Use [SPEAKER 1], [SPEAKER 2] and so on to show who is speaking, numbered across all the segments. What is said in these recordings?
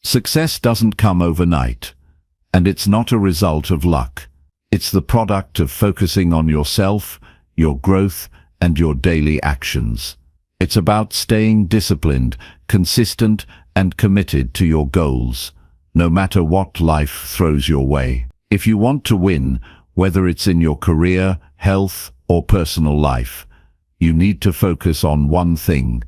[SPEAKER 1] Success doesn't come overnight, and it's not a result of luck. It's the product of focusing on yourself, your growth, and your daily actions. It's about staying disciplined, consistent, and committed to your goals, no matter what life throws your way. If you want to win, whether it's in your career, health, or personal life, you need to focus on one thing.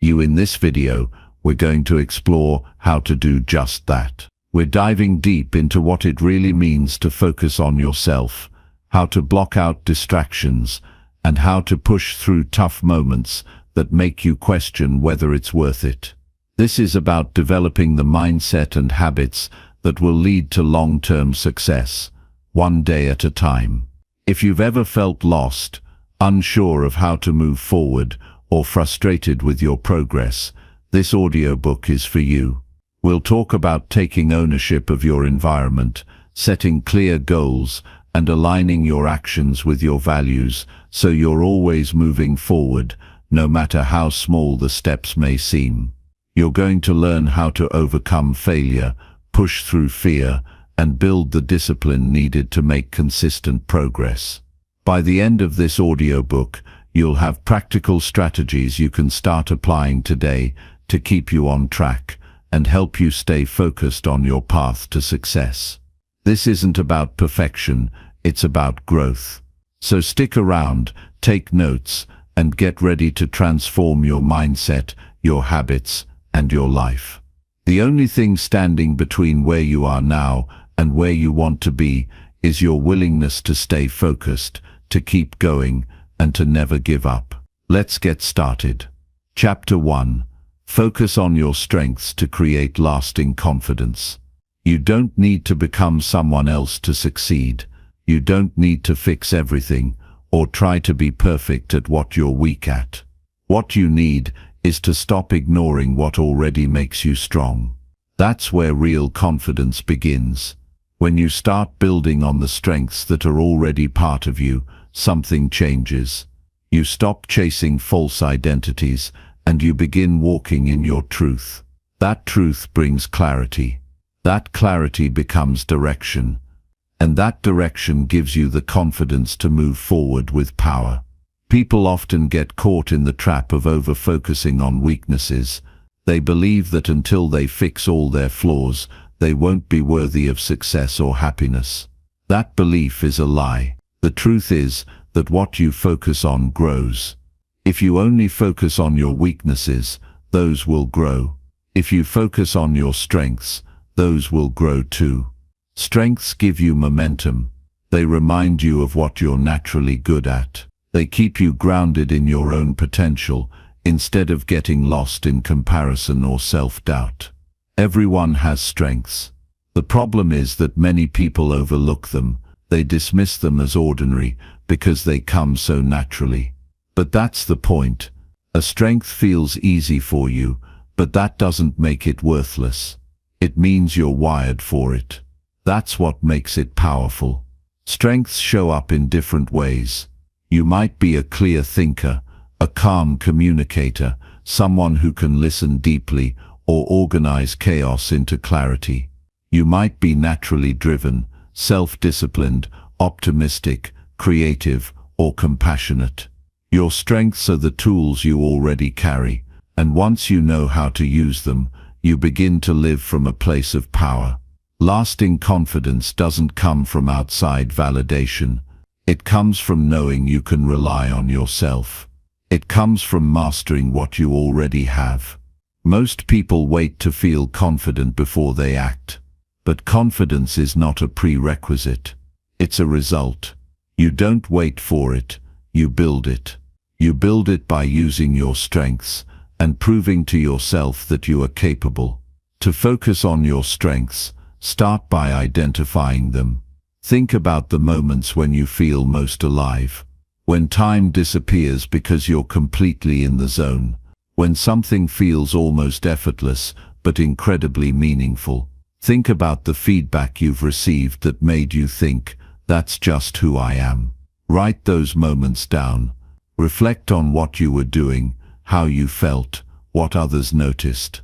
[SPEAKER 1] In this video, we're going to explore how to do just that. We're diving deep into what it really means to focus on yourself, how to block out distractions, and how to push through tough moments that make you question whether it's worth it. This is about developing the mindset and habits that will lead to long-term success, one day at a time. If you've ever felt lost, unsure of how to move forward, or frustrated with your progress, this audiobook is for you. We'll talk about taking ownership of your environment, setting clear goals, and aligning your actions with your values so you're always moving forward, no matter how small the steps may seem. You're going to learn how to overcome failure, push through fear, and build the discipline needed to make consistent progress. By the end of this audiobook, you'll have practical strategies you can start applying today to keep you on track and help you stay focused on your path to success. This isn't about perfection, it's about growth. So stick around, take notes, and get ready to transform your mindset, your habits, and your life. The only thing standing between where you are now and where you want to be is your willingness to stay focused, to keep going, and to never give up. Let's get started. Chapter 1. Focus on your strengths to create lasting confidence. You don't need to become someone else to succeed. You don't need to fix everything or try to be perfect at what you're weak at. What you need is to stop ignoring what already makes you strong. That's where real confidence begins. When you start building on the strengths that are already part of you, something changes. You stop chasing false identities and you begin walking in your truth. That truth brings clarity. That clarity becomes direction. And that direction gives you the confidence to move forward with power. People often get caught in the trap of over-focusing on weaknesses. They believe that until they fix all their flaws, they won't be worthy of success or happiness. That belief is a lie. The truth is that what you focus on grows. If you only focus on your weaknesses, those will grow. If you focus on your strengths, those will grow too. Strengths give you momentum. They remind you of what you're naturally good at. They keep you grounded in your own potential, instead of getting lost in comparison or self-doubt. Everyone has strengths. The problem is that many people overlook them. They dismiss them as ordinary because they come so naturally. But that's the point. A strength feels easy for you, but that doesn't make it worthless. It means you're wired for it. That's what makes it powerful. Strengths show up in different ways. You might be a clear thinker, a calm communicator, someone who can listen deeply or organize chaos into clarity. You might be naturally driven, self-disciplined, optimistic, creative, or compassionate. Your strengths are the tools you already carry, and once you know how to use them, you begin to live from a place of power. Lasting confidence doesn't come from outside validation. It comes from knowing you can rely on yourself. It comes from mastering what you already have. Most people wait to feel confident before they act. But confidence is not a prerequisite. It's a result. You don't wait for it, you build it. You build it by using your strengths and proving to yourself that you are capable. To focus on your strengths, start by identifying them. Think about the moments when you feel most alive. When time disappears because you're completely in the zone. When something feels almost effortless but incredibly meaningful. Think about the feedback you've received that made you think, that's just who I am. Write those moments down. Reflect on what you were doing, how you felt, what others noticed.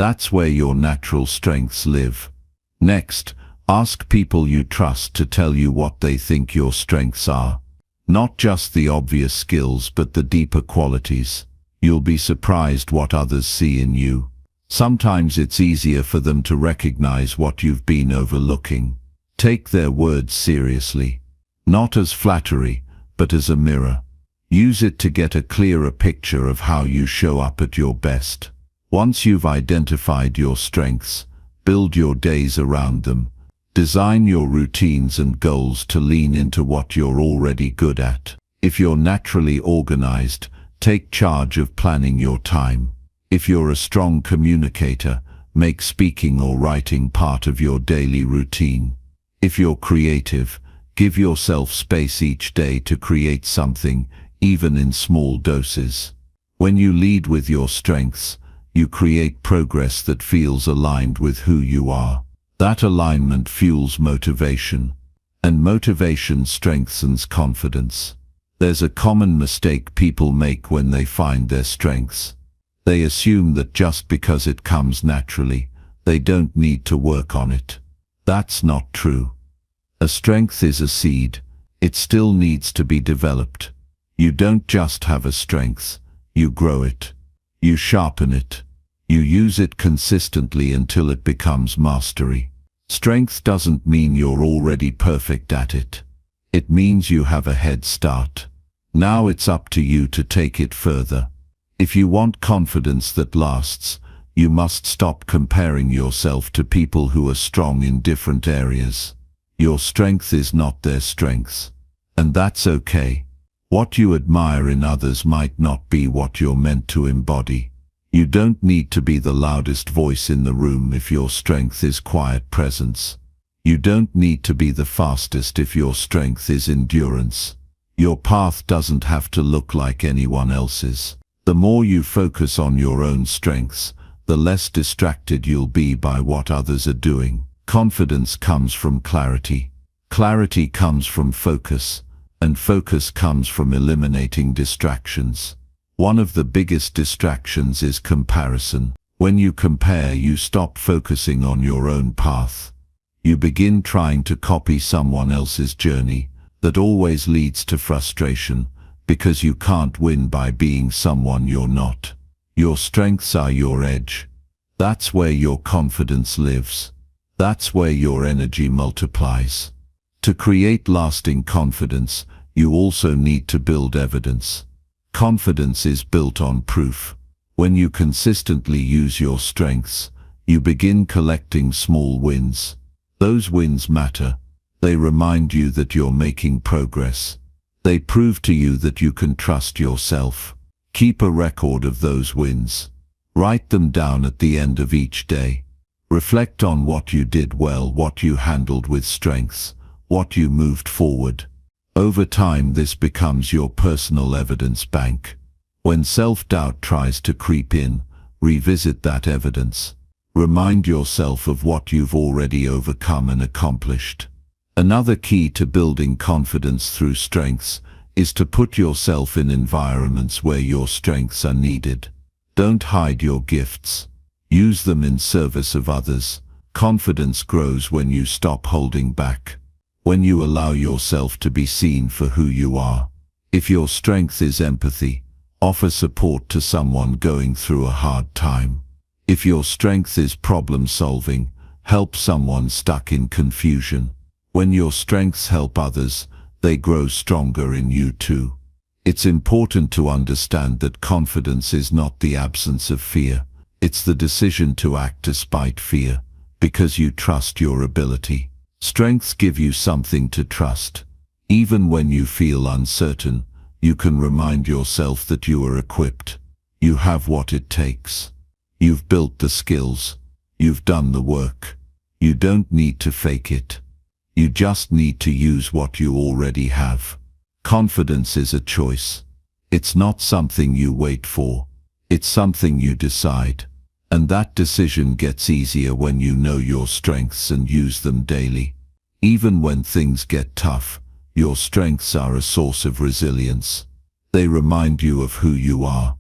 [SPEAKER 1] That's where your natural strengths live. Next, ask people you trust to tell you what they think your strengths are. Not just the obvious skills, but the deeper qualities. You'll be surprised what others see in you. Sometimes it's easier for them to recognize what you've been overlooking. Take their words seriously. Not as flattery, but as a mirror. Use it to get a clearer picture of how you show up at your best. Once you've identified your strengths, build your days around them. Design your routines and goals to lean into what you're already good at. If you're naturally organized, take charge of planning your time. If you're a strong communicator, make speaking or writing part of your daily routine. If you're creative, give yourself space each day to create something, even in small doses. When you lead with your strengths, you create progress that feels aligned with who you are. That alignment fuels motivation, and motivation strengthens confidence. There's a common mistake people make when they find their strengths. They assume that just because it comes naturally, they don't need to work on it. That's not true. A strength is a seed. It still needs to be developed. You don't just have a strength, you grow it. You sharpen it. You use it consistently until it becomes mastery. Strength doesn't mean you're already perfect at it. It means you have a head start. Now it's up to you to take it further. If you want confidence that lasts, you must stop comparing yourself to people who are strong in different areas. Your strength is not their strength, and that's okay. What you admire in others might not be what you're meant to embody. You don't need to be the loudest voice in the room if your strength is quiet presence. You don't need to be the fastest if your strength is endurance. Your path doesn't have to look like anyone else's. The more you focus on your own strengths, the less distracted you'll be by what others are doing. Confidence comes from clarity. Clarity comes from focus, and focus comes from eliminating distractions. One of the biggest distractions is comparison. When you compare, you stop focusing on your own path. You begin trying to copy someone else's journey. That always leads to frustration, because you can't win by being someone you're not. Your strengths are your edge. That's where your confidence lives. That's where your energy multiplies. To create lasting confidence, you also need to build evidence. Confidence is built on proof. When you consistently use your strengths, you begin collecting small wins. Those wins matter. They remind you that you're making progress. They prove to you that you can trust yourself. Keep a record of those wins. Write them down at the end of each day. Reflect on what you did well, what you handled with strengths, what you moved forward. Over time, this becomes your personal evidence bank. When self-doubt tries to creep in, revisit that evidence. Remind yourself of what you've already overcome and accomplished. Another key to building confidence through strengths is to put yourself in environments where your strengths are needed. Don't hide your gifts. Use them in service of others. Confidence grows when you stop holding back. When you allow yourself to be seen for who you are. If your strength is empathy, offer support to someone going through a hard time. If your strength is problem solving, help someone stuck in confusion. When your strengths help others, they grow stronger in you too. It's important to understand that confidence is not the absence of fear. It's the decision to act despite fear, because you trust your ability. Strengths give you something to trust. Even when you feel uncertain, you can remind yourself that you are equipped. You have what it takes. You've built the skills. You've done the work. You don't need to fake it. You just need to use what you already have. Confidence is a choice. It's not something you wait for. It's something you decide. And that decision gets easier when you know your strengths and use them daily. Even when things get tough, your strengths are a source of resilience. They remind you of who you are.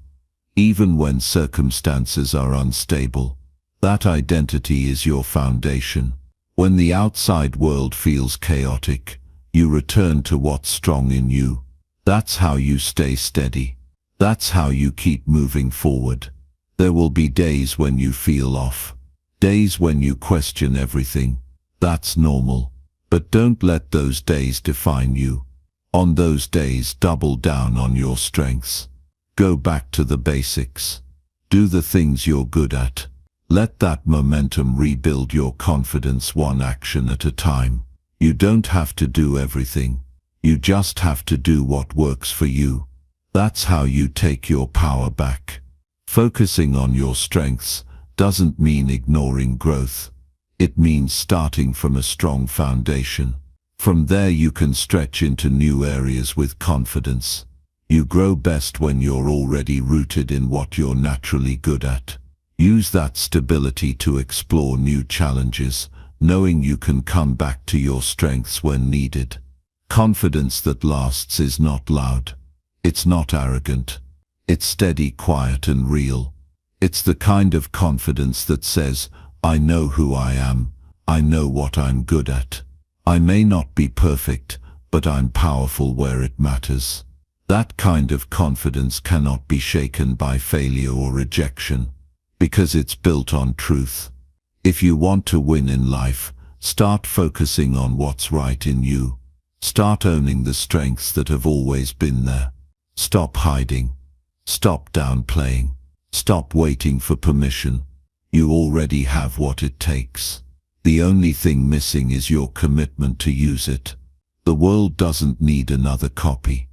[SPEAKER 1] Even when circumstances are unstable, That identity is your foundation. When the outside world feels chaotic, you return to what's strong in you. That's how you stay steady. That's how you keep moving forward. There will be days when you feel off. Days when you question everything. That's normal. But don't let those days define you. On those days, double down on your strengths. Go back to the basics. Do the things you're good at. Let that momentum rebuild your confidence one action at a time. You don't have to do everything. You just have to do what works for you. That's how you take your power back. Focusing on your strengths doesn't mean ignoring growth. It means starting from a strong foundation. From there you can stretch into new areas with confidence. You grow best when you're already rooted in what you're naturally good at. Use that stability to explore new challenges, knowing you can come back to your strengths when needed. Confidence that lasts is not loud. It's not arrogant. It's steady, quiet, and real. It's the kind of confidence that says, I know who I am. I know what I'm good at. I may not be perfect, but I'm powerful where it matters. That kind of confidence cannot be shaken by failure or rejection, because it's built on truth. If you want to win in life, start focusing on what's right in you. Start owning the strengths that have always been there. Stop hiding. Stop downplaying. Stop waiting for permission. You already have what it takes. The only thing missing is your commitment to use it. The world doesn't need another copy.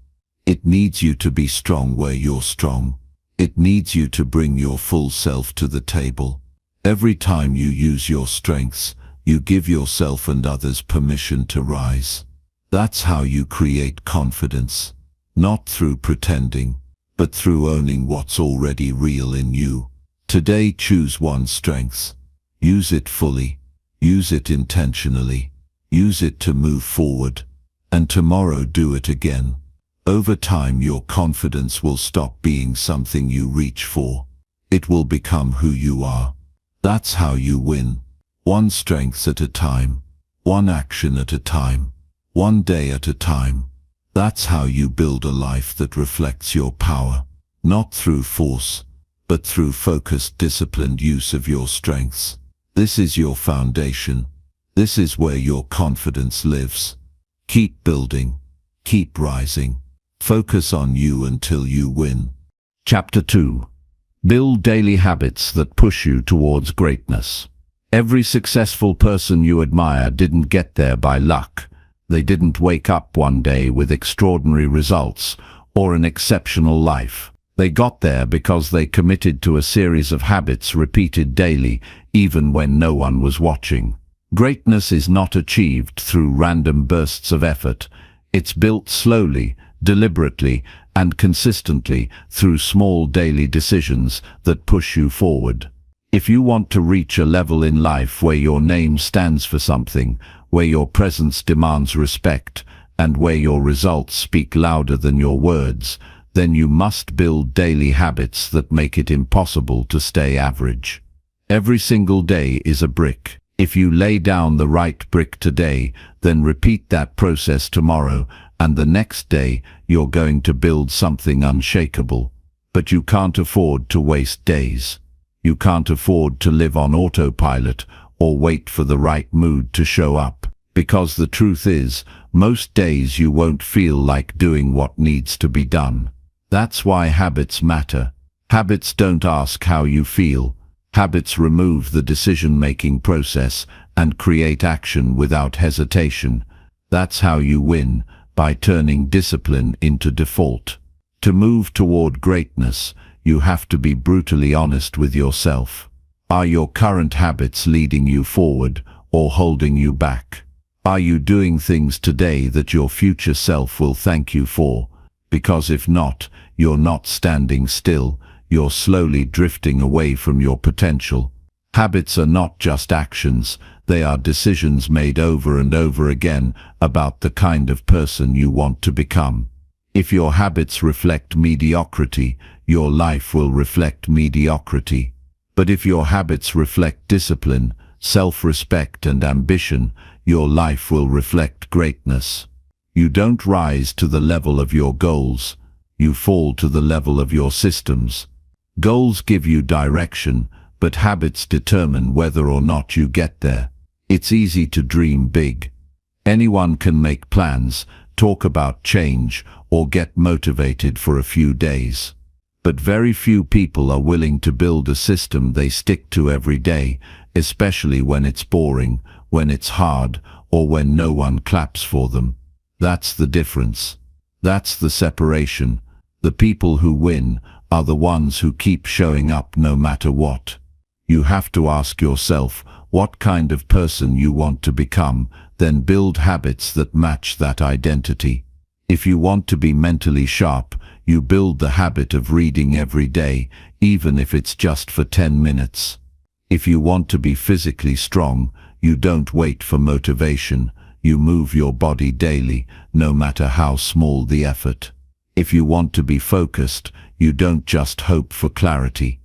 [SPEAKER 1] It needs you to be strong where you're strong. It needs you to bring your full self to the table. Every time you use your strengths, you give yourself and others permission to rise. That's how you create confidence. Not through pretending, but through owning what's already real in you. Today choose one strength. Use it fully. Use it intentionally. Use it to move forward. And tomorrow do it again. Over time your confidence will stop being something you reach for. It will become who you are. That's how you win. One strength at a time. One action at a time. One day at a time. That's how you build a life that reflects your power. Not through force, but through focused, disciplined use of your strengths. This is your foundation. This is where your confidence lives. Keep building. Keep rising. Focus on you until you win. Chapter 2. Build daily habits that push you towards greatness. Every successful person you admire didn't get there by luck. They didn't wake up one day with extraordinary results or an exceptional life. They got there because they committed to a series of habits repeated daily, even when no one was watching. Greatness is not achieved through random bursts of effort. It's built slowly, deliberately, and consistently through small daily decisions that push you forward. If you want to reach a level in life where your name stands for something, where your presence demands respect, and where your results speak louder than your words, then you must build daily habits that make it impossible to stay average. Every single day is a brick. If you lay down the right brick today, then repeat that process tomorrow, and the next day you're going to build something unshakable. But you can't afford to waste days. You can't afford to live on autopilot or wait for the right mood to show up. Because the truth is, most days you won't feel like doing what needs to be done. That's why habits matter. Habits don't ask how you feel. Habits remove the decision-making process and create action without hesitation. That's how you win, by turning discipline into default. To move toward greatness, you have to be brutally honest with yourself. Are your current habits leading you forward or holding you back? Are you doing things today that your future self will thank you for? Because if not, you're not standing still, you're slowly drifting away from your potential. Habits are not just actions, they are decisions made over and over again about the kind of person you want to become. If your habits reflect mediocrity, your life will reflect mediocrity. But if your habits reflect discipline, self-respect and ambition, your life will reflect greatness. You don't rise to the level of your goals, you fall to the level of your systems. Goals give you direction, but habits determine whether or not you get there. It's easy to dream big. Anyone can make plans, talk about change, or get motivated for a few days. But very few people are willing to build a system they stick to every day, especially when it's boring, when it's hard, or when no one claps for them. That's the difference. That's the separation. The people who win are the ones who keep showing up no matter what. You have to ask yourself what kind of person you want to become, then build habits that match that identity. If you want to be mentally sharp, you build the habit of reading every day, even if it's just for 10 minutes. If you want to be physically strong, you don't wait for motivation, you move your body daily, no matter how small the effort. If you want to be focused, you don't just hope for clarity.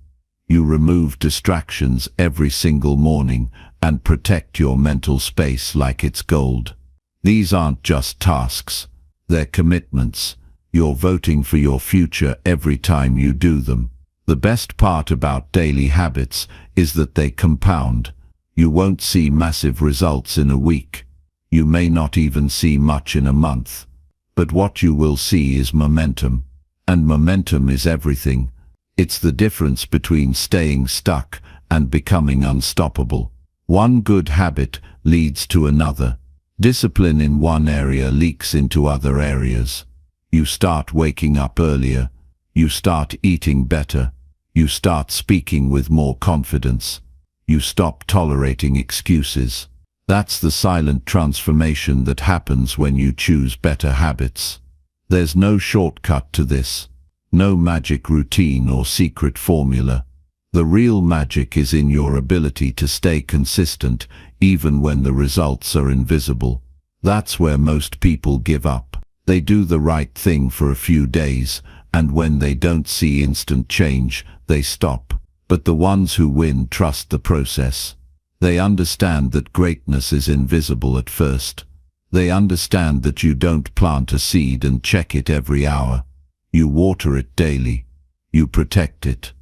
[SPEAKER 1] You remove distractions every single morning and protect your mental space like it's gold. These aren't just tasks, they're commitments. You're voting for your future every time you do them. The best part about daily habits is that they compound. You won't see massive results in a week. You may not even see much in a month. But what you will see is momentum. And momentum is everything. It's the difference between staying stuck and becoming unstoppable. One good habit leads to another. Discipline in one area leaks into other areas. You start waking up earlier. You start eating better. You start speaking with more confidence. You stop tolerating excuses. That's the silent transformation that happens when you choose better habits. There's no shortcut to this. No magic routine or secret formula. The real magic is in your ability to stay consistent even when the results are invisible. That's where most people give up. They do the right thing for a few days, and when they don't see instant change, they stop. But the ones who win trust the process. They understand that greatness is invisible at first. They understand that you don't plant a seed and check it every hour. You water it daily. You protect it.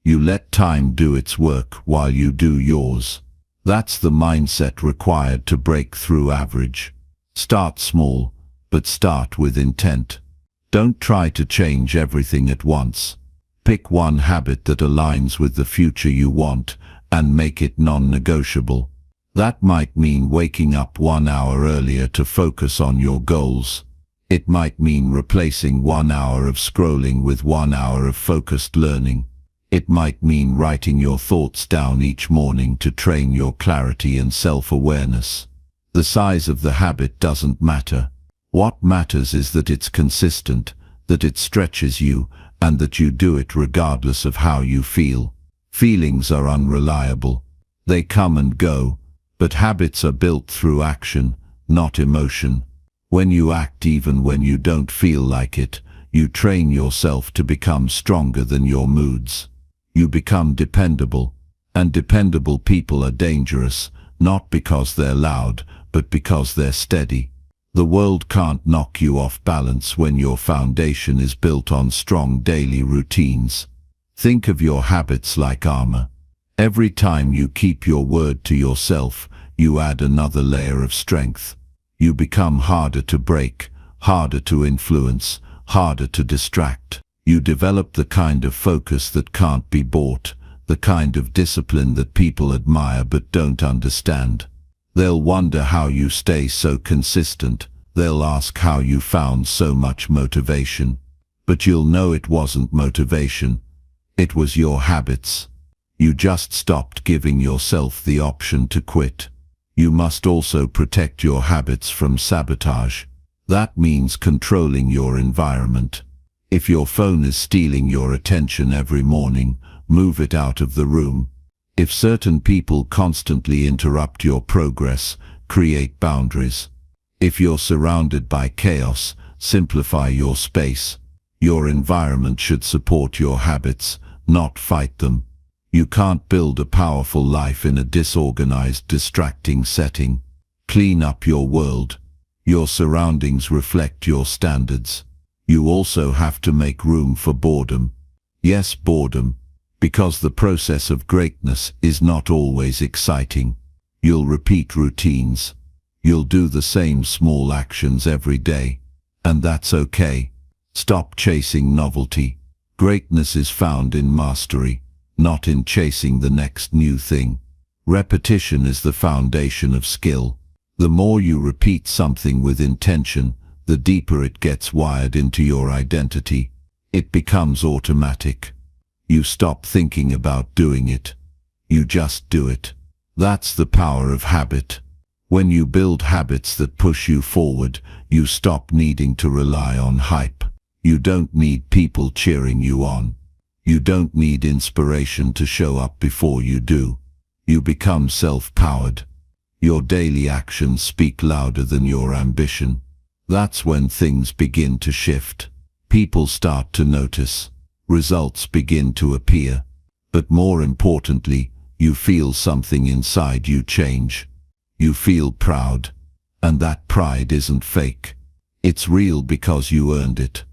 [SPEAKER 1] You let time do its work while you do yours. That's the mindset required to break through average. Start small, but start with intent. Don't try to change everything at once. Pick one habit that aligns with the future you want and make it non-negotiable. That might mean waking up 1 hour earlier to focus on your goals. It might mean replacing 1 hour of scrolling with 1 hour of focused learning. It might mean writing your thoughts down each morning to train your clarity and self-awareness. The size of the habit doesn't matter. What matters is that it's consistent, that it stretches you, and that you do it regardless of how you feel. Feelings are unreliable. They come and go, but habits are built through action, not emotion. When you act even when you don't feel like it, you train yourself to become stronger than your moods. You become dependable, and dependable people are dangerous, not because they're loud, but because they're steady. The world can't knock you off balance when your foundation is built on strong daily routines. Think of your habits like armor. Every time you keep your word to yourself, you add another layer of strength. You become harder to break, harder to influence, harder to distract. You develop the kind of focus that can't be bought, the kind of discipline that people admire but don't understand. They'll wonder how you stay so consistent. They'll ask how you found so much motivation. But you'll know it wasn't motivation. It was your habits. You just stopped giving yourself the option to quit. You must also protect your habits from sabotage. That means controlling your environment. If your phone is stealing your attention every morning, move it out of the room. If certain people constantly interrupt your progress, create boundaries. If you're surrounded by chaos, simplify your space. Your environment should support your habits, not fight them. You can't build a powerful life in a disorganized, distracting setting. Clean up your world. Your surroundings reflect your standards. You also have to make room for boredom. Yes, boredom, because the process of greatness is not always exciting. You'll repeat routines. You'll do the same small actions every day. And that's okay. Stop chasing novelty. Greatness is found in mastery, not in chasing the next new thing. Repetition is the foundation of skill. The more you repeat something with intention, the deeper it gets wired into your identity. It becomes automatic. You stop thinking about doing it. You just do it. That's the power of habit. When you build habits that push you forward, you stop needing to rely on hype. You don't need people cheering you on. You don't need inspiration to show up before you do. You become self-powered. Your daily actions speak louder than your ambition. That's when things begin to shift. People start to notice. Results begin to appear. But more importantly, you feel something inside you change. You feel proud. And that pride isn't fake. It's real because you earned it.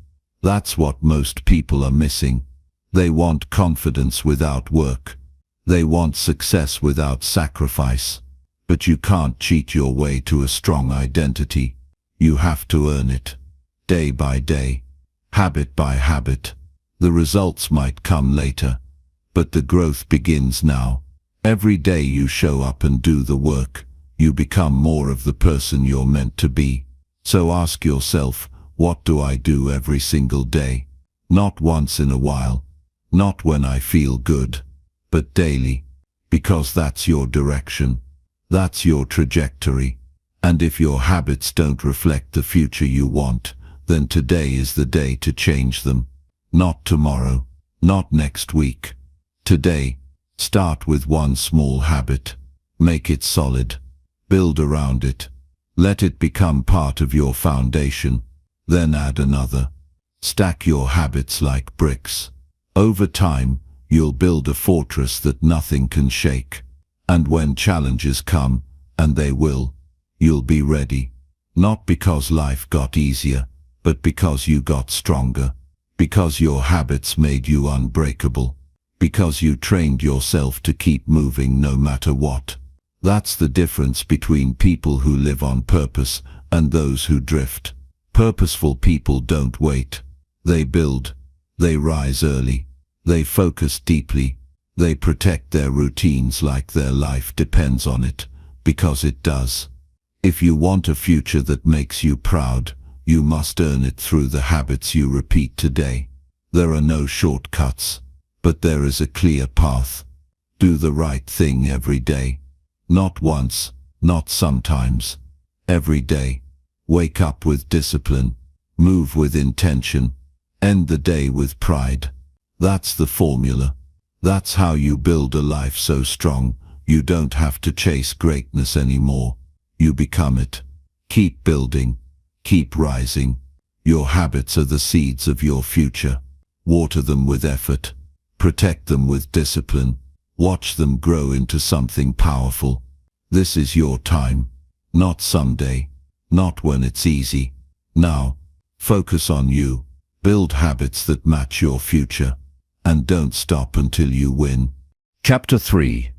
[SPEAKER 1] That's what most people are missing. They want confidence without work. They want success without sacrifice. But you can't cheat your way to a strong identity. You have to earn it. Day by day. Habit by habit. The results might come later. But the growth begins now. Every day you show up and do the work, you become more of the person you're meant to be. So ask yourself, what do I do every single day? Not once in a while. Not when I feel good. But daily. Because that's your direction. That's your trajectory. And if your habits don't reflect the future you want, then today is the day to change them. Not tomorrow. Not next week. Today. Start with one small habit. Make it solid. Build around it. Let it become part of your foundation. Then add another. Stack your habits like bricks. Over time, you'll build a fortress that nothing can shake. And when challenges come, and they will, you'll be ready. Not because life got easier, but because you got stronger. Because your habits made you unbreakable. Because you trained yourself to keep moving no matter what. That's the difference between people who live on purpose and those who drift. Purposeful people don't wait. They build. They rise early. They focus deeply. They protect their routines like their life depends on it, because it does. If you want a future that makes you proud, you must earn it through the habits you repeat today. There are no shortcuts, but there is a clear path. Do the right thing every day. Not once, not sometimes. Every day. Wake up with discipline. Move with intention. End the day with pride. That's the formula. That's how you build a life so strong, you don't have to chase greatness anymore. You become it. Keep building. Keep rising. Your habits are the seeds of your future. Water them with effort. Protect them with discipline. Watch them grow into something powerful. This is your time. Not someday. Not when it's easy. Now. Focus on you. Build habits that match your future. And don't stop until you win. Chapter 3.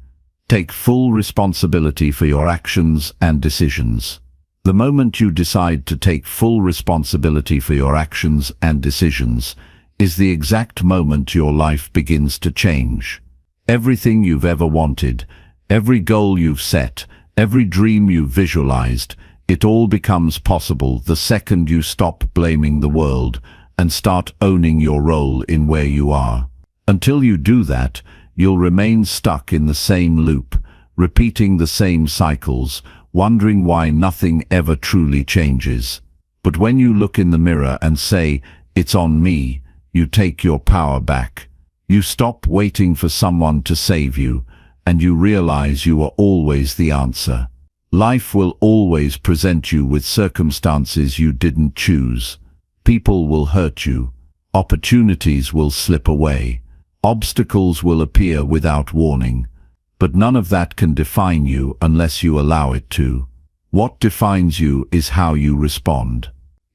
[SPEAKER 1] Take full responsibility for your actions and decisions. The moment you decide to take full responsibility for your actions and decisions is the exact moment your life begins to change. Everything you've ever wanted, every goal you've set, every dream you've visualized, it all becomes possible the second you stop blaming the world and start owning your role in where you are. Until you do that, you'll remain stuck in the same loop, repeating the same cycles, wondering why nothing ever truly changes. But when you look in the mirror and say, "It's on me," you take your power back. You stop waiting for someone to save you, and you realize you are always the answer. Life will always present you with circumstances you didn't choose. People will hurt you. Opportunities will slip away. Obstacles will appear without warning, but none of that can define you unless you allow it to. What defines you is how you respond.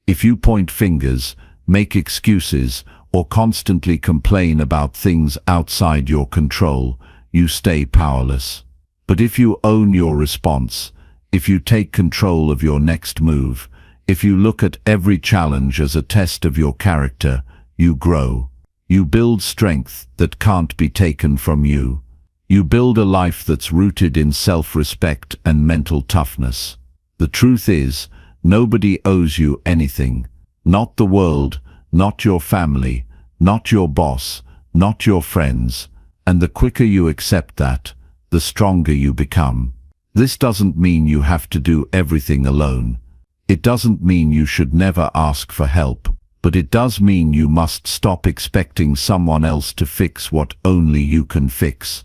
[SPEAKER 1] If you point fingers, make excuses, or constantly complain about things outside your control, you stay powerless. But if you own your response, if you take control of your next move, if you look at every challenge as a test of your character, you grow. You build strength that can't be taken from you. You build a life that's rooted in self-respect and mental toughness. The truth is, nobody owes you anything. Not the world, not your family, not your boss, not your friends. And the quicker you accept that, the stronger you become. This doesn't mean you have to do everything alone. It doesn't mean you should never ask for help. But it does mean you must stop expecting someone else to fix what only you can fix.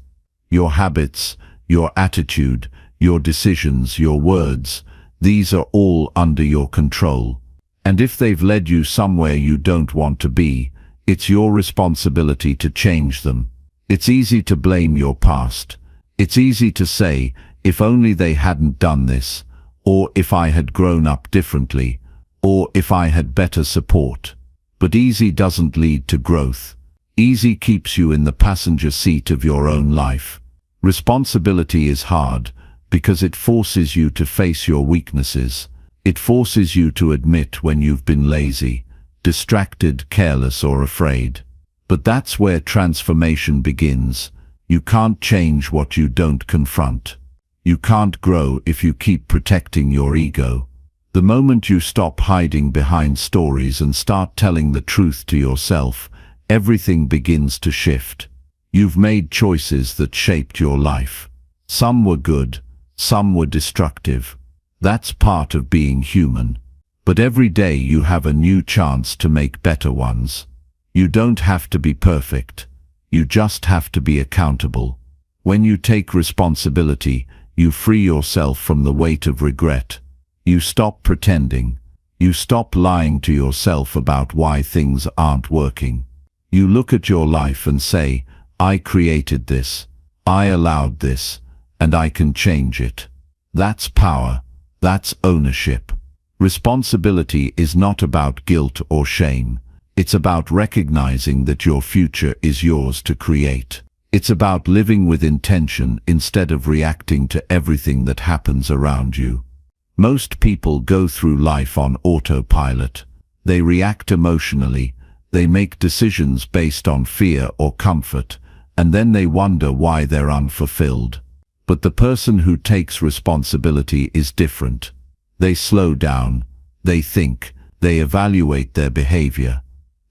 [SPEAKER 1] Your habits, your attitude, your decisions, your words, these are all under your control. And if they've led you somewhere you don't want to be, it's your responsibility to change them. It's easy to blame your past. It's easy to say, if only they hadn't done this, or if I had grown up differently, or if I had better support. But easy doesn't lead to growth. Easy keeps you in the passenger seat of your own life. Responsibility is hard because it forces you to face your weaknesses. It forces you to admit when you've been lazy, distracted, careless, or afraid. But that's where transformation begins. You can't change what you don't confront. You can't grow if you keep protecting your ego. The moment you stop hiding behind stories and start telling the truth to yourself, everything begins to shift. You've made choices that shaped your life. Some were good, some were destructive. That's part of being human. But every day you have a new chance to make better ones. You don't have to be perfect. You just have to be accountable. When you take responsibility, you free yourself from the weight of regret. You stop pretending. You stop lying to yourself about why things aren't working. You look at your life and say, I created this, I allowed this, and I can change it. That's power. That's ownership. Responsibility is not about guilt or shame. It's about recognizing that your future is yours to create. It's about living with intention instead of reacting to everything that happens around you. Most people go through life on autopilot. They react emotionally, they make decisions based on fear or comfort, and then they wonder why they're unfulfilled. But the person who takes responsibility is different. They slow down, they think, they evaluate their behavior.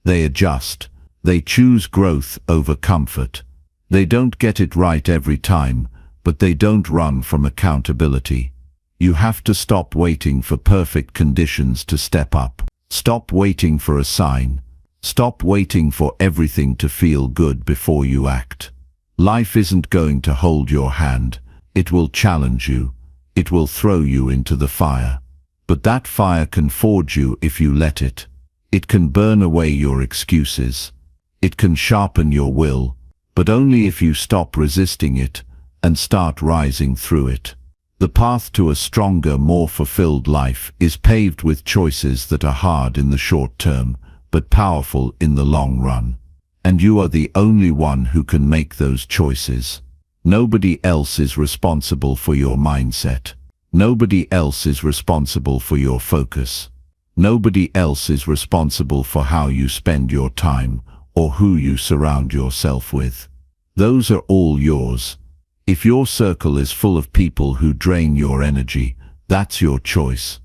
[SPEAKER 1] They adjust, they choose growth over comfort. They don't get it right every time, but they don't run from accountability. You have to stop waiting for perfect conditions to step up. Stop waiting for a sign. Stop waiting for everything to feel good before you act. Life isn't going to hold your hand. It will challenge you. It will throw you into the fire. But that fire can forge you if you let it. It can burn away your excuses. It can sharpen your will, but only if you stop resisting it and start rising through it. The path to a stronger, more fulfilled life is paved with choices that are hard in the short term, but powerful in the long run. And you are the only one who can make those choices. Nobody else is responsible for your mindset. Nobody else is responsible for your focus. Nobody else is responsible for how you spend your time or who you surround yourself with. Those are all yours. If your circle is full of people who drain your energy, that's your choice.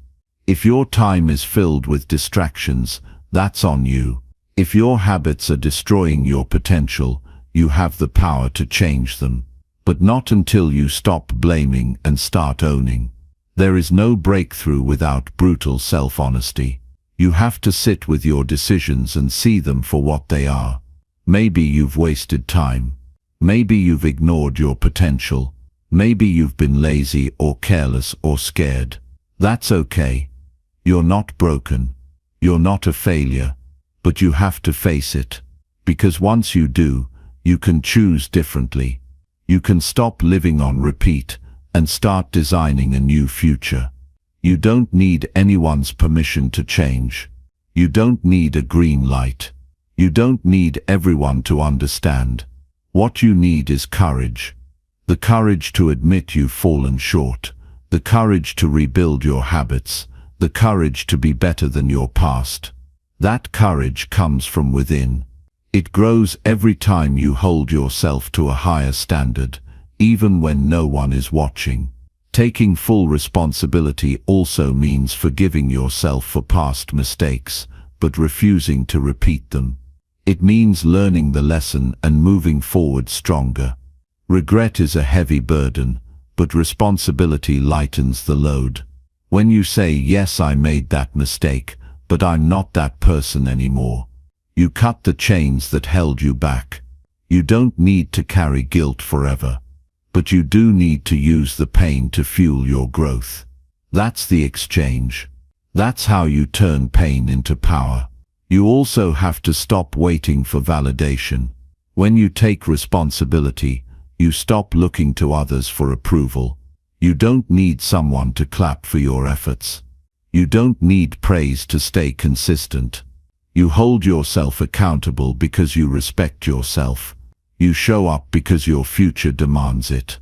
[SPEAKER 1] If your time is filled with distractions, that's on you. If your habits are destroying your potential, you have the power to change them. But not until you stop blaming and start owning. There is no breakthrough without brutal self-honesty. You have to sit with your decisions and see them for what they are. Maybe you've wasted time. Maybe you've ignored your potential. Maybe you've been lazy or careless or scared. That's okay. You're not broken. You're not a failure. But you have to face it. Because once you do, You can choose differently. You can stop living on repeat and start designing a new future. You don't need anyone's permission to change. You don't need a green light. You don't need everyone to understand. What you need is courage. The courage to admit you've fallen short. The courage to rebuild your habits. The courage to be better than your past. That courage comes from within. It grows every time you hold yourself to a higher standard, even when no one is watching. Taking full responsibility also means forgiving yourself for past mistakes, but refusing to repeat them. It means learning the lesson and moving forward stronger. Regret is a heavy burden, but responsibility lightens the load. When you say, yes, I made that mistake, but I'm not that person anymore, you cut the chains that held you back. You don't need to carry guilt forever, but you do need to use the pain to fuel your growth. That's the exchange. That's how you turn pain into power. You also have to stop waiting for validation. When you take responsibility, you stop looking to others for approval. You don't need someone to clap for your efforts. You don't need praise to stay consistent. You hold yourself accountable because you respect yourself. You show up because your future demands it.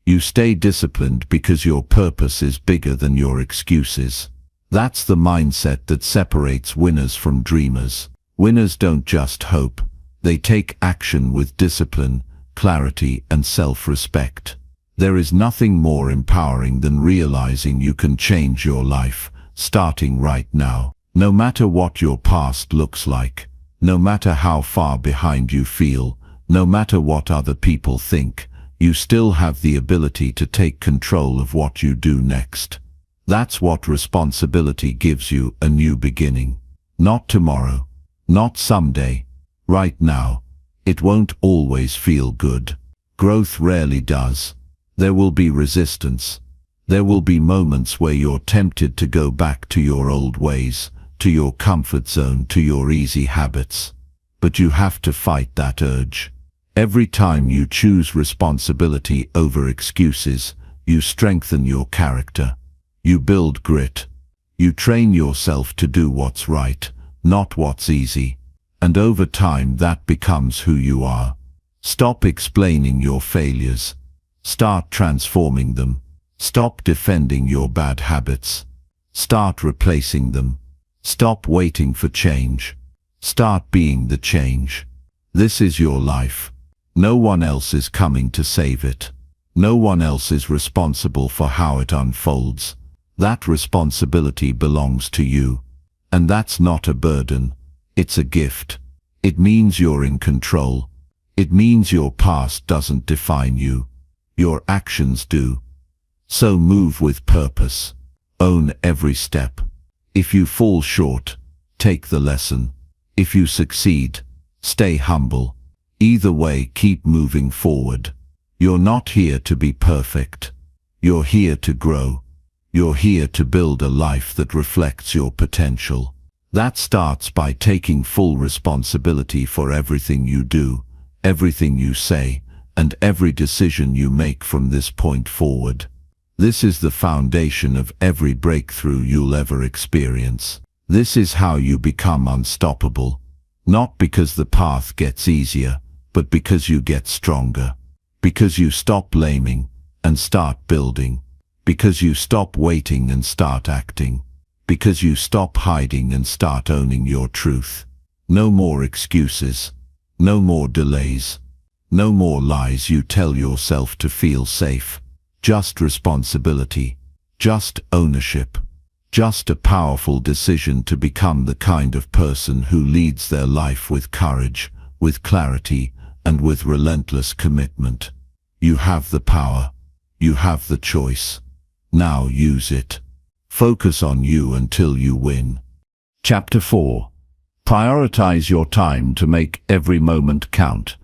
[SPEAKER 1] You stay disciplined because your purpose is bigger than your excuses. That's the mindset that separates winners from dreamers. Winners don't just hope. They take action with discipline, clarity, and self-respect. There is nothing more empowering than realizing you can change your life, starting right now. No matter what your past looks like, no matter how far behind you feel, no matter what other people think, you still have the ability to take control of what you do next. That's what responsibility gives you: a new beginning. Not tomorrow, not someday, right now. It won't always feel good. Growth rarely does. There will be resistance. There will be moments where you're tempted to go back to your old ways, to your comfort zone, to your easy habits. But you have to fight that urge. Every time you choose responsibility over excuses, you strengthen your character. You build grit. You train yourself to do what's right, not what's easy. And over time that becomes who you are. Stop explaining your failures. Start transforming them. Stop defending your bad habits. Start replacing them. Stop waiting for change. Start being the change. This is your life. No one else is coming to save it. No one else is responsible for how it unfolds. That responsibility belongs to you. And that's not a burden. It's a gift. It means you're in control. It means your past doesn't define you. Your actions do. So move with purpose. Own every step. If you fall short, take the lesson. If you succeed, stay humble. Either way, keep moving forward. You're not here to be perfect. You're here to grow. You're here to build a life that reflects your potential. That starts by taking full responsibility for everything you do, everything you say, and every decision you make from this point forward. This is the foundation of every breakthrough you'll ever experience. This is how you become unstoppable. Not because the path gets easier, but because you get stronger. Because you stop blaming and start building. Because you stop waiting and start acting. Because you stop hiding and start owning your truth. No more excuses. No more delays. No more lies you tell yourself to feel safe. Just responsibility. Just ownership. Just a powerful decision to become the kind of person who leads their life with courage, with clarity, and with relentless commitment. You have the power. You have the choice. Now use it. Focus on you until you win. Chapter 4. Prioritize your time to make every moment count.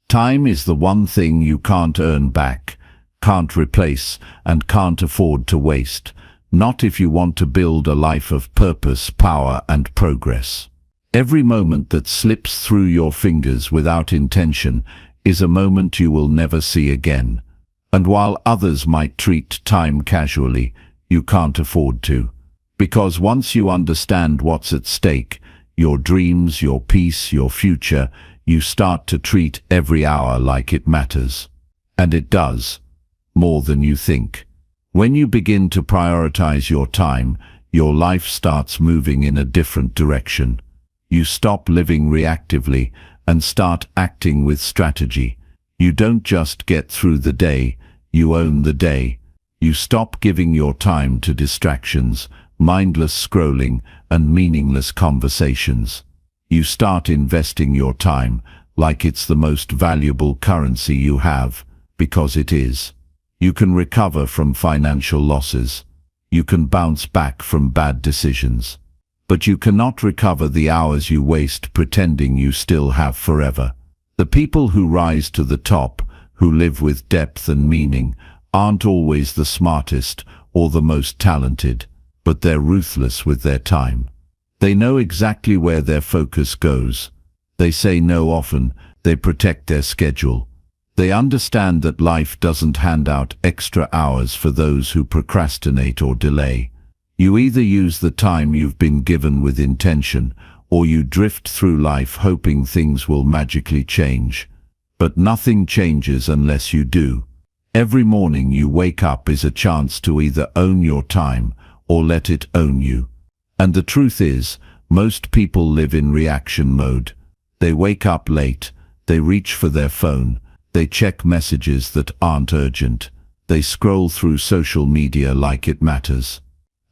[SPEAKER 1] Time is the one thing you can't earn back, can't replace, and can't afford to waste. Not if you want to build a life of purpose, power, and progress. Every moment that slips through your fingers without intention is a moment you will never see again. And while others might treat time casually, you can't afford to. Because once you understand what's at stake, your dreams, your peace, your future, you start to treat every hour like it matters. And it does, more than you think. When you begin to prioritize your time, your life starts moving in a different direction. You stop living reactively and start acting with strategy. You don't just get through the day, you own the day. You stop giving your time to distractions, mindless scrolling, and meaningless conversations. You start investing your time like it's the most valuable currency you have, because it is. You can recover from financial losses. You can bounce back from bad decisions. But you cannot recover the hours you waste pretending you still have forever. The people who rise to the top, who live with depth and meaning, aren't always the smartest or the most talented, but they're ruthless with their time. They know exactly where their focus goes. They say no often, they protect their schedule. They understand that life doesn't hand out extra hours for those who procrastinate or delay. You either use the time you've been given with intention, or you drift through life hoping things will magically change. But nothing changes unless you do. Every morning you wake up is a chance to either own your time or let it own you. And the truth is, most people live in reaction mode. They wake up late, they reach for their phone, they check messages that aren't urgent. They scroll through social media like it matters.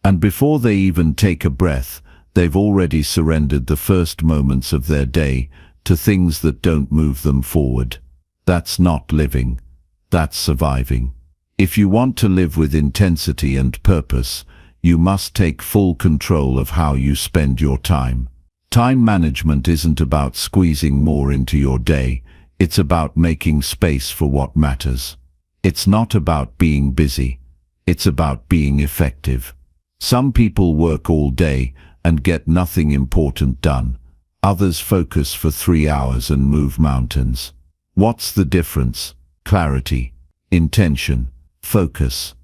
[SPEAKER 1] And before they even take a breath, they've already surrendered the first moments of their day to things that don't move them forward. That's not living. That's surviving. If you want to live with intensity and purpose, you must take full control of how you spend your time. Time management isn't about squeezing more into your day. It's about making space for what matters. It's not about being busy. It's about being effective. Some people work all day and get nothing important done. Others focus for 3 hours and move mountains. What's the difference? Clarity, intention, focus,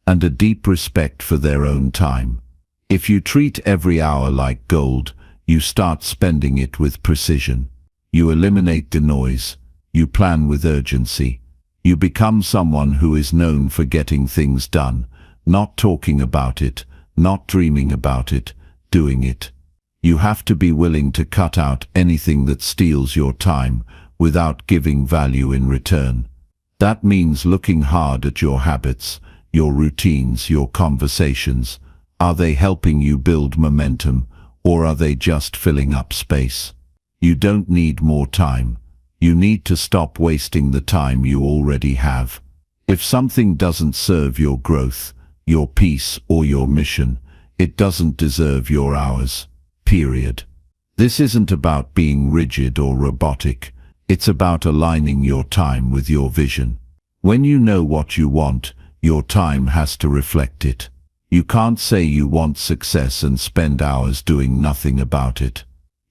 [SPEAKER 1] and a deep respect for their own time. If you treat every hour like gold, you start spending it with precision. You eliminate the noise. You plan with urgency. You become someone who is known for getting things done, not talking about it, not dreaming about it, doing it. You have to be willing to cut out anything that steals your time without giving value in return. That means looking hard at your habits, your routines, your conversations. Are they helping you build momentum, or are they just filling up space? You don't need more time. You need to stop wasting the time you already have. If something doesn't serve your growth, your peace, or your mission, it doesn't deserve your hours. Period. This isn't about being rigid or robotic. It's about aligning your time with your vision. When you know what you want, your time has to reflect it. You can't say you want success and spend hours doing nothing about it.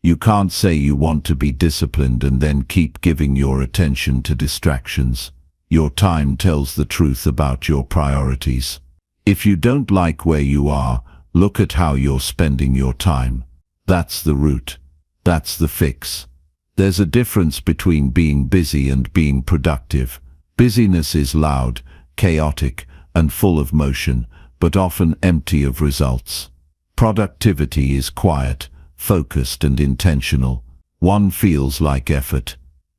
[SPEAKER 1] You can't say you want to be disciplined and then keep giving your attention to distractions. Your time tells the truth about your priorities. If you don't like where you are, look at how you're spending your time. That's the root. That's the fix. There's a difference between being busy and being productive. Busyness is loud, chaotic, and full of motion, but often empty of results. Productivity is quiet, focused and intentional. One feels like effort.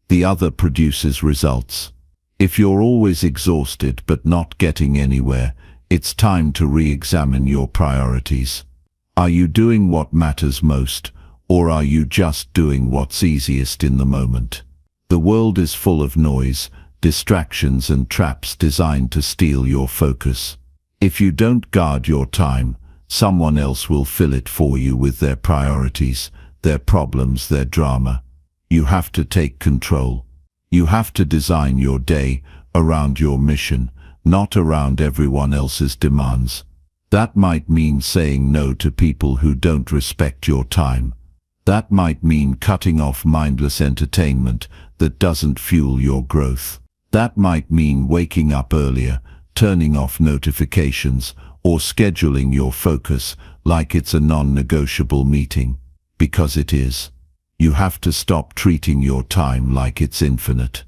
[SPEAKER 1] The other produces results. If you're always exhausted but not getting anywhere, it's time to re-examine your priorities. Are you doing what matters most, or are you just doing what's easiest in the moment? The world is full of noise, distractions and traps designed to steal your focus. If you don't guard your time, someone else will fill it for you with their priorities, their problems, their drama. You have to take control. You have to design your day around your mission, not around everyone else's demands. That might mean saying no to people who don't respect your time. That might mean cutting off mindless entertainment that doesn't fuel your growth. That might mean waking up earlier, turning off notifications, or scheduling your focus like it's a non-negotiable meeting. Because it is. You have to stop treating your time like it's infinite.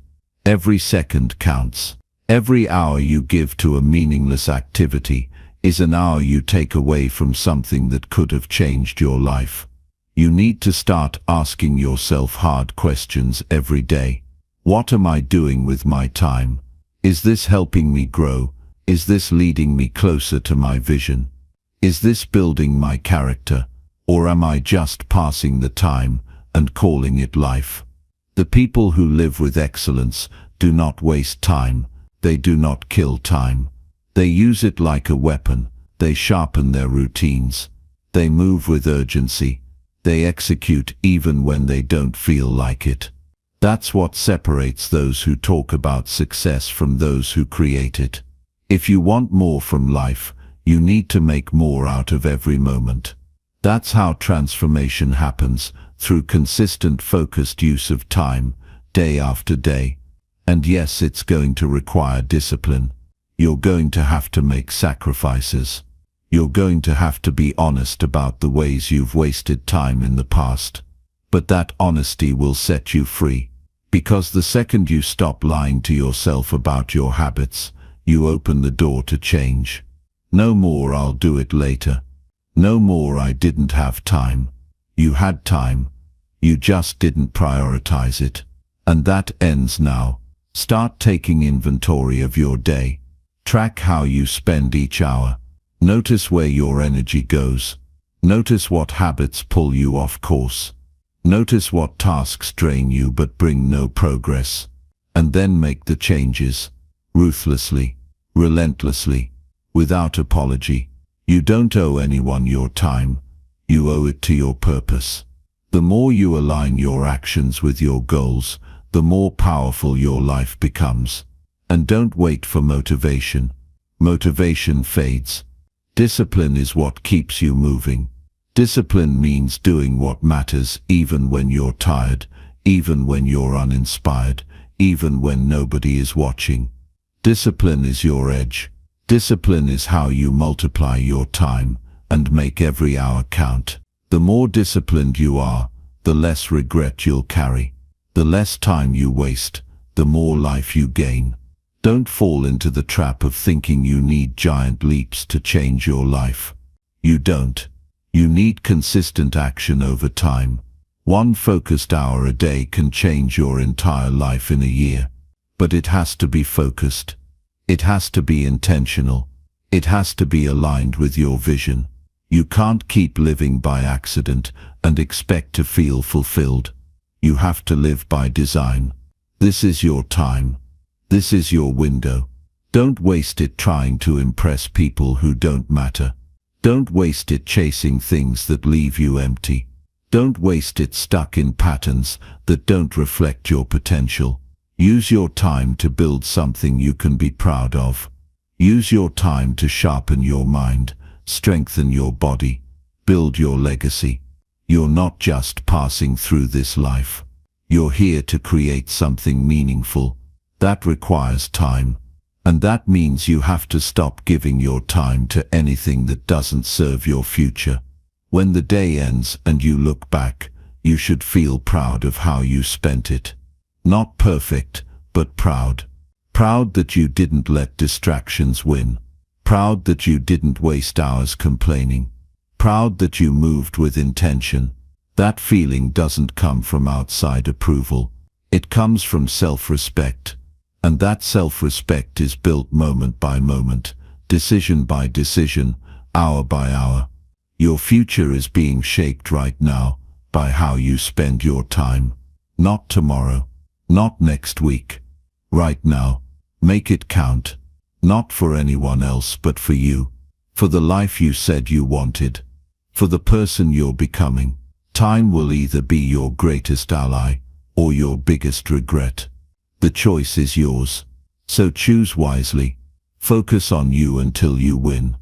[SPEAKER 1] Every second counts. Every hour you give to a meaningless activity is an hour you take away from something that could have changed your life. You need to start asking yourself hard questions every day. What am I doing with my time? Is this helping me grow? Is this leading me closer to my vision? Is this building my character? Or am I just passing the time and calling it life? The people who live with excellence do not waste time. They do not kill time. They use it like a weapon. They sharpen their routines. They move with urgency. They execute even when they don't feel like it. That's what separates those who talk about success from those who create it. If you want more from life, you need to make more out of every moment. That's how transformation happens, through consistent, focused use of time, day after day. And yes, it's going to require discipline. You're going to have to make sacrifices. You're going to have to be honest about the ways you've wasted time in the past. But that honesty will set you free. Because the second you stop lying to yourself about your habits, you open the door to change. No more "I'll do it later." No more "I didn't have time." You had time. You just didn't prioritize it. And that ends now. Start taking inventory of your day. Track how you spend each hour. Notice where your energy goes. Notice what habits pull you off course. Notice what tasks drain you but bring no progress. And then make the changes. Ruthlessly, relentlessly, without apology. You don't owe anyone your time. You owe it to your purpose. The more you align your actions with your goals, the more powerful your life becomes. And don't wait for motivation. Motivation fades. Discipline is what keeps you moving. Discipline means doing what matters even when you're tired, even when you're uninspired, even when nobody is watching. Discipline is your edge. Discipline is how you multiply your time and make every hour count. The more disciplined you are, the less regret you'll carry. The less time you waste, the more life you gain. Don't fall into the trap of thinking you need giant leaps to change your life. You don't. You need consistent action over time. One focused hour a day can change your entire life in a year. But it has to be focused. It has to be intentional. It has to be aligned with your vision. You can't keep living by accident and expect to feel fulfilled. You have to live by design. This is your time. This is your window. Don't waste it trying to impress people who don't matter. Don't waste it chasing things that leave you empty. Don't waste it stuck in patterns that don't reflect your potential. Use your time to build something you can be proud of. Use your time to sharpen your mind, strengthen your body, build your legacy. You're not just passing through this life. You're here to create something meaningful. That requires time. And that means you have to stop giving your time to anything that doesn't serve your future. When the day ends and you look back, you should feel proud of how you spent it. Not perfect, but proud. Proud that you didn't let distractions win. Proud that you didn't waste hours complaining. Proud that you moved with intention. That feeling doesn't come from outside approval. It comes from self-respect. And that self-respect is built moment by moment, decision by decision, hour by hour. Your future is being shaped right now by how you spend your time. Not tomorrow, not next week. Right now, make it count. Not for anyone else but for you. For the life you said you wanted. For the person you're becoming. Time will either be your greatest ally or your biggest regret. The choice is yours. So choose wisely. Focus on you until you win.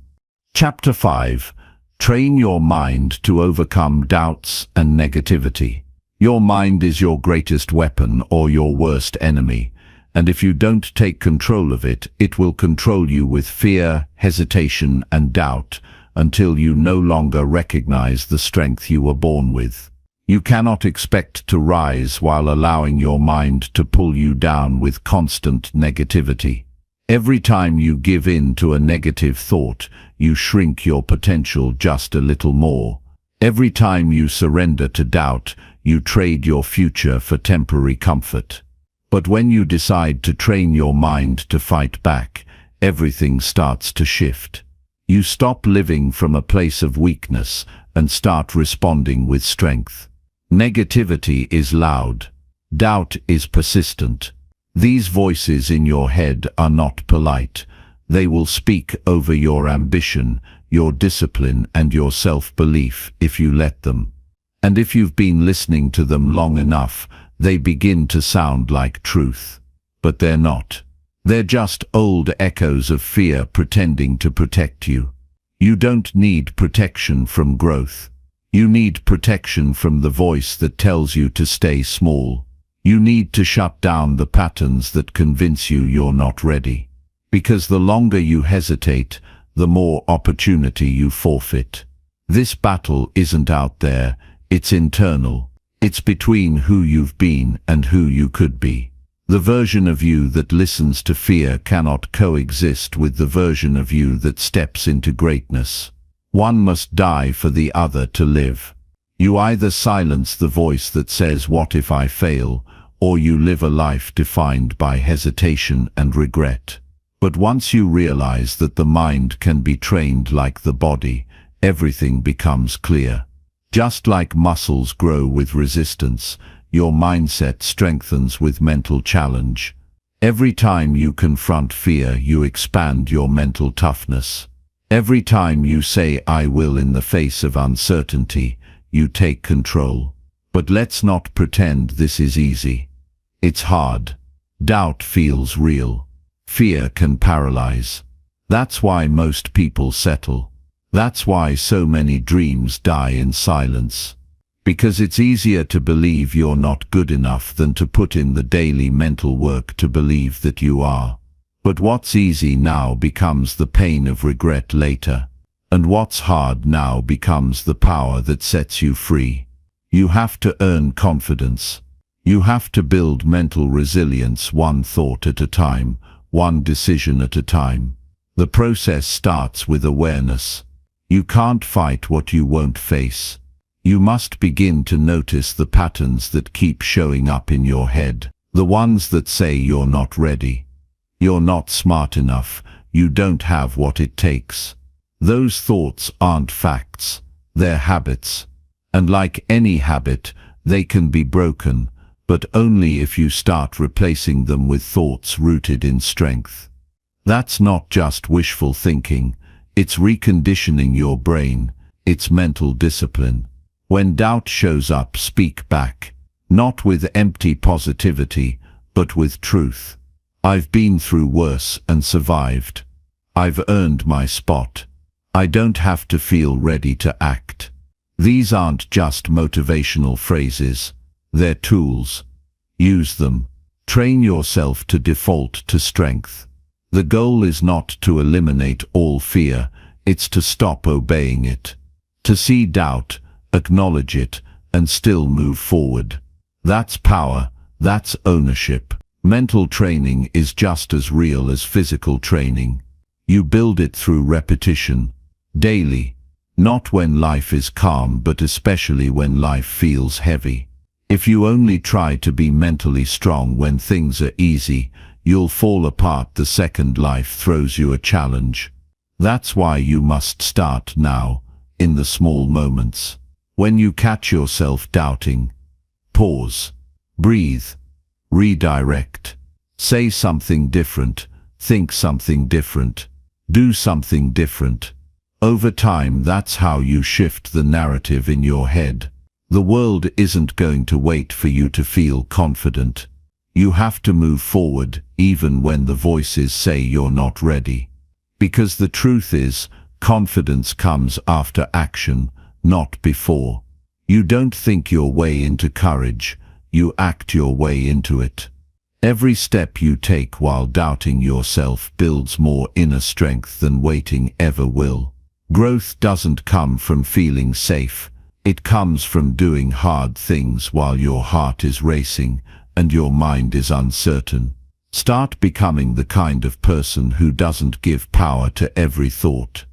[SPEAKER 1] Chapter 5. Train your mind to overcome doubts and negativity. Your mind is your greatest weapon or your worst enemy, and if you don't take control of it, it will control you with fear, hesitation, and doubt until you no longer recognize the strength you were born with. You cannot expect to rise while allowing your mind to pull you down with constant negativity. Every time you give in to a negative thought, you shrink your potential just a little more. Every time you surrender to doubt, you trade your future for temporary comfort. But when you decide to train your mind to fight back, everything starts to shift. You stop living from a place of weakness and start responding with strength. Negativity is loud. Doubt is persistent. These voices in your head are not polite. They will speak over your ambition, your discipline, and your self-belief if you let them. And if you've been listening to them long enough, they begin to sound like truth. But they're not. They're just old echoes of fear pretending to protect you. You don't need protection from growth. You need protection from the voice that tells you to stay small. You need to shut down the patterns that convince you you're not ready. Because the longer you hesitate, the more opportunity you forfeit. This battle isn't out there, it's internal. It's between who you've been and who you could be. The version of you that listens to fear cannot coexist with the version of you that steps into greatness. One must die for the other to live. You either silence the voice that says, "What if I fail?" or you live a life defined by hesitation and regret. But once you realize that the mind can be trained like the body, everything becomes clear. Just like muscles grow with resistance, your mindset strengthens with mental challenge. Every time you confront fear, you expand your mental toughness. Every time you say, "I will," in the face of uncertainty, you take control. But let's not pretend this is easy. It's hard. Doubt feels real. Fear can paralyze. That's why most people settle. That's why so many dreams die in silence. Because it's easier to believe you're not good enough than to put in the daily mental work to believe that you are. But what's easy now becomes the pain of regret later. And what's hard now becomes the power that sets you free. You have to earn confidence. You have to build mental resilience, one thought at a time, one decision at a time. The process starts with awareness. You can't fight what you won't face. You must begin to notice the patterns that keep showing up in your head. The ones that say you're not ready. You're not smart enough. You don't have what it takes. Those thoughts aren't facts. They're habits. And like any habit, they can be broken, but only if you start replacing them with thoughts rooted in strength. That's not just wishful thinking. It's reconditioning your brain. It's mental discipline. When doubt shows up, speak back. Not with empty positivity, but with truth. I've been through worse and survived. I've earned my spot. I don't have to feel ready to act. These aren't just motivational phrases. They're tools. Use them. Train yourself to default to strength. The goal is not to eliminate all fear, it's to stop obeying it. To see doubt, acknowledge it, and still move forward. That's power, that's ownership. Mental training is just as real as physical training. You build it through repetition, daily. Not when life is calm, but especially when life feels heavy. If you only try to be mentally strong when things are easy, you'll fall apart the second life throws you a challenge. That's why you must start now, in the small moments. When you catch yourself doubting, pause, breathe, redirect. Say something different, think something different, do something different. Over time, that's how you shift the narrative in your head. The world isn't going to wait for you to feel confident. You have to move forward, even when the voices say you're not ready. Because the truth is, Confidence comes after action, not before. You don't think your way into courage, you act your way into it. Every step you take while doubting yourself builds more inner strength than waiting ever will. Growth doesn't come from feeling safe. It comes from doing hard things while your heart is racing and your mind is uncertain. Start becoming the kind of person who doesn't give power to every thought.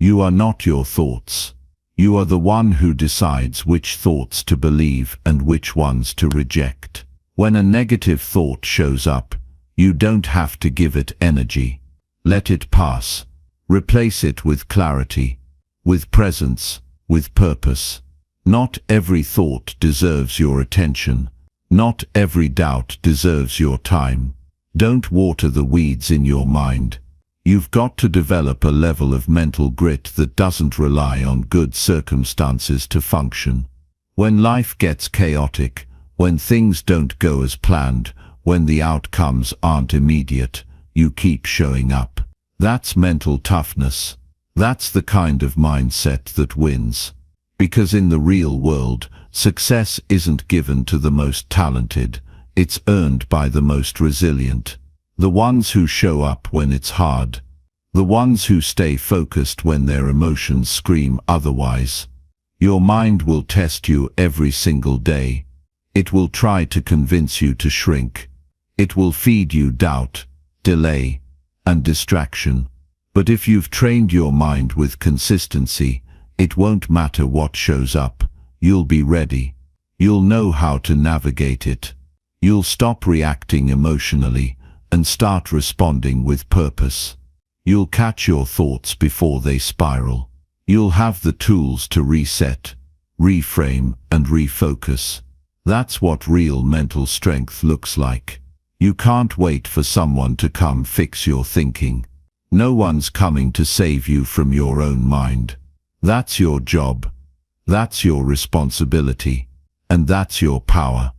[SPEAKER 1] You are not your thoughts. You are the one who decides which thoughts to believe and which ones to reject. When a negative thought shows up, you don't have to give it energy. Let it pass. Replace it with clarity, with presence, with purpose. Not every thought deserves your attention. Not every doubt deserves your time. Don't water the weeds in your mind. You've got to develop a level of mental grit that doesn't rely on good circumstances to function. When life gets chaotic, when things don't go as planned, when the outcomes aren't immediate, you keep showing up. That's mental toughness. That's the kind of mindset that wins. Because in the real world, success isn't given to the most talented, it's earned by the most resilient. The ones who show up when it's hard. The ones who stay focused when their emotions scream otherwise. Your mind will test you every single day. It will try to convince you to shrink. It will feed you doubt, delay, and distraction. But if you've trained your mind with consistency, it won't matter what shows up. You'll be ready. You'll know how to navigate it. You'll stop reacting emotionally and start responding with purpose. You'll catch your thoughts before they spiral. You'll have the tools to reset, reframe, and refocus. That's what real mental strength looks like. You can't wait for someone to come fix your thinking. No one's coming to save you from your own mind. That's your job. That's your responsibility. And that's your power.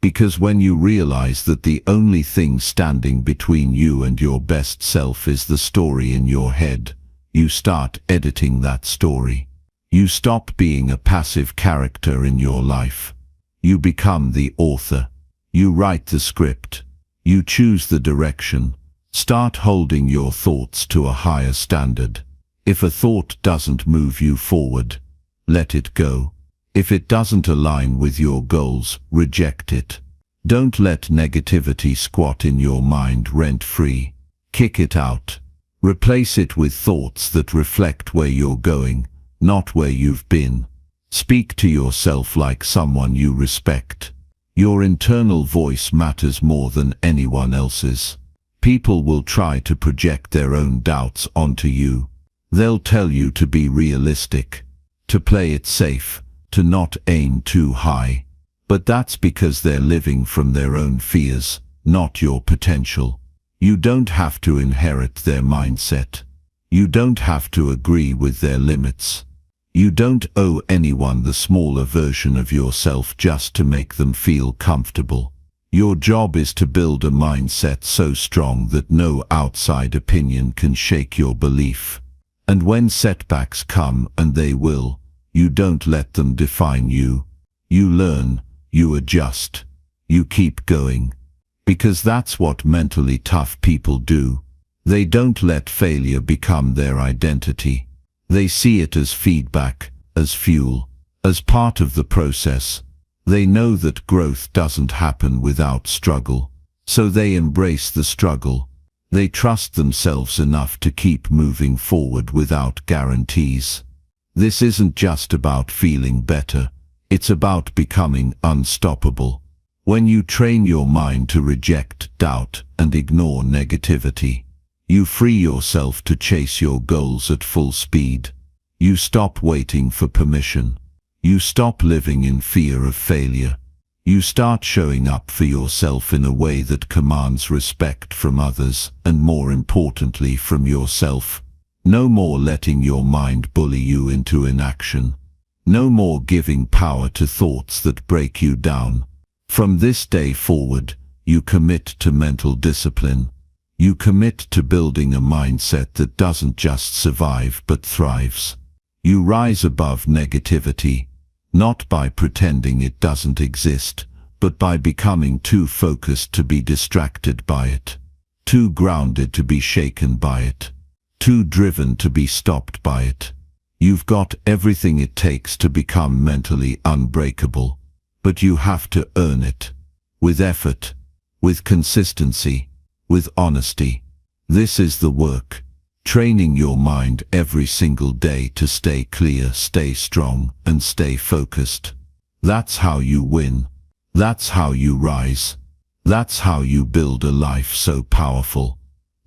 [SPEAKER 1] Because when you realize that the only thing standing between you and your best self is the story in your head, you start editing that story. You stop being a passive character in your life. You become the author. You write the script. You choose the direction. Start holding your thoughts to a higher standard. If a thought doesn't move you forward, let it go. If it doesn't align with your goals, reject it. Don't let negativity squat in your mind rent-free. Kick it out. Replace it with thoughts that reflect where you're going, not where you've been. Speak to yourself like someone you respect. Your internal voice matters more than anyone else's. People will try to project their own doubts onto you. They'll tell you to be realistic, to play it safe, to not aim too high. But that's because they're living from their own fears, not your potential. You don't have to inherit their mindset. You don't have to agree with their limits. You don't owe anyone the smaller version of yourself just to make them feel comfortable. Your job is to build a mindset so strong that no outside opinion can shake your belief. And when setbacks come, and they will, you don't let them define you. You learn, you adjust, you keep going. Because that's what mentally tough people do. They don't let failure become their identity. They see it as feedback, as fuel, as part of the process. They know that growth doesn't happen without struggle, so they embrace the struggle. They trust themselves enough to keep moving forward without guarantees. This isn't just about feeling better, it's about becoming unstoppable. When you train your mind to reject doubt and ignore negativity, you free yourself to chase your goals at full speed. You stop waiting for permission. You stop living in fear of failure. You start showing up for yourself in a way that commands respect from others and, more importantly, from yourself. No more letting your mind bully you into inaction. No more giving power to thoughts that break you down. From this day forward, you commit to mental discipline. You commit to building a mindset that doesn't just survive but thrives. You rise above negativity, not by pretending it doesn't exist, but by becoming too focused to be distracted by it, too grounded to be shaken by it, too driven to be stopped by it. You've got everything it takes to become mentally unbreakable, but you have to earn it. With effort, with consistency, with honesty. This is the work. Training your mind every single day to stay clear, stay strong, and stay focused. That's how you win. That's how you rise. That's how you build a life so powerful.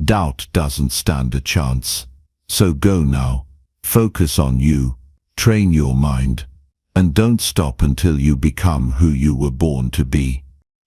[SPEAKER 1] Doubt doesn't stand a chance. So go now. Focus on you. Train your mind. And don't stop until you become who you were born to be.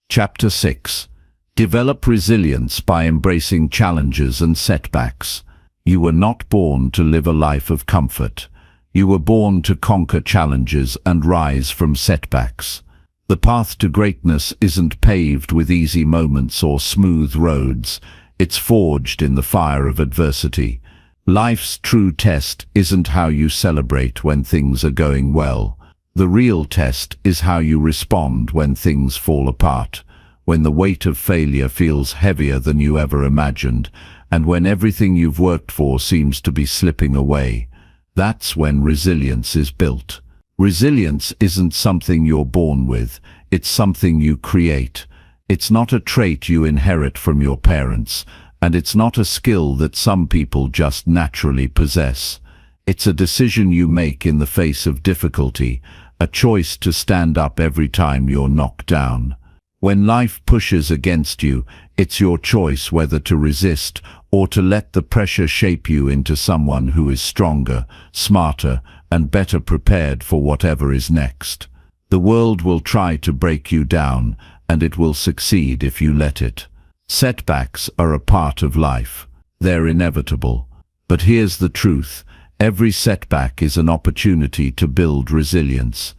[SPEAKER 1] Chapter 6. Develop resilience by embracing challenges and setbacks. You were not born to live a life of comfort. You were born to conquer challenges and rise from setbacks. The path to greatness isn't paved with easy moments or smooth roads. It's forged in the fire of adversity. Life's true test isn't how you celebrate when things are going well. The real test is how you respond when things fall apart, when the weight of failure feels heavier than you ever imagined, and when everything you've worked for seems to be slipping away. That's when resilience is built. Resilience isn't something you're born with, it's something you create. It's not a trait you inherit from your parents, and it's not a skill that some people just naturally possess. It's a decision you make in the face of difficulty, a choice to stand up every time you're knocked down. When life pushes against you, it's your choice whether to resist or to let the pressure shape you into someone who is stronger, smarter, and better prepared for whatever is next. The world will try to break you down, and it will succeed if you let it. Setbacks are a part of life. They're inevitable. But here's the truth. Every setback is an opportunity to build resilience.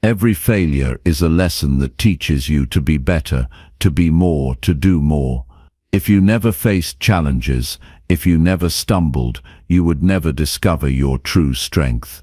[SPEAKER 1] Every failure is a lesson that teaches you to be better, to be more, to do more. If you never faced challenges, if you never stumbled, you would never discover your true strength.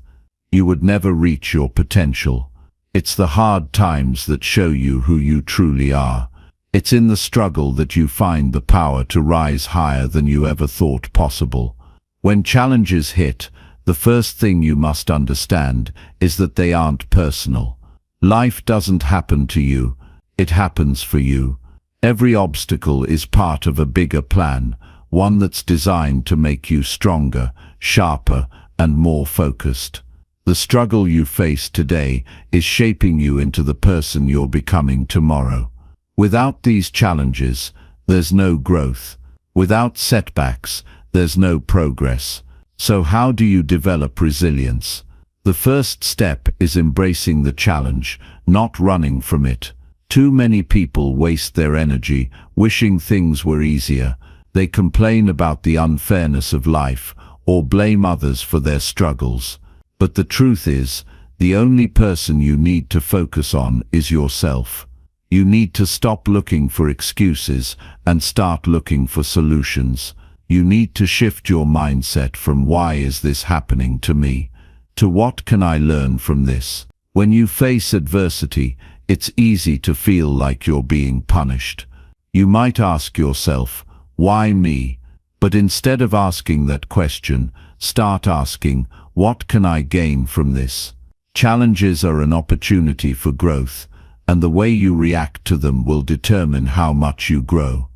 [SPEAKER 1] You would never reach your potential. It's the hard times that show you who you truly are. It's in the struggle that you find the power to rise higher than you ever thought possible. When challenges hit, the first thing you must understand is that they aren't personal. Life doesn't happen to you, it happens for you. Every obstacle is part of a bigger plan, one that's designed to make you stronger, sharper, and more focused. The struggle you face today is shaping you into the person you're becoming tomorrow. Without these challenges, there's no growth. Without setbacks, there's no progress. So how do you develop resilience? The first step is embracing the challenge, not running from it. Too many people waste their energy wishing things were easier. They complain about the unfairness of life or blame others for their struggles. But the truth is, the only person you need to focus on is yourself. You need to stop looking for excuses and start looking for solutions. You need to shift your mindset from "why is this happening to me?" to "what can I learn from this?" When you face adversity, it's easy to feel like you're being punished. You might ask yourself, "Why me?" But instead of asking that question, start asking, "What can I gain from this?" Challenges are an opportunity for growth, and the way you react to them will determine how much you grow.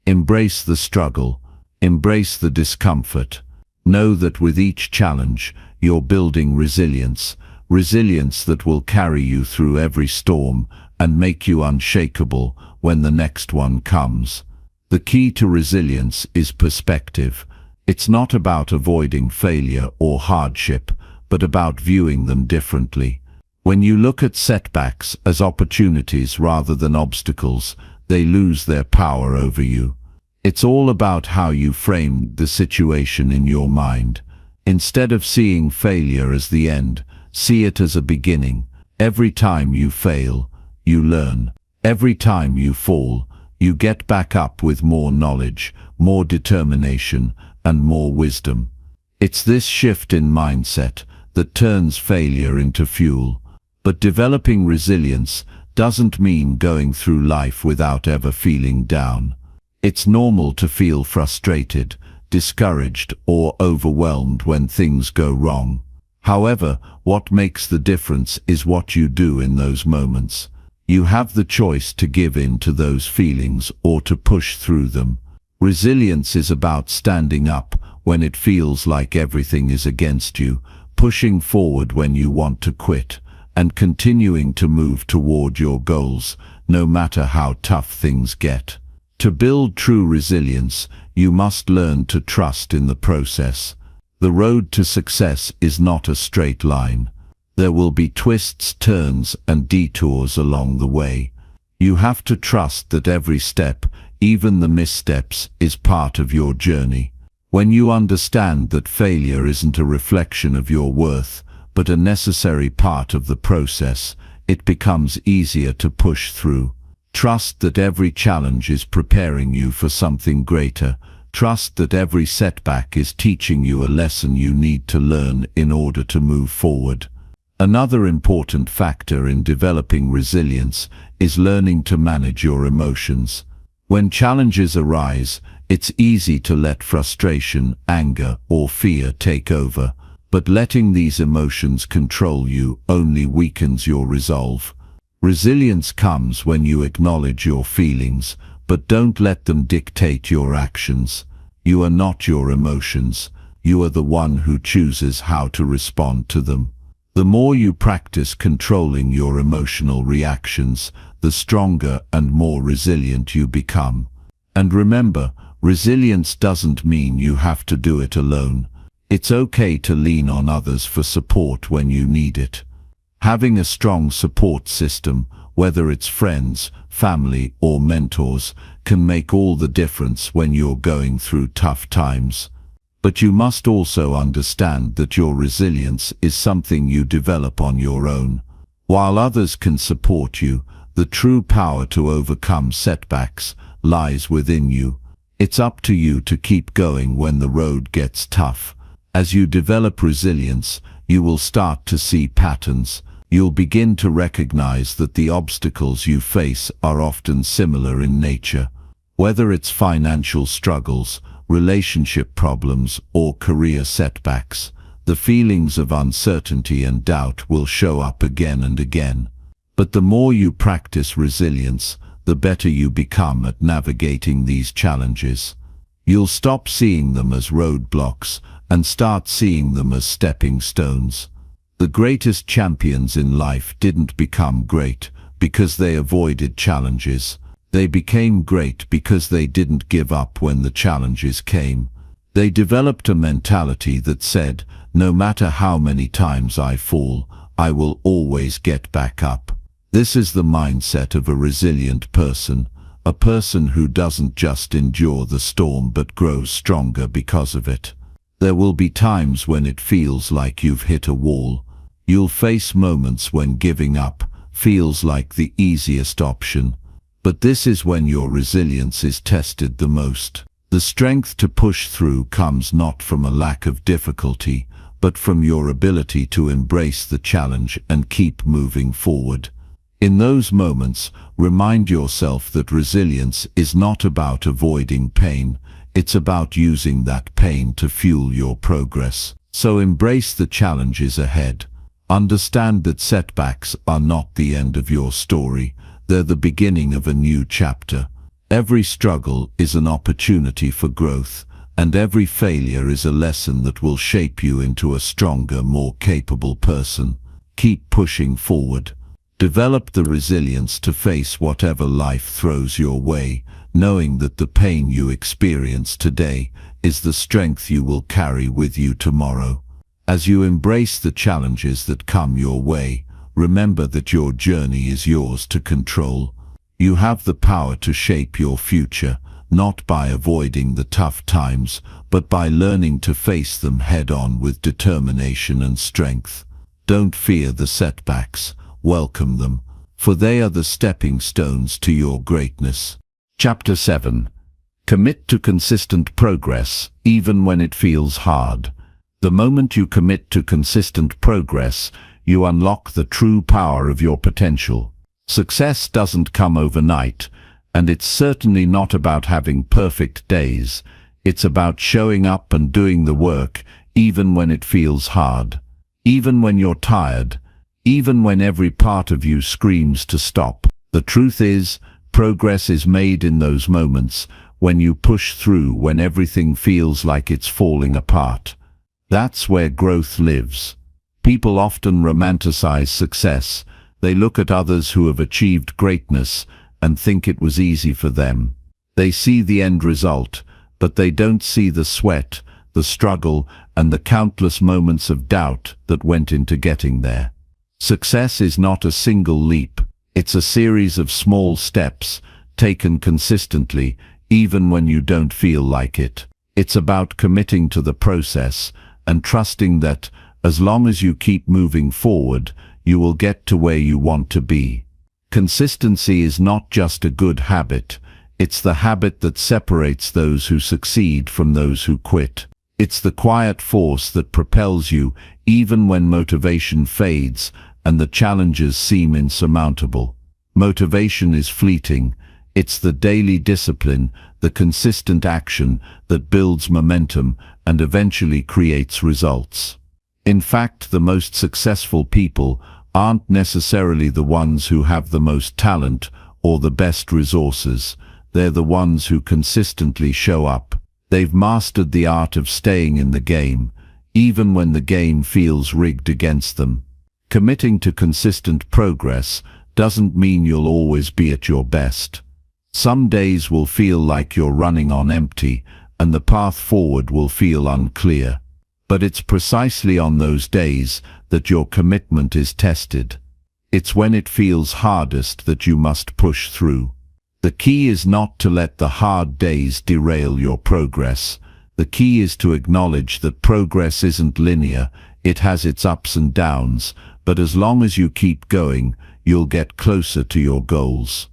[SPEAKER 1] Embrace the struggle. Embrace the discomfort. Know that with each challenge, you're building resilience, resilience that will carry you through every storm and make you unshakable when the next one comes. The key to resilience is perspective. It's not about avoiding failure or hardship, but about viewing them differently. When you look at setbacks as opportunities rather than obstacles, they lose their power over you. It's all about how you frame the situation in your mind. Instead of seeing failure as the end, see it as a beginning. Every time you fail, you learn. Every time you fall, You get back up with more knowledge, more determination, and more wisdom. It's this shift in mindset that turns failure into fuel. But developing resilience doesn't mean going through life without ever feeling down. It's normal to feel frustrated, discouraged, or overwhelmed when things go wrong. However, what makes the difference is what you do in those moments. You have the choice to give in to those feelings or to push through them. Resilience is about standing up when it feels like everything is against you, pushing forward when you want to quit, and continuing to move toward your goals, no matter how tough things get. To build true resilience, you must learn to trust in the process. The road to success is not a straight line. There will be twists, turns, and detours along the way. You have to trust that every step, even the missteps, is part of your journey. When you understand that failure isn't a reflection of your worth, but a necessary part of the process, it becomes easier to push through. Trust that every challenge is preparing you for something greater. Trust that every setback is teaching you a lesson you need to learn in order to move forward. Another important factor in developing resilience is learning to manage your emotions. When challenges arise, it's easy to let frustration, anger, or fear take over, but letting these emotions control you only weakens your resolve. Resilience comes when you acknowledge your feelings, but don't let them dictate your actions. You are not your emotions. You are the one who chooses how to respond to them. The more you practice controlling your emotional reactions, the stronger and more resilient you become. And remember, resilience doesn't mean you have to do it alone. It's okay to lean on others for support when you need it. Having a strong support system, whether it's friends, family, or mentors, can make all the difference when you're going through tough times. But you must also understand that your resilience is something you develop on your own. While others can support you, the true power to overcome setbacks lies within you. It's up to you to keep going when the road gets tough. As you develop resilience, you will start to see patterns. You'll begin to recognize that the obstacles you face are often similar in nature. Whether it's financial struggles, relationship problems, or career setbacks, the feelings of uncertainty and doubt will show up again and again. But the more you practice resilience, the better you become at navigating these challenges. You'll stop seeing them as roadblocks and start seeing them as stepping stones. The greatest champions in life didn't become great because they avoided challenges. They became great because they didn't give up when the challenges came. They developed a mentality that said, no matter how many times I fall, I will always get back up. This is the mindset of a resilient person, a person who doesn't just endure the storm but grows stronger because of it. There will be times when it feels like you've hit a wall. You'll face moments when giving up feels like the easiest option. But this is when your resilience is tested the most. The strength to push through comes not from a lack of difficulty, but from your ability to embrace the challenge and keep moving forward. In those moments, remind yourself that resilience is not about avoiding pain. It's about using that pain to fuel your progress. So embrace the challenges ahead. Understand that setbacks are not the end of your story. They're the beginning of a new chapter. Every struggle is an opportunity for growth, and every failure is a lesson that will shape you into a stronger, more capable person. Keep pushing forward. Develop the resilience to face whatever life throws your way, knowing that the pain you experience today is the strength you will carry with you tomorrow. As you embrace the challenges that come your way, remember that your journey is yours to control. You have the power to shape your future, not by avoiding the tough times, but by learning to face them head-on with determination and strength. Don't fear the setbacks, welcome them, for they are the stepping stones to your greatness. Chapter 7. Commit to consistent progress, even when it feels hard. The moment you commit to consistent progress, you unlock the true power of your potential. Success doesn't come overnight, and it's certainly not about having perfect days. It's about showing up and doing the work, even when it feels hard. Even when you're tired. Even when every part of you screams to stop. The truth is, progress is made in those moments, when you push through when everything feels like it's falling apart. That's where growth lives. People often romanticize success. They look at others who have achieved greatness and think it was easy for them. They see the end result, but they don't see the sweat, the struggle, and the countless moments of doubt that went into getting there. Success is not a single leap. It's a series of small steps, taken consistently, even when you don't feel like it. It's about committing to the process and trusting that, as long as you keep moving forward, you will get to where you want to be. Consistency is not just a good habit. It's the habit that separates those who succeed from those who quit. It's the quiet force that propels you even when motivation fades and the challenges seem insurmountable. Motivation is fleeting. It's the daily discipline, the consistent action that builds momentum and eventually creates results. In fact, the most successful people aren't necessarily the ones who have the most talent or the best resources. They're the ones who consistently show up. They've mastered the art of staying in the game, even when the game feels rigged against them. Committing to consistent progress doesn't mean you'll always be at your best. Some days will feel like you're running on empty, and the path forward will feel unclear. But it's precisely on those days that your commitment is tested. It's when it feels hardest that you must push through. The key is not to let the hard days derail your progress. The key is to acknowledge that progress isn't linear. It has its ups and downs, but as long as you keep going, you'll get closer to your goals.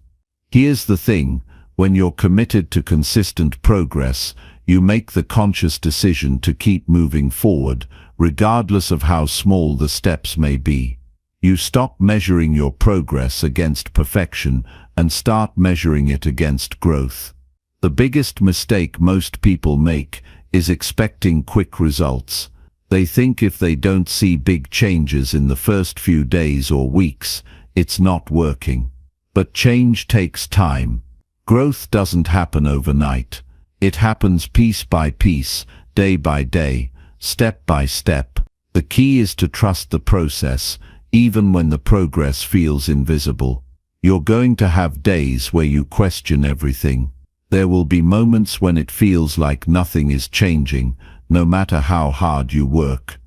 [SPEAKER 1] Here's the thing, when you're committed to consistent progress, you make the conscious decision to keep moving forward, regardless of how small the steps may be. You stop measuring your progress against perfection and start measuring it against growth. The biggest mistake most people make is expecting quick results. They think if they don't see big changes in the first few days or weeks, it's not working. But change takes time. Growth doesn't happen overnight. It happens piece by piece, day by day, step by step. The key is to trust the process, even when the progress feels invisible. You're going to have days where you question everything. There will be moments when it feels like nothing is changing, no matter how hard you work.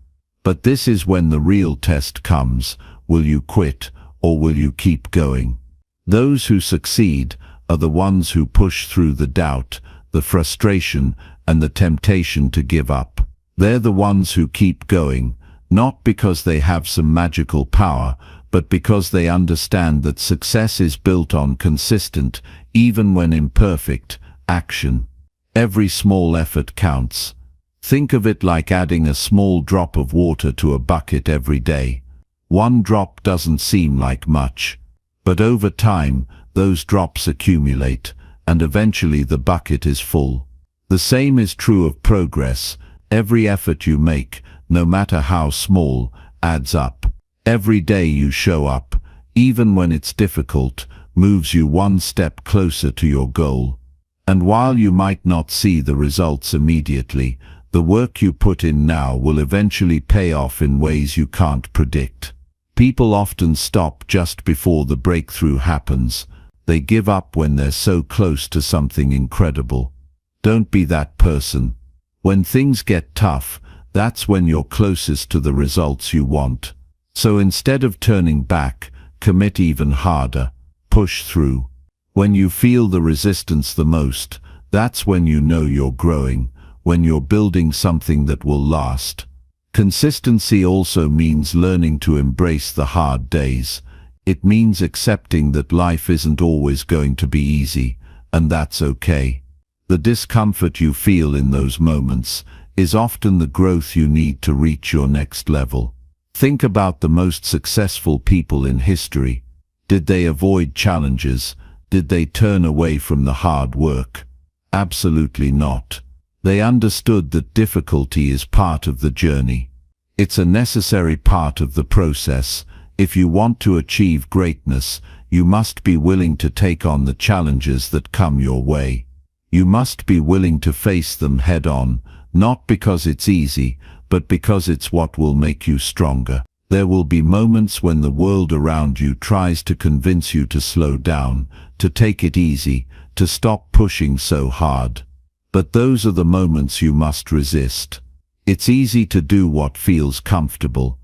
[SPEAKER 1] But this is when the real test comes. Will you quit, or will you keep going? Those who succeed are the ones who push through the doubt, the frustration, and the temptation to give up. They're the ones who keep going, not because they have some magical power, but because they understand that success is built on consistent, even when imperfect, action. Every small effort counts. Think of it like adding a small drop of water to a bucket every day. One drop doesn't seem like much, but over time, those drops accumulate, and eventually the bucket is full. The same is true of progress. Every effort you make, no matter how small, adds up. Every day you show up, even when it's difficult, moves you one step closer to your goal. And while you might not see the results immediately, the work you put in now will eventually pay off in ways you can't predict. People often stop just before the breakthrough happens. They give up when they're so close to something incredible. Don't be that person. When things get tough, that's when you're closest to the results you want. So instead of turning back, commit even harder. Push through. When you feel the resistance the most, that's when you know you're growing, when you're building something that will last. Consistency also means learning to embrace the hard days. It means accepting that life isn't always going to be easy, and that's okay. The discomfort you feel in those moments is often the growth you need to reach your next level. Think about the most successful people in history. Did they avoid challenges? Did they turn away from the hard work? Absolutely not. They understood that difficulty is part of the journey. It's a necessary part of the process. If you want to achieve greatness, you must be willing to take on the challenges that come your way. You must be willing to face them head on, not because it's easy, but because it's what will make you stronger. There will be moments when the world around you tries to convince you to slow down, to take it easy, to stop pushing so hard. But those are the moments you must resist. It's easy to do what feels comfortable.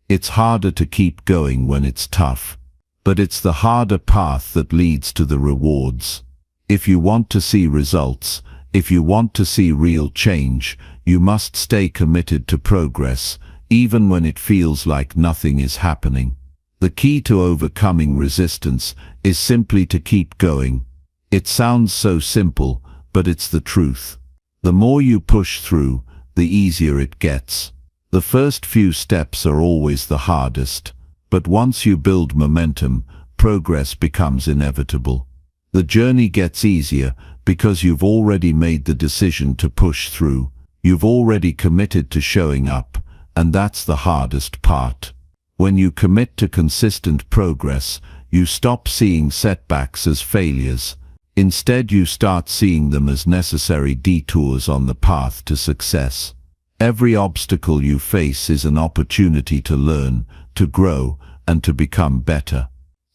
[SPEAKER 1] It's harder to keep going when it's tough. But it's the harder path that leads to the rewards. If you want to see results, if you want to see real change, you must stay committed to progress, even when it feels like nothing is happening. The key to overcoming resistance is simply to keep going. It sounds so simple, but it's the truth. The more you push through, the easier it gets. The first few steps are always the hardest, but once you build momentum, progress becomes inevitable. The journey gets easier because you've already made the decision to push through. You've already committed to showing up, and that's the hardest part. When you commit to consistent progress, you stop seeing setbacks as failures. Instead, you start seeing them as necessary detours on the path to success. Every obstacle you face is an opportunity to learn, to grow, and to become better.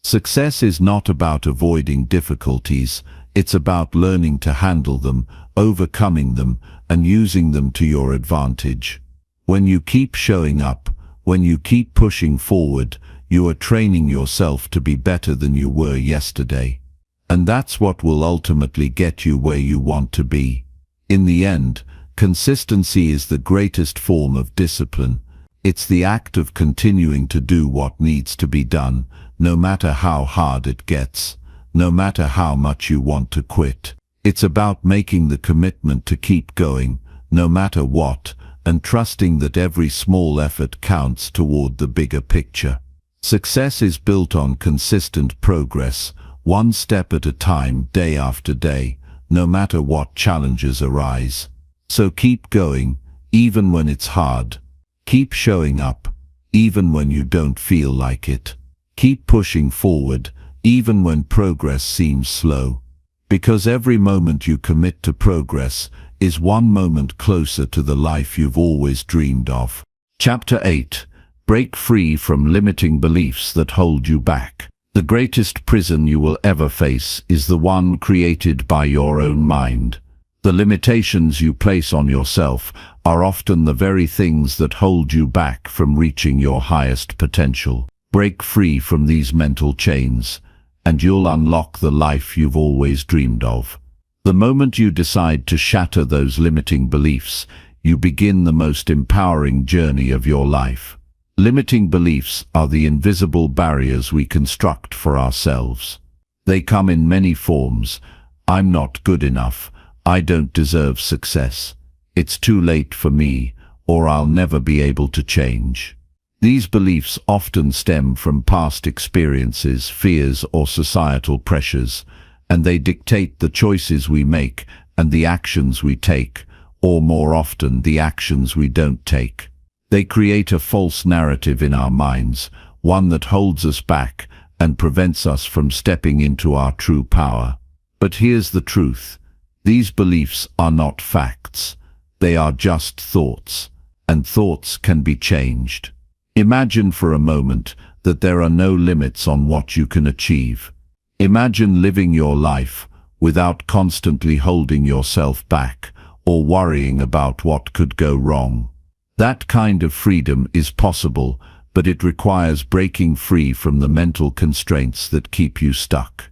[SPEAKER 1] Success is not about avoiding difficulties, it's about learning to handle them, overcoming them, and using them to your advantage. When you keep showing up, when you keep pushing forward, you are training yourself to be better than you were yesterday. And that's what will ultimately get you where you want to be. In the end, consistency is the greatest form of discipline. It's the act of continuing to do what needs to be done, no matter how hard it gets, no matter how much you want to quit. It's about making the commitment to keep going, no matter what, and trusting that every small effort counts toward the bigger picture. Success is built on consistent progress, one step at a time, day after day, no matter what challenges arise. So keep going, even when it's hard. Keep showing up, even when you don't feel like it. Keep pushing forward, even when progress seems slow. Because every moment you commit to progress is one moment closer to the life you've always dreamed of. Chapter 8. Break free from limiting beliefs that hold you back. The greatest prison you will ever face is the one created by your own mind. The limitations you place on yourself are often the very things that hold you back from reaching your highest potential. Break free from these mental chains, and you'll unlock the life you've always dreamed of. The moment you decide to shatter those limiting beliefs, you begin the most empowering journey of your life. Limiting beliefs are the invisible barriers we construct for ourselves. They come in many forms. I'm not good enough. I don't deserve success. It's too late for me, or I'll never be able to change. These beliefs often stem from past experiences, fears, or societal pressures, and they dictate the choices we make and the actions we take, or more often, the actions we don't take. They create a false narrative in our minds, one that holds us back and prevents us from stepping into our true power. But here's the truth. These beliefs are not facts. They are just thoughts, and thoughts can be changed. Imagine for a moment that there are no limits on what you can achieve. Imagine living your life without constantly holding yourself back or worrying about what could go wrong. That kind of freedom is possible, but it requires breaking free from the mental constraints that keep you stuck.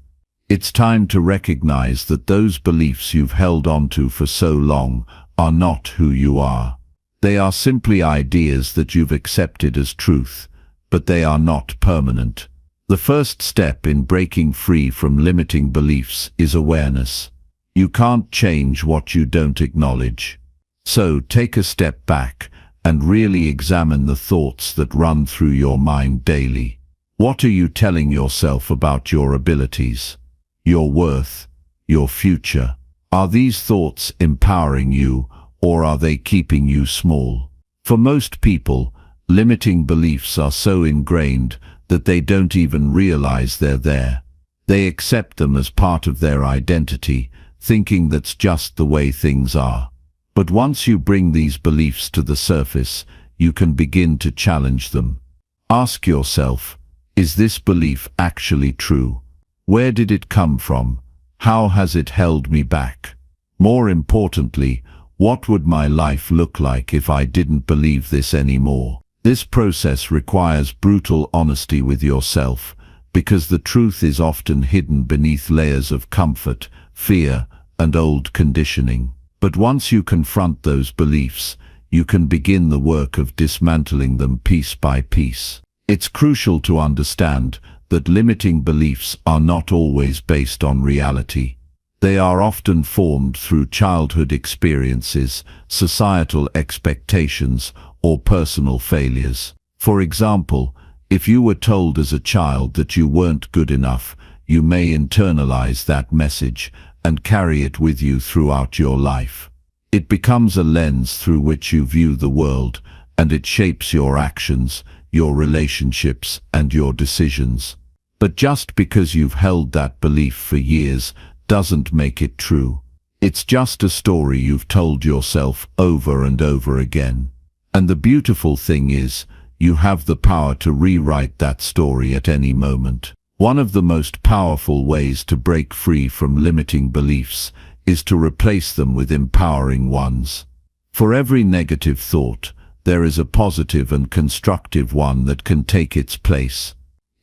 [SPEAKER 1] It's time to recognize that those beliefs you've held onto for so long are not who you are. They are simply ideas that you've accepted as truth, but they are not permanent. The first step in breaking free from limiting beliefs is awareness. You can't change what you don't acknowledge. So take a step back and really examine the thoughts that run through your mind daily. What are you telling yourself about your abilities, your worth, your future? Are these thoughts empowering you, or are they keeping you small? For most people, limiting beliefs are so ingrained that they don't even realize they're there. They accept them as part of their identity, thinking that's just the way things are. But once you bring these beliefs to the surface, you can begin to challenge them. Ask yourself, is this belief actually true? Where did it come from? How has it held me back? More importantly, what would my life look like if I didn't believe this anymore? This process requires brutal honesty with yourself, because the truth is often hidden beneath layers of comfort, fear, and old conditioning. But once you confront those beliefs, you can begin the work of dismantling them piece by piece. It's crucial to understand that limiting beliefs are not always based on reality. They are often formed through childhood experiences, societal expectations, or personal failures. For example, if you were told as a child that you weren't good enough, you may internalize that message and carry it with you throughout your life. It becomes a lens through which you view the world, and it shapes your actions, your relationships, and your decisions. But just because you've held that belief for years doesn't make it true. It's just a story you've told yourself over and over again. And the beautiful thing is, you have the power to rewrite that story at any moment. One of the most powerful ways to break free from limiting beliefs is to replace them with empowering ones. For every negative thought, there is a positive and constructive one that can take its place.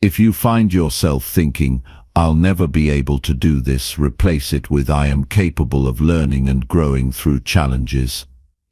[SPEAKER 1] If you find yourself thinking, "I'll never be able to do this," replace it with, "I am capable of learning and growing through challenges."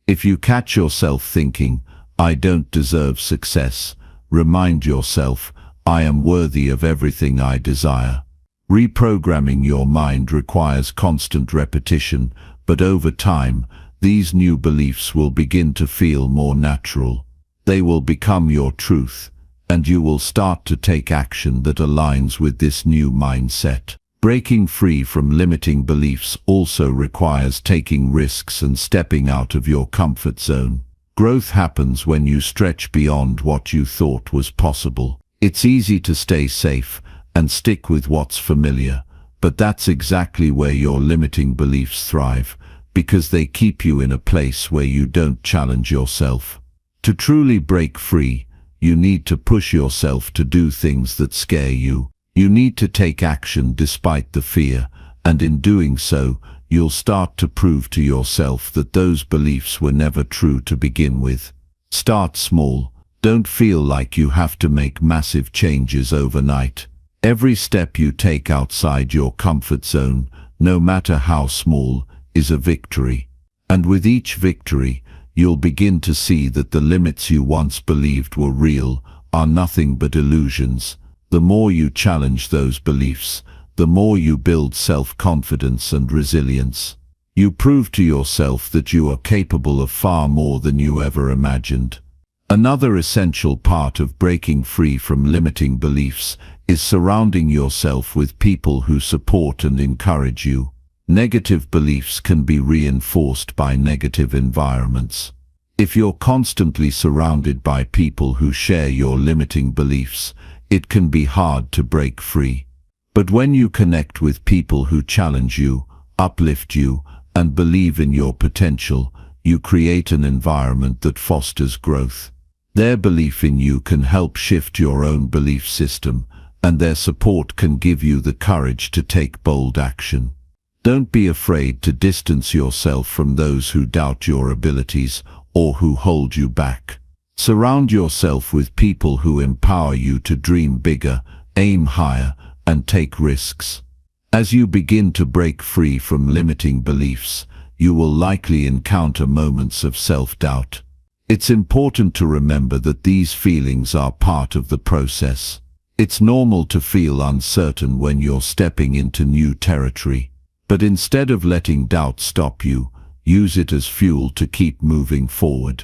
[SPEAKER 1] If you catch yourself thinking, "I don't deserve success," remind yourself, "I am worthy of everything I desire." Reprogramming your mind requires constant repetition, but over time, these new beliefs will begin to feel more natural. They will become your truth, and you will start to take action that aligns with this new mindset. Breaking free from limiting beliefs also requires taking risks and stepping out of your comfort zone. Growth happens when you stretch beyond what you thought was possible. It's easy to stay safe and stick with what's familiar, but that's exactly where your limiting beliefs thrive, because they keep you in a place where you don't challenge yourself. To truly break free, you need to push yourself to do things that scare you. You need to take action despite the fear, and in doing so, you'll start to prove to yourself that those beliefs were never true to begin with. Start small. Don't feel like you have to make massive changes overnight. Every step you take outside your comfort zone, no matter how small, is a victory. And with each victory, you'll begin to see that the limits you once believed were real are nothing but illusions. The more you challenge those beliefs, the more you build self-confidence and resilience. You prove to yourself that you are capable of far more than you ever imagined. Another essential part of breaking free from limiting beliefs is surrounding yourself with people who support and encourage you. Negative beliefs can be reinforced by negative environments. If you're constantly surrounded by people who share your limiting beliefs, it can be hard to break free. But when you connect with people who challenge you, uplift you, and believe in your potential, you create an environment that fosters growth. Their belief in you can help shift your own belief system, and their support can give you the courage to take bold action. Don't be afraid to distance yourself from those who doubt your abilities or who hold you back. Surround yourself with people who empower you to dream bigger, aim higher, and take risks. As you begin to break free from limiting beliefs, you will likely encounter moments of self-doubt. It's important to remember that these feelings are part of the process. It's normal to feel uncertain when you're stepping into new territory. But instead of letting doubt stop you, use it as fuel to keep moving forward.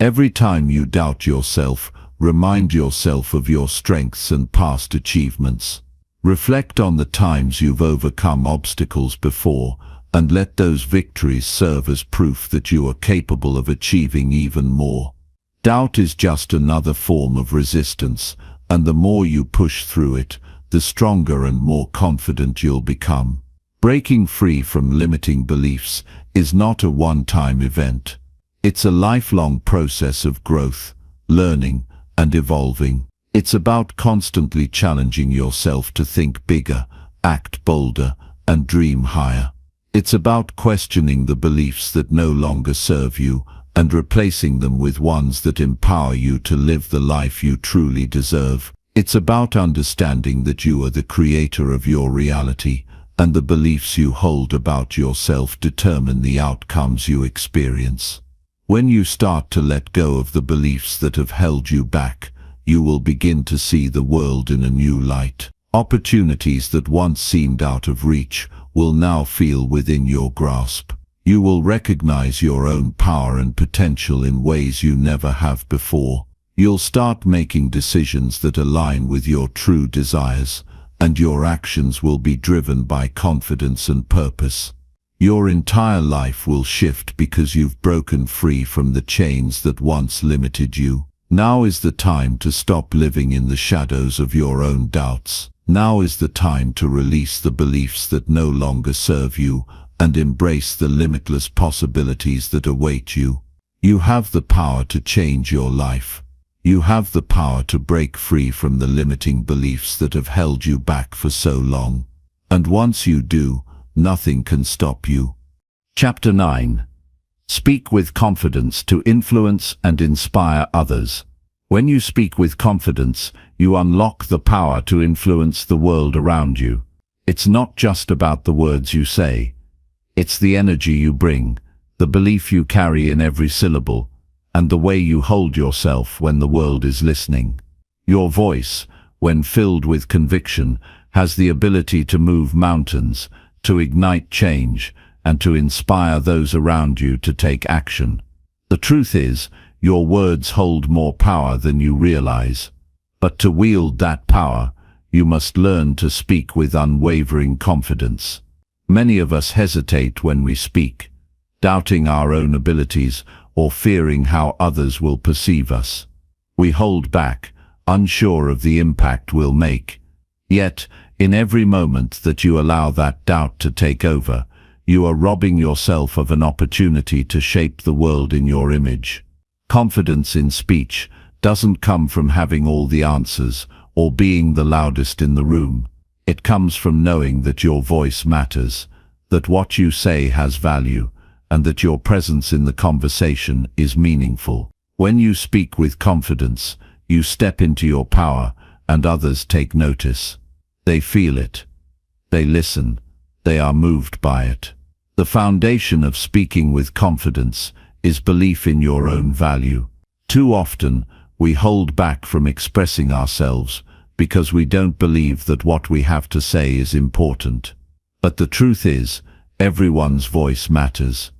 [SPEAKER 1] Every time you doubt yourself, remind yourself of your strengths and past achievements. Reflect on the times you've overcome obstacles before, and let those victories serve as proof that you are capable of achieving even more. Doubt is just another form of resistance, and the more you push through it, the stronger and more confident you'll become. Breaking free from limiting beliefs is not a one-time event. It's a lifelong process of growth, learning, and evolving. It's about constantly challenging yourself to think bigger, act bolder, and dream higher. It's about questioning the beliefs that no longer serve you and replacing them with ones that empower you to live the life you truly deserve. It's about understanding that you are the creator of your reality, and the beliefs you hold about yourself determine the outcomes you experience. When you start to let go of the beliefs that have held you back, you will begin to see the world in a new light. Opportunities that once seemed out of reach will now feel within your grasp. You will recognize your own power and potential in ways you never have before. You'll start making decisions that align with your true desires, and your actions will be driven by confidence and purpose. Your entire life will shift because you've broken free from the chains that once limited you. Now is the time to stop living in the shadows of your own doubts. Now is the time to release the beliefs that no longer serve you and embrace the limitless possibilities that await you. You have the power to change your life. You have the power to break free from the limiting beliefs that have held you back for so long. And once you do, nothing can stop you. Chapter 9. Speak with confidence to influence and inspire others. When you speak with confidence, you unlock the power to influence the world around you. It's not just about the words you say. It's the energy you bring, the belief you carry in every syllable, and the way you hold yourself when the world is listening. Your voice, when filled with conviction, has the ability to move mountains, to ignite change, and to inspire those around you to take action. The truth is, your words hold more power than you realize. But to wield that power, you must learn to speak with unwavering confidence. Many of us hesitate when we speak, doubting our own abilities or fearing how others will perceive us. We hold back, unsure of the impact we'll make. Yet, in every moment that you allow that doubt to take over, you are robbing yourself of an opportunity to shape the world in your image. Confidence in speech doesn't come from having all the answers or being the loudest in the room. It comes from knowing that your voice matters, that what you say has value, and that your presence in the conversation is meaningful. When you speak with confidence, you step into your power, and others take notice. They feel it. They listen. They are moved by it. The foundation of speaking with confidence is belief in your own value. Too often, we hold back from expressing ourselves because we don't believe that what we have to say is important. But the truth is, everyone's voice matters.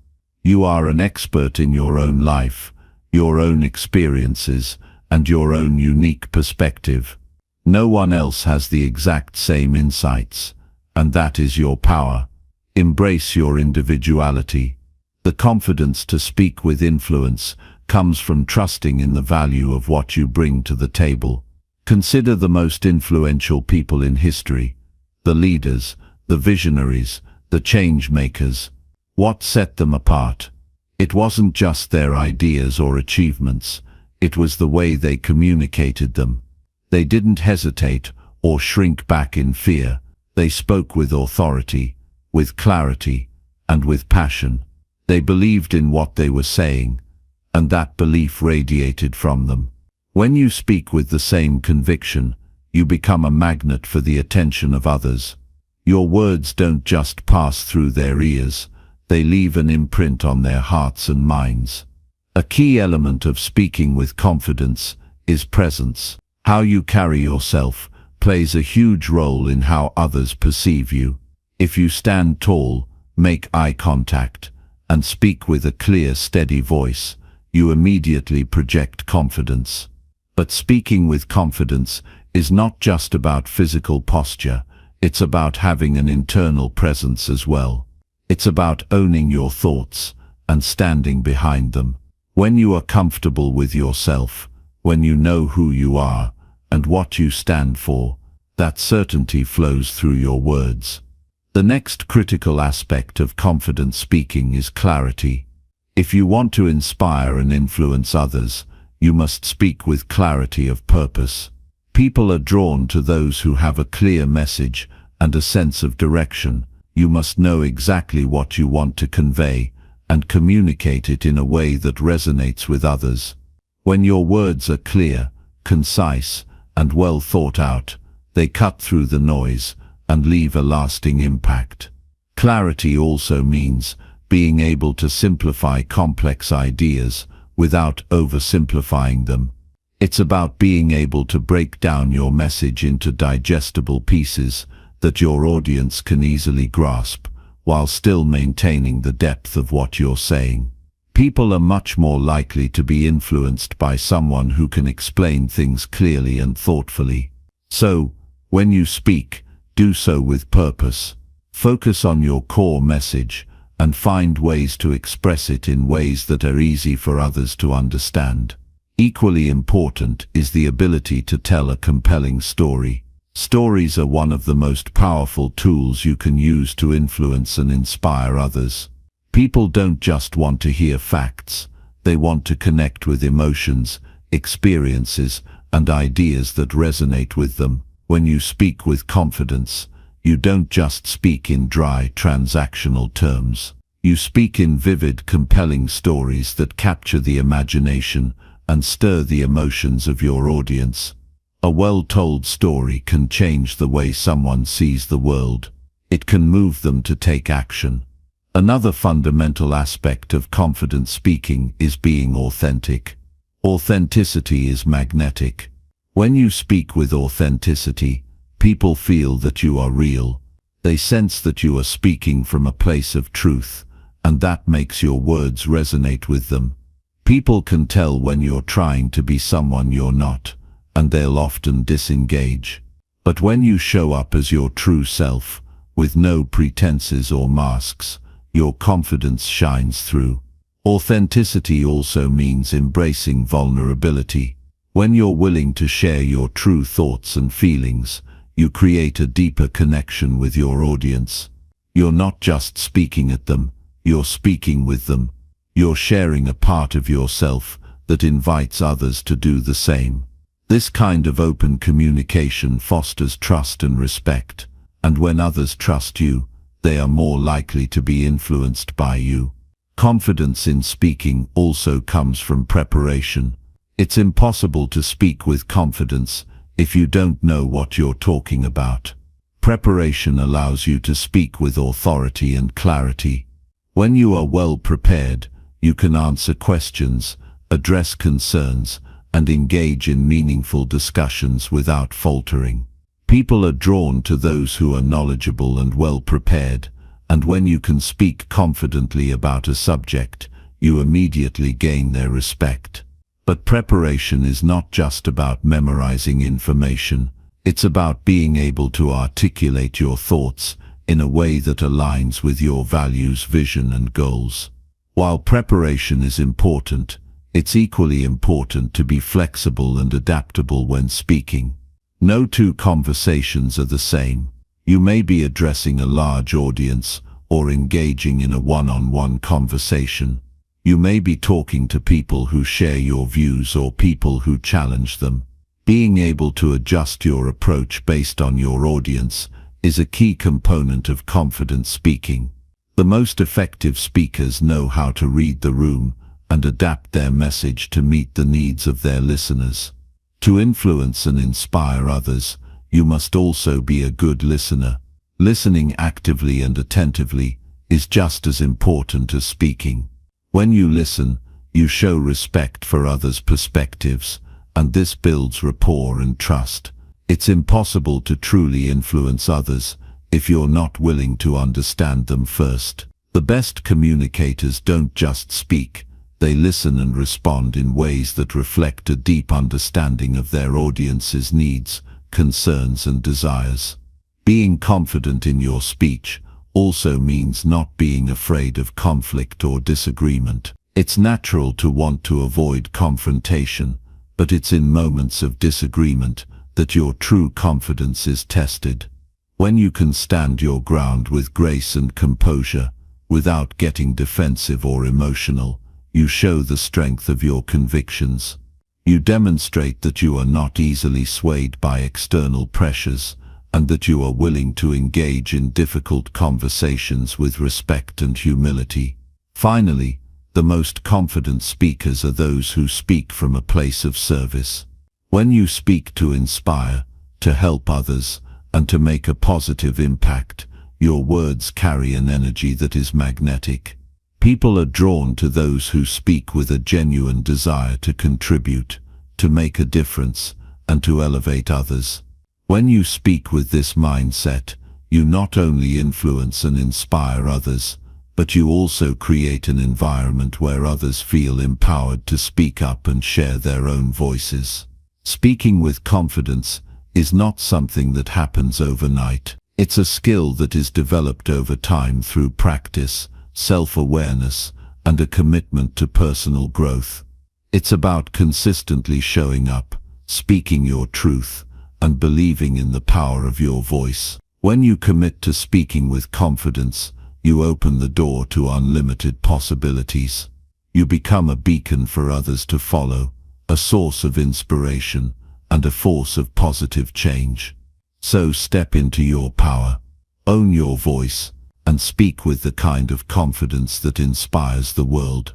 [SPEAKER 1] You are an expert in your own life, your own experiences, and your own unique perspective. No one else has the exact same insights, and that is your power. Embrace your individuality. The confidence to speak with influence comes from trusting in the value of what you bring to the table. Consider the most influential people in history, the leaders, the visionaries, the change makers. What set them apart? It wasn't just their ideas or achievements, it was the way they communicated them. They didn't hesitate or shrink back in fear. They spoke with authority, with clarity, and with passion. They believed in what they were saying, and that belief radiated from them. When you speak with the same conviction, you become a magnet for the attention of others. Your words don't just pass through their ears, they leave an imprint on their hearts and minds. A key element of speaking with confidence is presence. How you carry yourself plays a huge role in how others perceive you. If you stand tall, make eye contact, and speak with a clear, steady voice, you immediately project confidence. But speaking with confidence is not just about physical posture, it's about having an internal presence as well. It's about owning your thoughts and standing behind them. When you are comfortable with yourself, when you know who you are and what you stand for, that certainty flows through your words. The next critical aspect of confident speaking is clarity. If you want to inspire and influence others, you must speak with clarity of purpose. People are drawn to those who have a clear message and a sense of direction. You must know exactly what you want to convey and communicate it in a way that resonates with others. When your words are clear, concise, and well thought out, they cut through the noise and leave a lasting impact. Clarity also means being able to simplify complex ideas without oversimplifying them. It's about being able to break down your message into digestible pieces that your audience can easily grasp, while still maintaining the depth of what you're saying. People are much more likely to be influenced by someone who can explain things clearly and thoughtfully. So, when you speak, do so with purpose. Focus on your core message and find ways to express it in ways that are easy for others to understand. Equally important is the ability to tell a compelling story. Stories are one of the most powerful tools you can use to influence and inspire others. People don't just want to hear facts, they want to connect with emotions, experiences, and ideas that resonate with them. When you speak with confidence, you don't just speak in dry, transactional terms. You speak in vivid, compelling stories that capture the imagination and stir the emotions of your audience. A well-told story can change the way someone sees the world. It can move them to take action. Another fundamental aspect of confident speaking is being authentic. Authenticity is magnetic. When you speak with authenticity, people feel that you are real. They sense that you are speaking from a place of truth, and that makes your words resonate with them. People can tell when you're trying to be someone you're not, and they'll often disengage. But when you show up as your true self, with no pretenses or masks, your confidence shines through. Authenticity also means embracing vulnerability. When you're willing to share your true thoughts and feelings, you create a deeper connection with your audience. You're not just speaking at them, you're speaking with them. You're sharing a part of yourself that invites others to do the same. This kind of open communication fosters trust and respect, and when others trust you, they are more likely to be influenced by you. Confidence in speaking also comes from preparation. It's impossible to speak with confidence if you don't know what you're talking about. Preparation allows you to speak with authority and clarity. When you are well prepared, you can answer questions, address concerns, and engage in meaningful discussions without faltering. People are drawn to those who are knowledgeable and well prepared, and when you can speak confidently about a subject, you immediately gain their respect. But preparation is not just about memorizing information, it's about being able to articulate your thoughts in a way that aligns with your values, vision, and goals. While preparation is important, it's equally important to be flexible and adaptable when speaking. No two conversations are the same. You may be addressing a large audience or engaging in a one-on-one conversation. You may be talking to people who share your views or people who challenge them. Being able to adjust your approach based on your audience is a key component of confident speaking. The most effective speakers know how to read the room and adapt their message to meet the needs of their listeners. To influence and inspire others, you must also be a good listener. Listening actively and attentively is just as important as speaking. When you listen, you show respect for others' perspectives, and this builds rapport and trust. It's impossible to truly influence others if you're not willing to understand them first. The best communicators don't just speak, they listen and respond in ways that reflect a deep understanding of their audience's needs, concerns and desires. Being confident in your speech also means not being afraid of conflict or disagreement. It's natural to want to avoid confrontation, but it's in moments of disagreement that your true confidence is tested. When you can stand your ground with grace and composure, without getting defensive or emotional, you show the strength of your convictions. You demonstrate that you are not easily swayed by external pressures, and that you are willing to engage in difficult conversations with respect and humility. Finally, the most confident speakers are those who speak from a place of service. When you speak to inspire, to help others, and to make a positive impact, your words carry an energy that is magnetic. People are drawn to those who speak with a genuine desire to contribute, to make a difference, and to elevate others. When you speak with this mindset, you not only influence and inspire others, but you also create an environment where others feel empowered to speak up and share their own voices. Speaking with confidence is not something that happens overnight. It's a skill that is developed over time through practice, self-awareness, and a commitment to personal growth. It's about consistently showing up, speaking your truth, and believing in the power of your voice. When you commit to speaking with confidence, you open the door to unlimited possibilities. You become a beacon for others to follow, a source of inspiration, and a force of positive change. So step into your power, own your voice, and speak with the kind of confidence that inspires the world.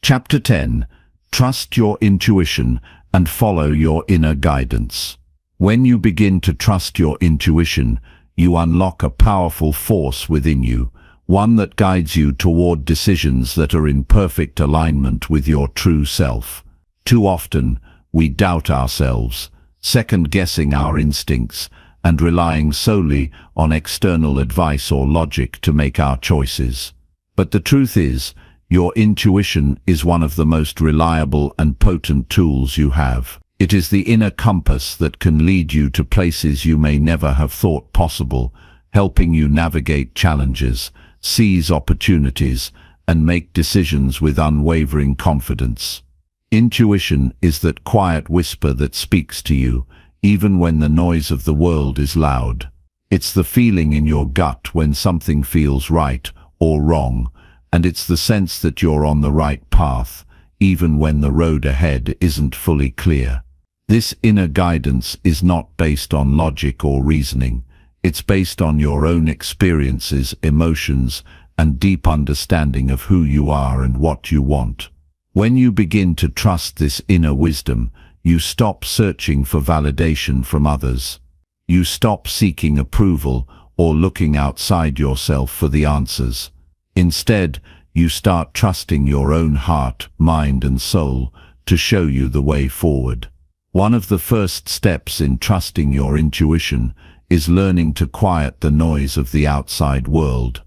[SPEAKER 1] Chapter 10. Trust your intuition and follow your inner guidance. When you begin to trust your intuition, you unlock a powerful force within you, one that guides you toward decisions that are in perfect alignment with your true self. Too often, we doubt ourselves, second-guessing our instincts, and relying solely on external advice or logic to make our choices. But the truth is, your intuition is one of the most reliable and potent tools you have. It is the inner compass that can lead you to places you may never have thought possible, helping you navigate challenges, seize opportunities, and make decisions with unwavering confidence. Intuition is that quiet whisper that speaks to you, even when the noise of the world is loud. It's the feeling in your gut when something feels right or wrong, and it's the sense that you're on the right path, even when the road ahead isn't fully clear. This inner guidance is not based on logic or reasoning. It's based on your own experiences, emotions, and deep understanding of who you are and what you want. When you begin to trust this inner wisdom, you stop searching for validation from others. You stop seeking approval or looking outside yourself for the answers. Instead, you start trusting your own heart, mind, and soul to show you the way forward. One of the first steps in trusting your intuition is learning to quiet the noise of the outside world.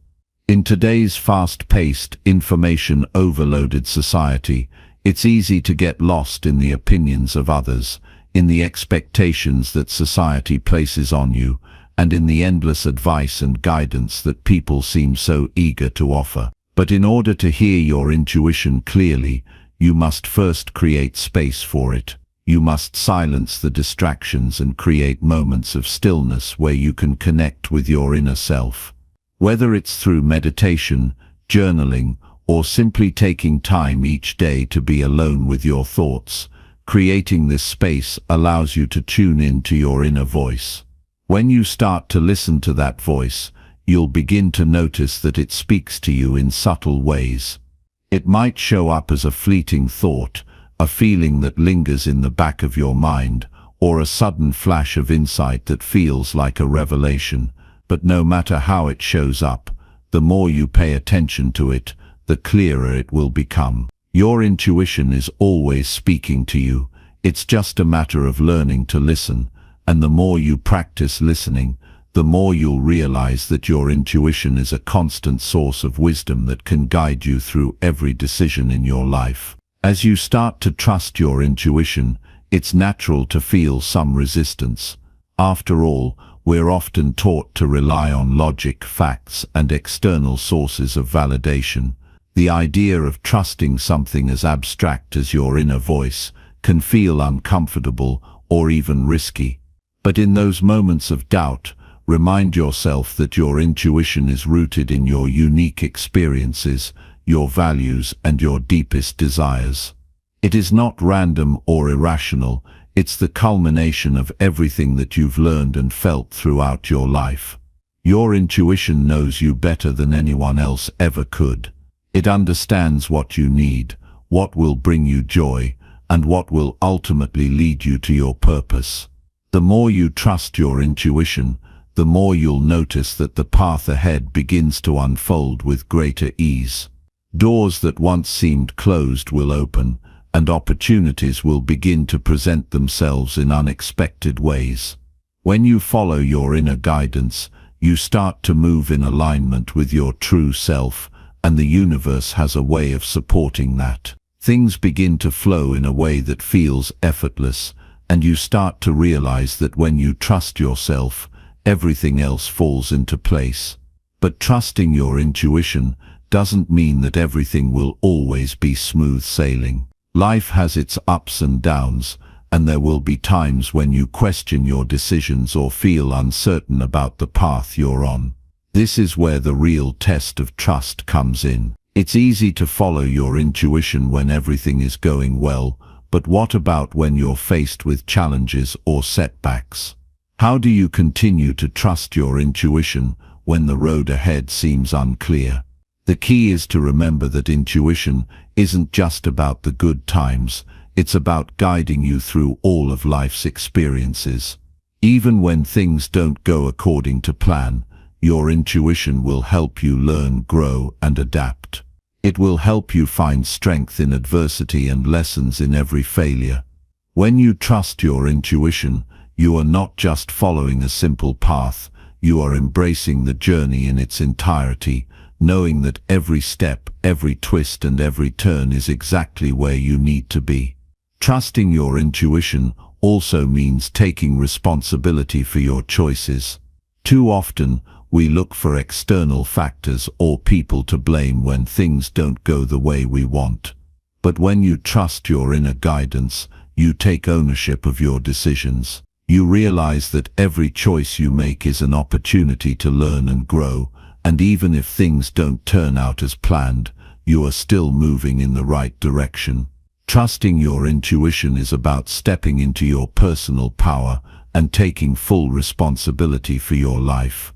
[SPEAKER 1] In today's fast-paced, information-overloaded society, it's easy to get lost in the opinions of others, in the expectations that society places on you, and in the endless advice and guidance that people seem so eager to offer. But in order to hear your intuition clearly, you must first create space for it. You must silence the distractions and create moments of stillness where you can connect with your inner self. Whether it's through meditation, journaling, or simply taking time each day to be alone with your thoughts, creating this space allows you to tune into your inner voice. When you start to listen to that voice, you'll begin to notice that it speaks to you in subtle ways. It might show up as a fleeting thought, a feeling that lingers in the back of your mind, or a sudden flash of insight that feels like a revelation. But no matter how it shows up, the more you pay attention to it, the clearer it will become. Your intuition is always speaking to you. It's just a matter of learning to listen, and the more you practice listening, the more you'll realize that your intuition is a constant source of wisdom that can guide you through every decision in your life. As you start to trust your intuition, it's natural to feel some resistance. After all, we're often taught to rely on logic, facts, and external sources of validation. The idea of trusting something as abstract as your inner voice can feel uncomfortable or even risky. But in those moments of doubt, remind yourself that your intuition is rooted in your unique experiences, your values, and your deepest desires. It is not random or irrational. It's the culmination of everything that you've learned and felt throughout your life. Your intuition knows you better than anyone else ever could. It understands what you need, what will bring you joy, and what will ultimately lead you to your purpose. The more you trust your intuition, the more you'll notice that the path ahead begins to unfold with greater ease. Doors that once seemed closed will open, and opportunities will begin to present themselves in unexpected ways. When you follow your inner guidance, you start to move in alignment with your true self, and the universe has a way of supporting that. Things begin to flow in a way that feels effortless, and you start to realize that when you trust yourself, everything else falls into place. But trusting your intuition doesn't mean that everything will always be smooth sailing. Life has its ups and downs, and there will be times when you question your decisions or feel uncertain about the path you're on. This is where the real test of trust comes in. It's easy to follow your intuition when everything is going well, but what about when you're faced with challenges or setbacks? How do you continue to trust your intuition when the road ahead seems unclear? The key is to remember that intuition isn't just about the good times, it's about guiding you through all of life's experiences. Even when things don't go according to plan, your intuition will help you learn, grow, and adapt. It will help you find strength in adversity and lessons in every failure. When you trust your intuition, you are not just following a simple path, you are embracing the journey in its entirety, knowing that every step, every twist, and every turn is exactly where you need to be. Trusting your intuition also means taking responsibility for your choices. Too often, we look for external factors or people to blame when things don't go the way we want. But when you trust your inner guidance, you take ownership of your decisions. You realize that every choice you make is an opportunity to learn and grow, and even if things don't turn out as planned, you are still moving in the right direction. Trusting your intuition is about stepping into your personal power and taking full responsibility for your life.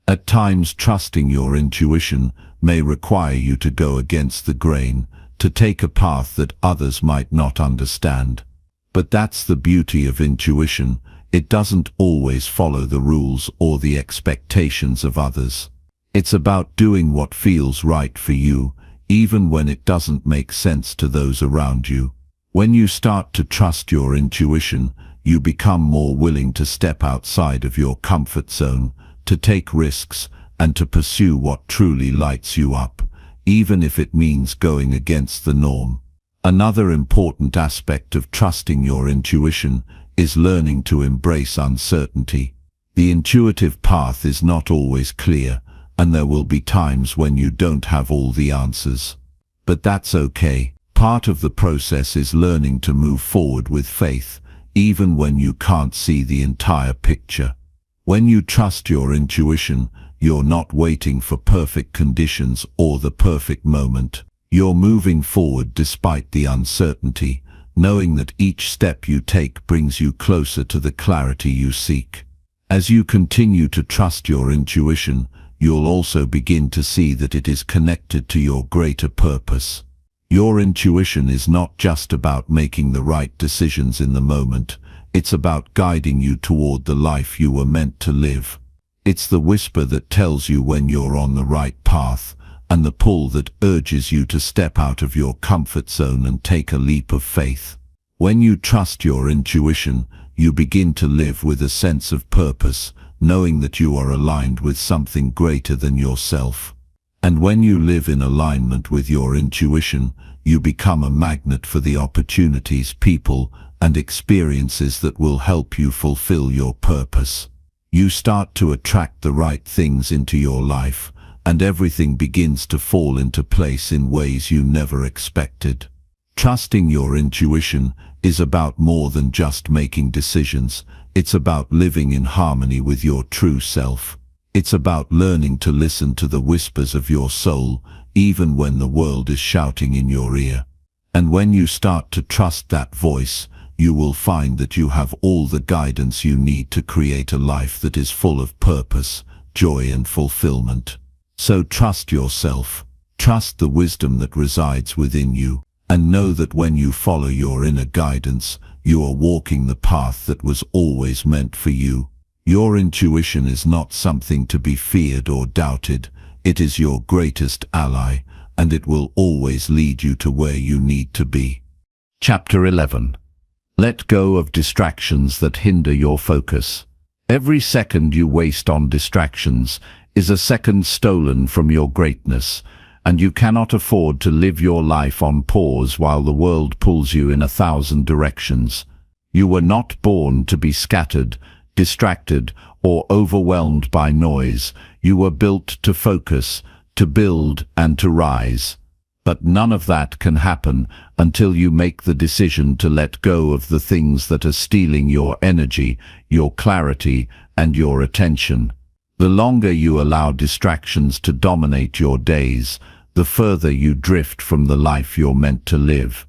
[SPEAKER 1] At times, trusting your intuition may require you to go against the grain, to take a path that others might not understand. But that's the beauty of intuition. It doesn't always follow the rules or the expectations of others. It's about doing what feels right for you, even when it doesn't make sense to those around you. When you start to trust your intuition, you become more willing to step outside of your comfort zone, to take risks, and to pursue what truly lights you up, even if it means going against the norm. Another important aspect of trusting your intuition is learning to embrace uncertainty. The intuitive path is not always clear, and there will be times when you don't have all the answers. But that's okay. Part of the process is learning to move forward with faith, even when you can't see the entire picture. When you trust your intuition, you're not waiting for perfect conditions or the perfect moment. You're moving forward despite the uncertainty, knowing that each step you take brings you closer to the clarity you seek. As you continue to trust your intuition, you'll also begin to see that it is connected to your greater purpose. Your intuition is not just about making the right decisions in the moment, it's about guiding you toward the life you were meant to live. It's the whisper that tells you when you're on the right path, and the pull that urges you to step out of your comfort zone and take a leap of faith. When you trust your intuition, you begin to live with a sense of purpose, knowing that you are aligned with something greater than yourself. And when you live in alignment with your intuition, you become a magnet for the opportunities, people, and experiences that will help you fulfill your purpose. You start to attract the right things into your life, and everything begins to fall into place in ways you never expected. Trusting your intuition is about more than just making decisions. It's about living in harmony with your true self. It's about learning to listen to the whispers of your soul, even when the world is shouting in your ear. And when you start to trust that voice, you will find that you have all the guidance you need to create a life that is full of purpose, joy, and fulfillment. So trust yourself, trust the wisdom that resides within you, and know that when you follow your inner guidance, you are walking the path that was always meant for you. Your intuition is not something to be feared or doubted. It is your greatest ally, and it will always lead you to where you need to be. Chapter 11. Let go of distractions that hinder your focus. Every second you waste on distractions is a second stolen from your greatness, and you cannot afford to live your life on pause while the world pulls you in 1,000 directions. You were not born to be scattered, distracted, or overwhelmed by noise. You were built to focus, to build, and to rise. But none of that can happen until you make the decision to let go of the things that are stealing your energy, your clarity, and your attention. The longer you allow distractions to dominate your days, the further you drift from the life you're meant to live.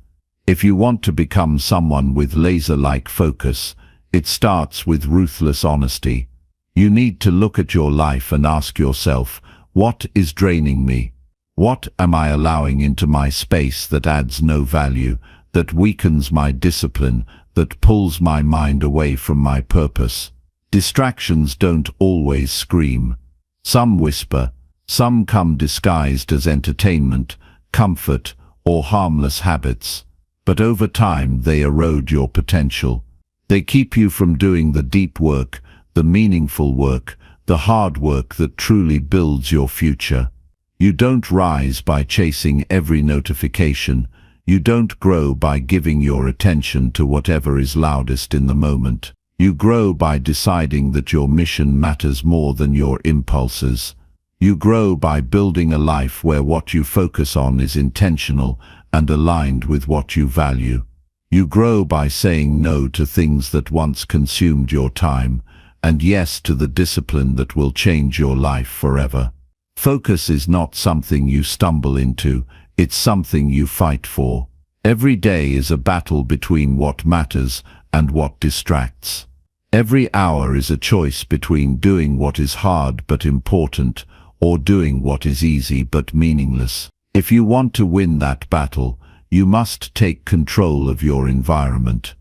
[SPEAKER 1] If you want to become someone with laser-like focus, it starts with ruthless honesty. You need to look at your life and ask yourself, what is draining me? What am I allowing into my space that adds no value, that weakens my discipline, that pulls my mind away from my purpose? Distractions don't always scream. Some whisper, some come disguised as entertainment, comfort, or harmless habits. But over time they erode your potential. They keep you from doing the deep work, the meaningful work, the hard work that truly builds your future. You don't rise by chasing every notification. You don't grow by giving your attention to whatever is loudest in the moment. You grow by deciding that your mission matters more than your impulses. You grow by building a life where what you focus on is intentional and aligned with what you value. You grow by saying no to things that once consumed your time, and yes to the discipline that will change your life forever. Focus is not something you stumble into, it's something you fight for. Every day is a battle between what matters and what distracts. Every hour is a choice between doing what is hard but important, or doing what is easy but meaningless. If you want to win that battle, you must take control of your environment.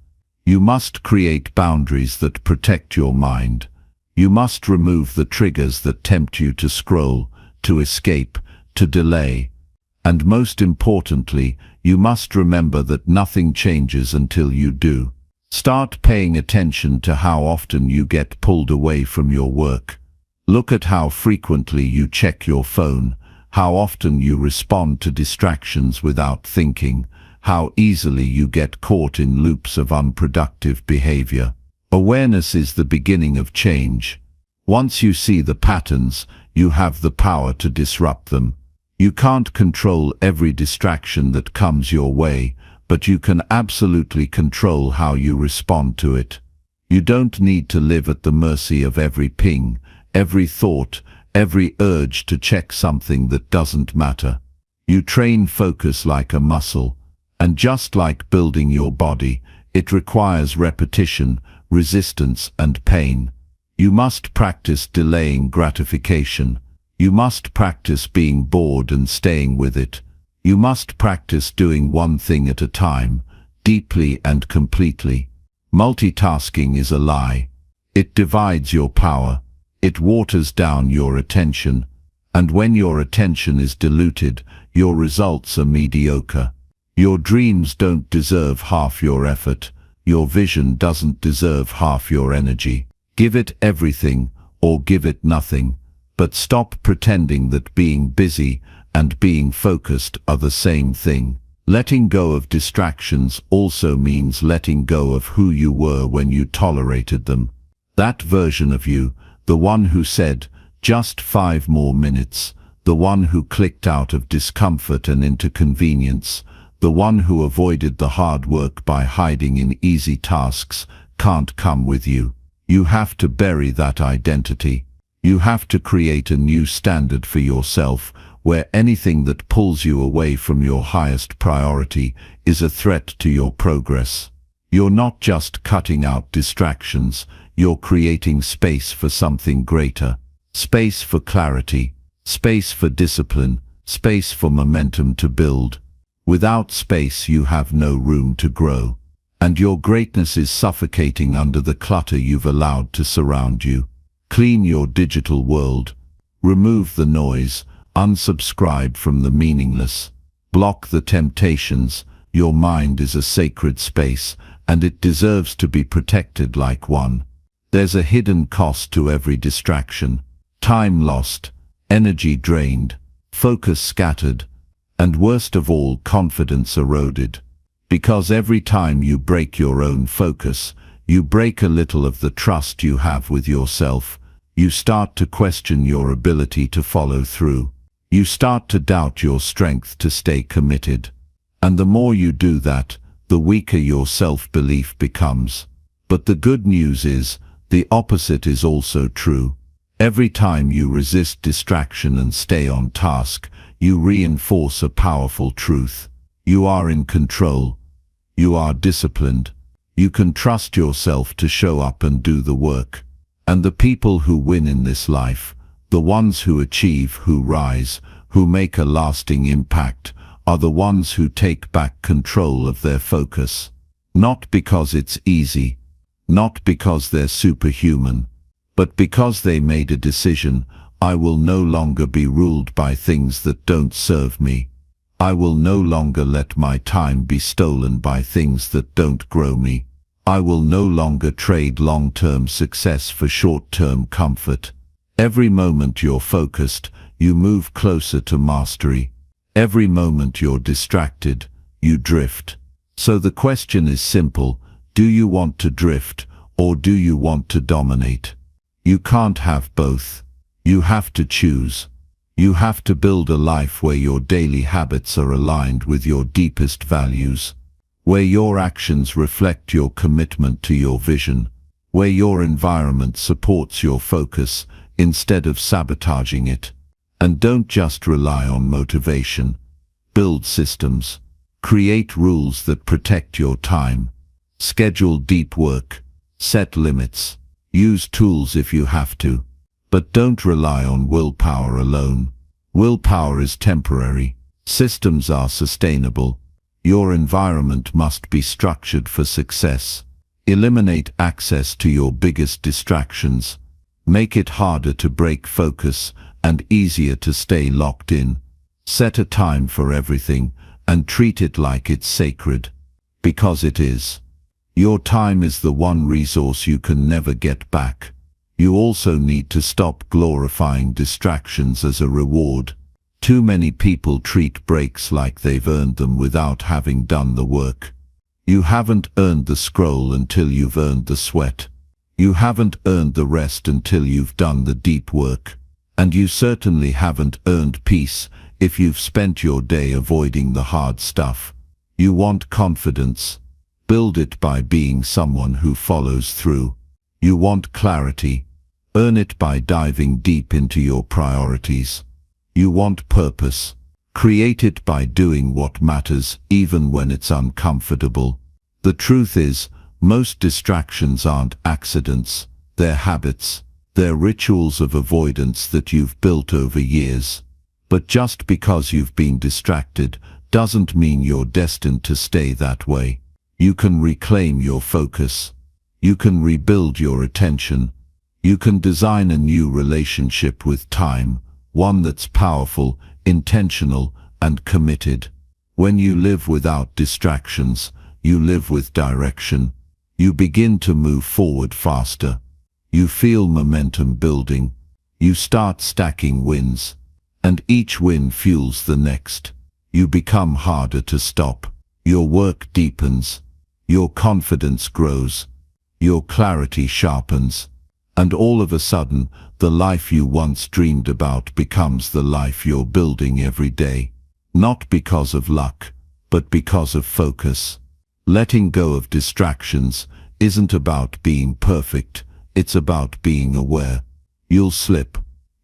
[SPEAKER 1] You must create boundaries that protect your mind. You must remove the triggers that tempt you to scroll, to escape, to delay. And most importantly, you must remember that nothing changes until you do. Start paying attention to how often you get pulled away from your work. Look at how frequently you check your phone, how often you respond to distractions without thinking, how easily you get caught in loops of unproductive behavior. Awareness is the beginning of change. Once you see the patterns, you have the power to disrupt them. You can't control every distraction that comes your way, but you can absolutely control how you respond to it. You don't need to live at the mercy of every ping, every thought, every urge to check something that doesn't matter. You train focus like a muscle, and just like building your body, it requires repetition, resistance, and pain. You must practice delaying gratification. You must practice being bored and staying with it. You must practice doing one thing at a time, deeply and completely. Multitasking is a lie. It divides your power. It waters down your attention. And when your attention is diluted, your results are mediocre. Your dreams don't deserve half your effort. Your vision doesn't deserve half your energy. Give it everything, or give it nothing, but stop pretending that being busy and being focused are the same thing. Letting go of distractions also means letting go of who you were when you tolerated them. That version of you, the one who said, "Just 5 more minutes," the one who clicked out of discomfort and into convenience, the one who avoided the hard work by hiding in easy tasks, can't come with you. You have to bury that identity. You have to create a new standard for yourself, where anything that pulls you away from your highest priority is a threat to your progress. You're not just cutting out distractions, you're creating space for something greater. Space for clarity, space for discipline, space for momentum to build. Without space, you have no room to grow. And your greatness is suffocating under the clutter you've allowed to surround you. Clean your digital world. Remove the noise. Unsubscribe from the meaningless. Block the temptations. Your mind is a sacred space, and it deserves to be protected like one. There's a hidden cost to every distraction. Time lost, energy drained, focus scattered, and worst of all, confidence eroded. Because every time you break your own focus, you break a little of the trust you have with yourself. You start to question your ability to follow through. You start to doubt your strength to stay committed. And the more you do that, the weaker your self-belief becomes. But the good news is, the opposite is also true. Every time you resist distraction and stay on task, you reinforce a powerful truth. You are in control. You are disciplined. You can trust yourself to show up and do the work. And the people who win in this life, the ones who achieve, who rise, who make a lasting impact, are the ones who take back control of their focus. Not because it's easy, not because they're superhuman, but because they made a decision: I will no longer be ruled by things that don't serve me. I will no longer let my time be stolen by things that don't grow me. I will no longer trade long-term success for short-term comfort. Every moment you're focused, you move closer to mastery. Every moment you're distracted, you drift. So the question is simple: do you want to drift, or do you want to dominate? You can't have both. You have to choose. You have to build a life where your daily habits are aligned with your deepest values, where your actions reflect your commitment to your vision, where your environment supports your focus instead of sabotaging it. And don't just rely on motivation. Build systems. Create rules that protect your time. Schedule deep work. Set limits. Use tools if you have to. But don't rely on willpower alone. Willpower is temporary. Systems are sustainable. Your environment must be structured for success. Eliminate access to your biggest distractions. Make it harder to break focus and easier to stay locked in. Set a time for everything and treat it like it's sacred. Because it is. Your time is the one resource you can never get back. You also need to stop glorifying distractions as a reward. Too many people treat breaks like they've earned them without having done the work. You haven't earned the scroll until you've earned the sweat. You haven't earned the rest until you've done the deep work. And you certainly haven't earned peace if you've spent your day avoiding the hard stuff. You want confidence. Build it by being someone who follows through. You want clarity. Earn it by diving deep into your priorities. You want purpose. Create it by doing what matters even when it's uncomfortable. The truth is, most distractions aren't accidents. They're habits. They're rituals of avoidance that you've built over years. But just because you've been distracted doesn't mean you're destined to stay that way. You can reclaim your focus. You can rebuild your attention. You can design a new relationship with time, one that's powerful, intentional, and committed. When you live without distractions, you live with direction. You begin to move forward faster. You feel momentum building. You start stacking wins, and each win fuels the next. You become harder to stop. Your work deepens. Your confidence grows. Your clarity sharpens. And all of a sudden, the life you once dreamed about becomes the life you're building every day. Not because of luck, but because of focus. Letting go of distractions isn't about being perfect, it's about being aware. You'll slip,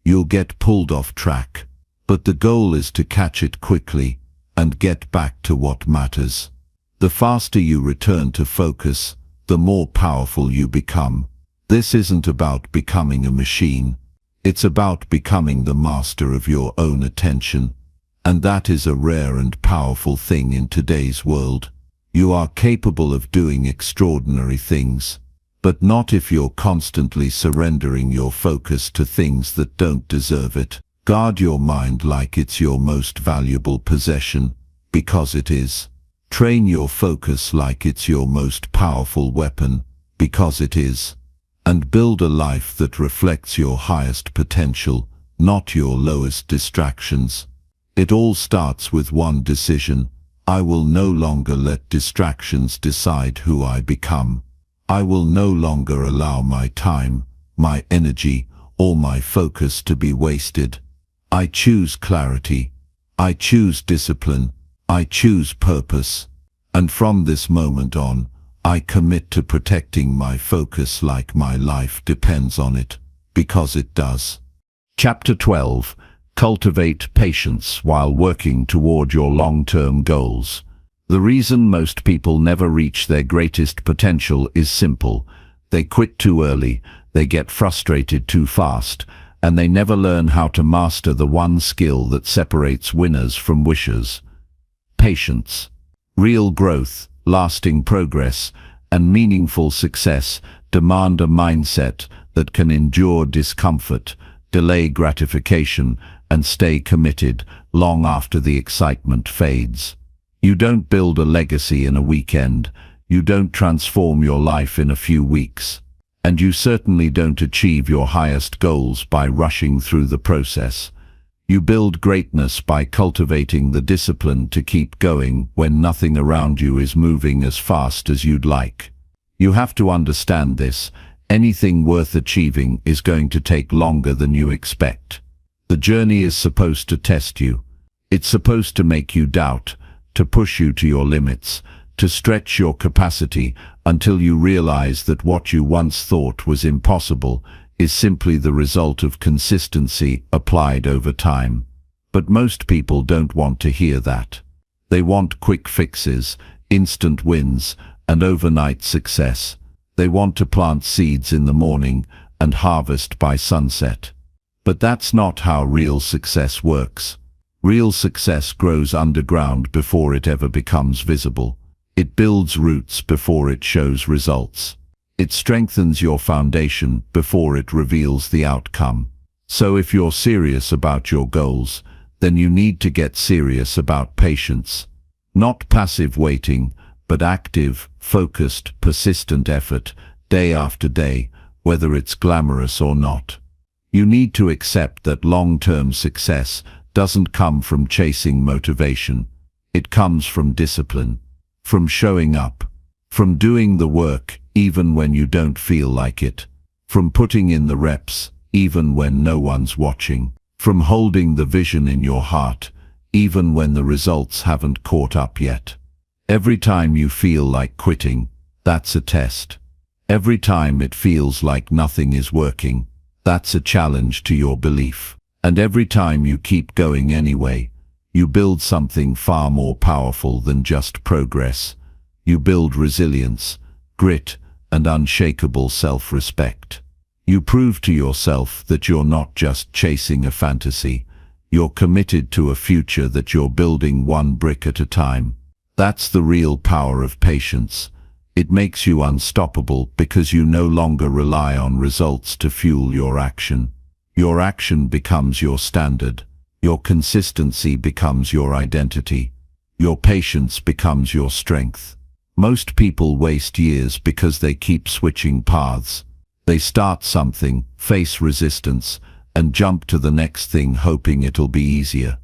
[SPEAKER 1] you'll get pulled off track, but the goal is to catch it quickly and get back to what matters. The faster you return to focus, the more powerful you become. This isn't about becoming a machine, it's about becoming the master of your own attention. And that is a rare and powerful thing in today's world. You are capable of doing extraordinary things, but not if you're constantly surrendering your focus to things that don't deserve it. Guard your mind like it's your most valuable possession, because it is. Train your focus like it's your most powerful weapon, because it is. And build a life that reflects your highest potential, not your lowest distractions. It all starts with one decision. I will no longer let distractions decide who I become. I will no longer allow my time, my energy, or my focus to be wasted. I choose clarity. I choose discipline. I choose purpose. And from this moment on, I commit to protecting my focus like my life depends on it, because it does. Chapter 12. Cultivate patience while working toward your long-term goals. The reason most people never reach their greatest potential is simple. They quit too early, they get frustrated too fast, and they never learn how to master the one skill that separates winners from wishers. Patience. Real growth, lasting progress, and meaningful success demand a mindset that can endure discomfort, delay gratification, and stay committed long after the excitement fades. You don't build a legacy in a weekend, you don't transform your life in a few weeks, and you certainly don't achieve your highest goals by rushing through the process. You build greatness by cultivating the discipline to keep going when nothing around you is moving as fast as you'd like. You have to understand this. Anything worth achieving is going to take longer than you expect. The journey is supposed to test you. It's supposed to make you doubt, to push you to your limits, to stretch your capacity until you realize that what you once thought was impossible is simply the result of consistency applied over time. But most people don't want to hear that. They want quick fixes, instant wins, and overnight success. They want to plant seeds in the morning and harvest by sunset. But that's not how real success works. Real success grows underground before it ever becomes visible. It builds roots before it shows results. It strengthens your foundation before it reveals the outcome. So if you're serious about your goals, then you need to get serious about patience. Not passive waiting, but active, focused, persistent effort, day after day, whether it's glamorous or not. You need to accept that long-term success doesn't come from chasing motivation. It comes from discipline, from showing up, from doing the work even when you don't feel like it, from putting in the reps even when no one's watching, from holding the vision in your heart even when the results haven't caught up yet. Every time you feel like quitting, that's a test. Every time it feels like nothing is working, that's a challenge to your belief. And every time you keep going anyway, you build something far more powerful than just progress. You build resilience, grit, and unshakable self-respect. You prove to yourself that you're not just chasing a fantasy. You're committed to a future that you're building one brick at a time. That's the real power of patience. It makes you unstoppable because you no longer rely on results to fuel your action. Your action becomes your standard. Your consistency becomes your identity. Your patience becomes your strength. Most people waste years because they keep switching paths. They start something, face resistance, and jump to the next thing hoping it'll be easier.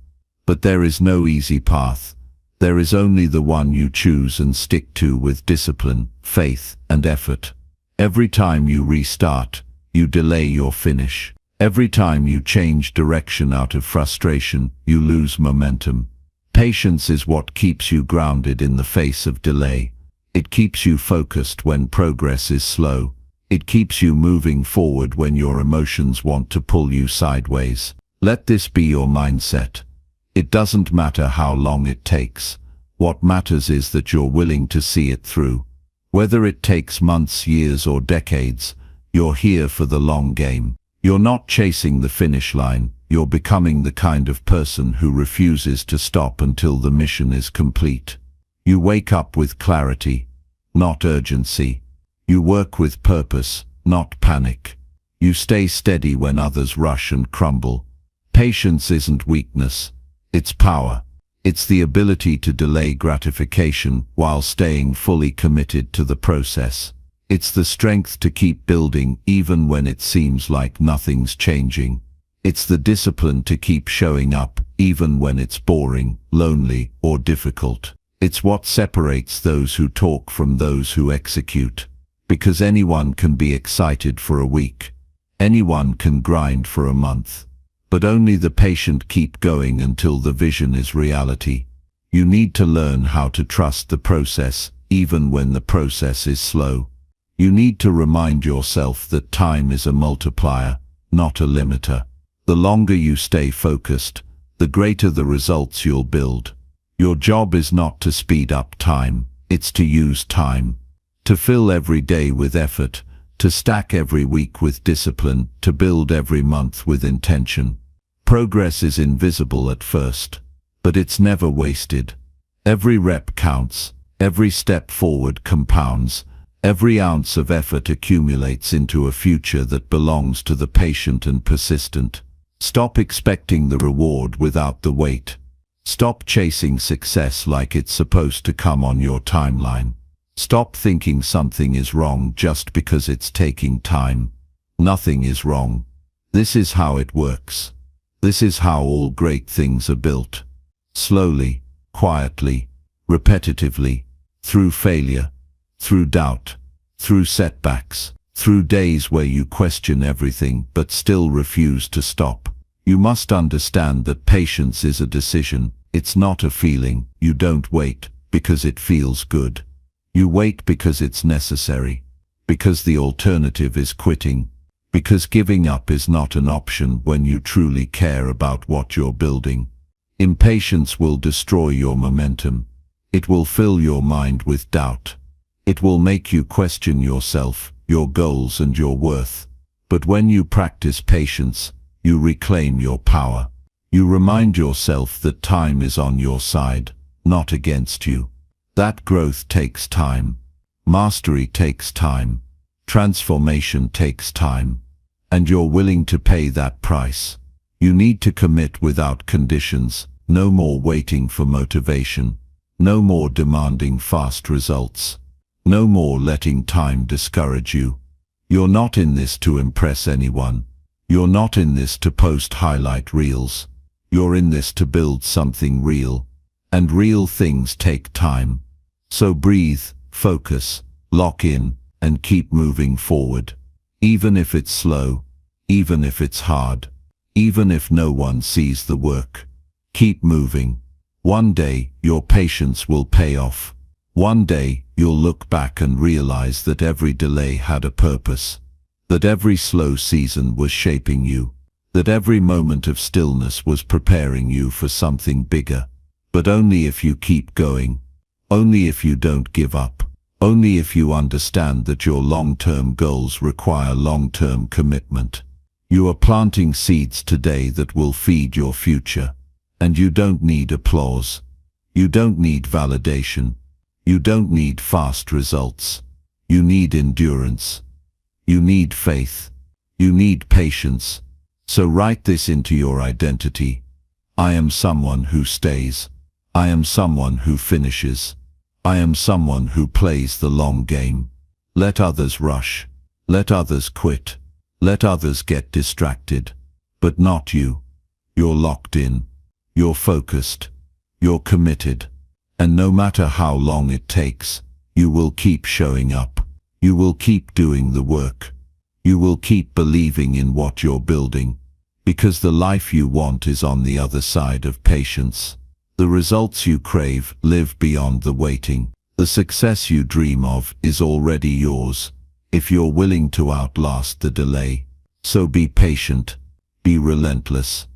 [SPEAKER 1] But there is no easy path. There is only the one you choose and stick to with discipline, faith, and effort. Every time you restart, you delay your finish. Every time you change direction out of frustration, you lose momentum. Patience is what keeps you grounded in the face of delay. It keeps you focused when progress is slow. It keeps you moving forward when your emotions want to pull you sideways. Let this be your mindset. It doesn't matter how long it takes. What matters is that you're willing to see it through. Whether it takes months, years, or decades, you're here for the long game. You're not chasing the finish line. You're becoming the kind of person who refuses to stop until the mission is complete. You wake up with clarity, not urgency. You work with purpose, not panic. You stay steady when others rush and crumble. Patience isn't weakness. It's power. It's the ability to delay gratification while staying fully committed to the process. It's the strength to keep building even when it seems like nothing's changing. It's the discipline to keep showing up even when it's boring, lonely, or difficult. It's what separates those who talk from those who execute. Because anyone can be excited for a week. Anyone can grind for a month. But only the patient keep going until the vision is reality. You need to learn how to trust the process, even when the process is slow. You need to remind yourself that time is a multiplier, not a limiter. The longer you stay focused, the greater the results you'll build. Your job is not to speed up time, it's to use time. To fill every day with effort, to stack every week with discipline, to build every month with intention. Progress is invisible at first, but it's never wasted. Every rep counts, every step forward compounds, every ounce of effort accumulates into a future that belongs to the patient and persistent. Stop expecting the reward without the wait. Stop chasing success like it's supposed to come on your timeline. Stop thinking something is wrong just because it's taking time. Nothing is wrong. This is how it works. This is how all great things are built. Slowly, quietly, repetitively, through failure, through doubt, through setbacks, through days where you question everything but still refuse to stop. You must understand that patience is a decision. It's not a feeling. You don't wait because it feels good. You wait because it's necessary, because the alternative is quitting. Because giving up is not an option when you truly care about what you're building. Impatience will destroy your momentum. It will fill your mind with doubt. It will make you question yourself, your goals, and your worth. But when you practice patience, you reclaim your power. You remind yourself that time is on your side, not against you. That growth takes time. Mastery takes time. Transformation takes time. And you're willing to pay that price. You need to commit without conditions. No more waiting for motivation. No more demanding fast results. No more letting time discourage you. You're not in this to impress anyone. You're not in this to post highlight reels. You're in this to build something real. And real things take time. So breathe, focus, lock in, and keep moving forward. Even if it's slow, even if it's hard, even if no one sees the work. Keep moving. One day, your patience will pay off. One day, you'll look back and realize that every delay had a purpose. That every slow season was shaping you. That every moment of stillness was preparing you for something bigger. But only if you keep going. Only if you don't give up. Only if you understand that your long-term goals require long-term commitment. You are planting seeds today that will feed your future. And you don't need applause. You don't need validation. You don't need fast results. You need endurance. You need faith. You need patience. So write this into your identity. I am someone who stays. I am someone who finishes. I am someone who plays the long game. Let others rush. Let others quit. Let others get distracted. But not you. You're locked in. You're focused. You're committed. And no matter how long it takes, you will keep showing up. You will keep doing the work. You will keep believing in what you're building. Because the life you want is on the other side of patience. The results you crave live beyond the waiting. The success you dream of is already yours, if you're willing to outlast the delay. So be patient, be relentless,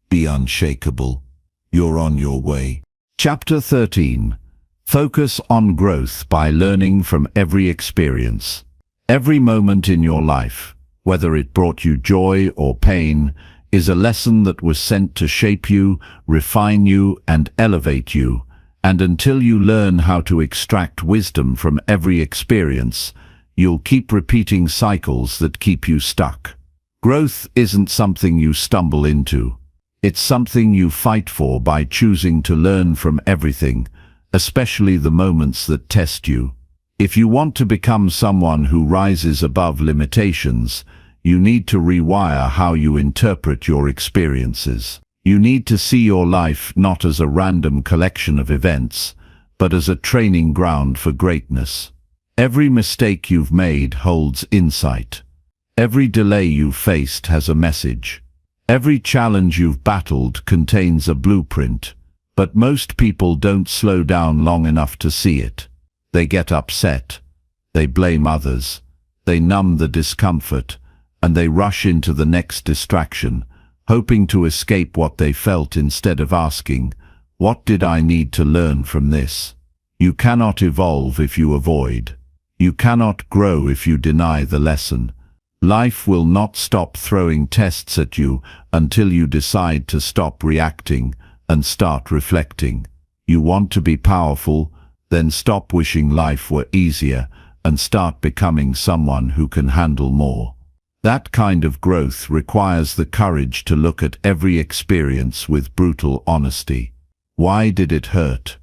[SPEAKER 1] be unshakable. You're on your way. Chapter 13. Focus on growth by learning from every experience. Every moment in your life, whether it brought you joy or pain, is a lesson that was sent to shape you, refine you, and elevate you. And until you learn how to extract wisdom from every experience, you'll keep repeating cycles that keep you stuck. Growth isn't something you stumble into. It's something you fight for by choosing to learn from everything, especially the moments that test you. If you want to become someone who rises above limitations, you need to rewire how you interpret your experiences. You need to see your life not as a random collection of events, but as a training ground for greatness. Every mistake you've made holds insight. Every delay you've faced has a message. Every challenge you've battled contains a blueprint, but most people don't slow down long enough to see it. They get upset. They blame others. They numb the discomfort, and they rush into the next distraction, hoping to escape what they felt instead of asking, what did I need to learn from this? You cannot evolve if you avoid. You cannot grow if you deny the lesson. Life will not stop throwing tests at you until you decide to stop reacting and start reflecting. You want to be powerful? Then stop wishing life were easier and start becoming someone who can handle more. That kind of growth requires the courage to look at every experience with brutal honesty. Why did it hurt?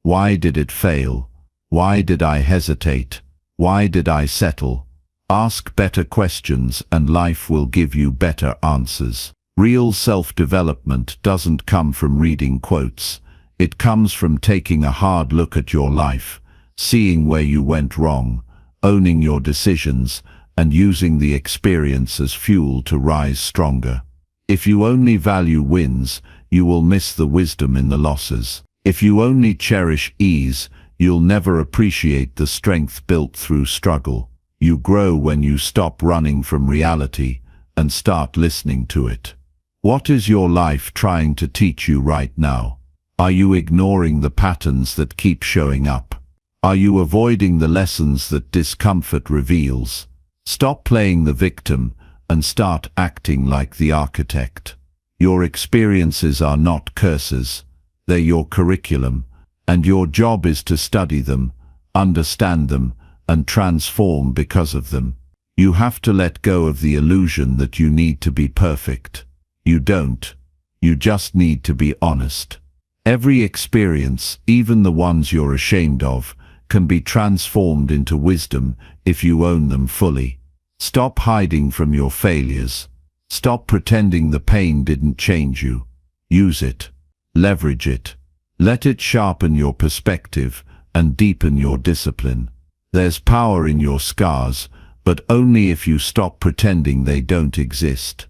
[SPEAKER 1] Why did it fail? Why did I hesitate? Why did I settle? Ask better questions and life will give you better answers. Real self-development doesn't come from reading quotes. It comes from taking a hard look at your life, seeing where you went wrong, owning your decisions, and using the experience as fuel to rise stronger. If you only value wins, you will miss the wisdom in the losses. If you only cherish ease, you'll never appreciate the strength built through struggle. You grow when you stop running from reality and start listening to it. What is your life trying to teach you right now? Are you ignoring the patterns that keep showing up? Are you avoiding the lessons that discomfort reveals? Stop playing the victim and start acting like the architect. Your experiences are not curses. They're your curriculum, and your job is to study them, understand them, and transform because of them. You have to let go of the illusion that you need to be perfect. You don't. You just need to be honest. Every experience, even the ones you're ashamed of, can be transformed into wisdom if you own them fully. Stop hiding from your failures. Stop pretending the pain didn't change you. Use it. Leverage it. Let it sharpen your perspective and deepen your discipline. There's power in your scars, but only if you stop pretending they don't exist.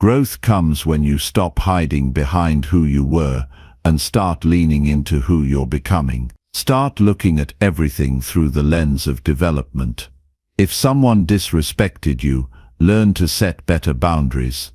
[SPEAKER 1] Growth comes when you stop hiding behind who you were and start leaning into who you're becoming. Start looking at everything through the lens of development. If someone disrespected you, learn to set better boundaries.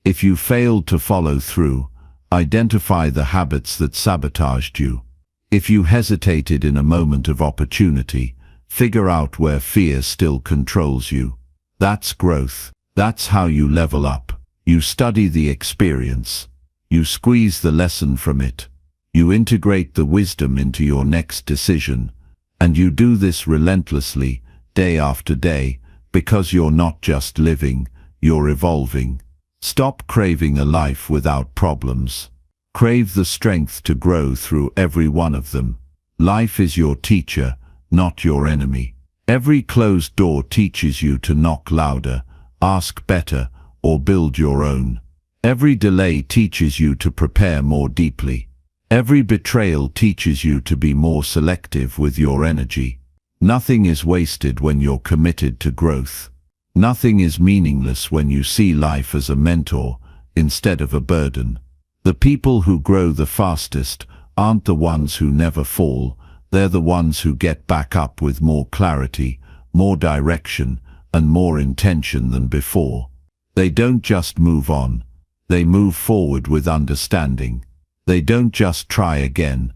[SPEAKER 1] If you failed to follow through, identify the habits that sabotaged you. If you hesitated in a moment of opportunity, figure out where fear still controls you. That's growth. That's how you level up. You study the experience. You squeeze the lesson from it. You integrate the wisdom into your next decision. And you do this relentlessly, day after day, because you're not just living, you're evolving. Stop craving a life without problems. Crave the strength to grow through every one of them. Life is your teacher, not your enemy. Every closed door teaches you to knock louder, ask better, or build your own. Every delay teaches you to prepare more deeply. Every betrayal teaches you to be more selective with your energy. Nothing is wasted when you're committed to growth. Nothing is meaningless when you see life as a mentor instead of a burden. The people who grow the fastest aren't the ones who never fall. They're the ones who get back up with more clarity, more direction, and more intention than before. They don't just move on. They move forward with understanding. They don't just try again.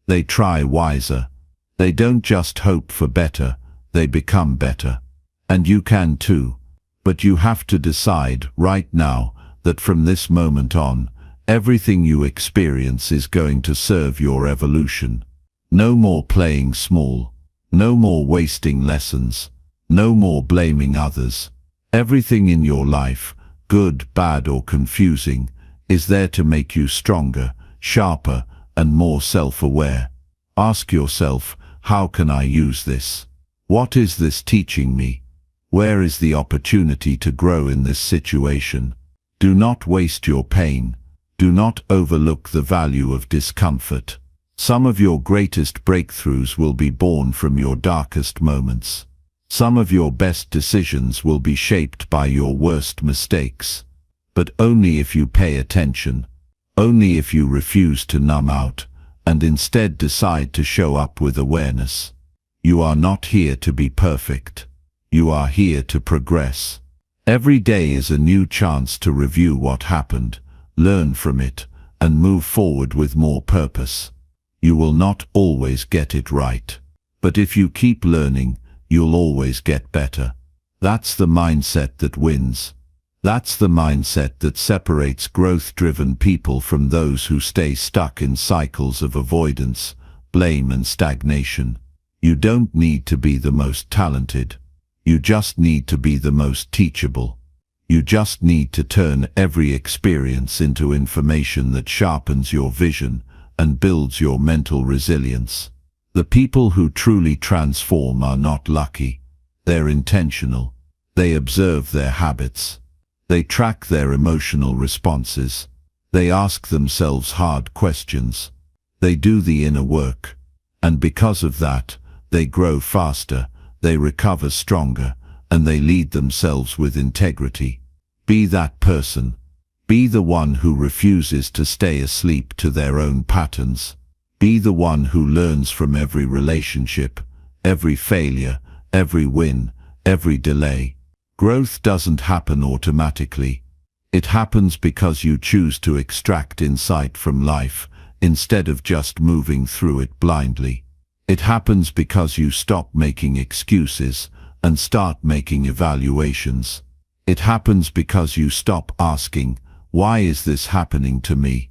[SPEAKER 1] They try wiser. They don't just hope for better. They become better. And you can too. But you have to decide right now that from this moment on, everything you experience is going to serve your evolution. No more playing small. No more wasting lessons. No more blaming others. Everything in your life, good, bad, or confusing, is there to make you stronger, sharper, and more self-aware. Ask yourself, how can I use this? What is this teaching me? Where is the opportunity to grow in this situation? Do not waste your pain. Do not overlook the value of discomfort. Some of your greatest breakthroughs will be born from your darkest moments. Some of your best decisions will be shaped by your worst mistakes. But only if you pay attention. Only if you refuse to numb out, and instead decide to show up with awareness. You are not here to be perfect. You are here to progress. Every day is a new chance to review what happened, learn from it, and move forward with more purpose. You will not always get it right. But if you keep learning, you'll always get better. That's the mindset that wins. That's the mindset that separates growth-driven people from those who stay stuck in cycles of avoidance, blame, and stagnation. You don't need to be the most talented. You just need to be the most teachable. You just need to turn every experience into information that sharpens your vision and builds your mental resilience. The people who truly transform are not lucky. They're intentional. They observe their habits. They track their emotional responses. They ask themselves hard questions. They do the inner work. And because of that, they grow faster, they recover stronger, and they lead themselves with integrity. Be that person. Be the one who refuses to stay asleep to their own patterns. Be the one who learns from every relationship, every failure, every win, every delay. Growth doesn't happen automatically. It happens because you choose to extract insight from life instead of just moving through it blindly. It happens because you stop making excuses and start making evaluations. It happens because you stop asking, "Why is this happening to me?"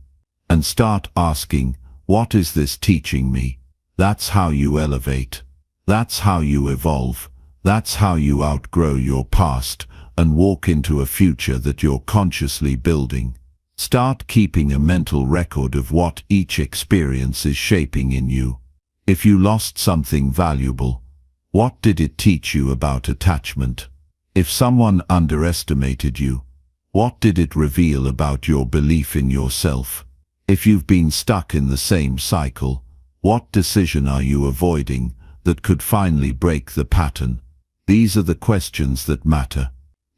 [SPEAKER 1] and start asking, "What is this teaching me?" That's how you elevate. That's how you evolve. That's how you outgrow your past and walk into a future that you're consciously building. Start keeping a mental record of what each experience is shaping in you. If you lost something valuable, what did it teach you about attachment? If someone underestimated you, what did it reveal about your belief in yourself? If you've been stuck in the same cycle, what decision are you avoiding that could finally break the pattern? These are the questions that matter.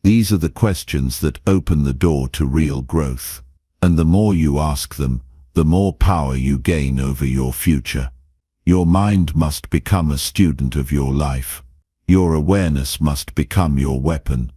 [SPEAKER 1] These are the questions that open the door to real growth. And the more you ask them, the more power you gain over your future. Your mind must become a student of your life. Your awareness must become your weapon.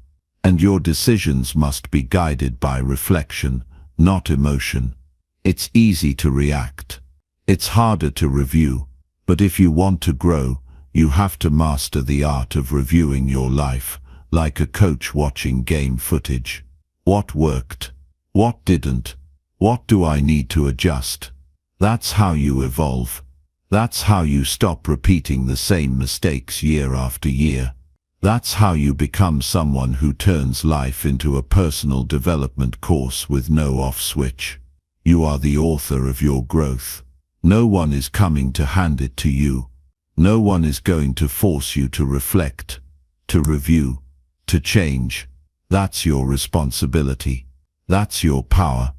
[SPEAKER 1] And your decisions must be guided by reflection, not emotion. It's easy to react. It's harder to review. But if you want to grow, you have to master the art of reviewing your life, like a coach watching game footage. What worked? What didn't? What do I need to adjust? That's how you evolve. That's how you stop repeating the same mistakes year after year. That's how you become someone who turns life into a personal development course with no off switch. You are the author of your growth. No one is coming to hand it to you. No one is going to force you to reflect, to review, to change. That's your responsibility. That's your power.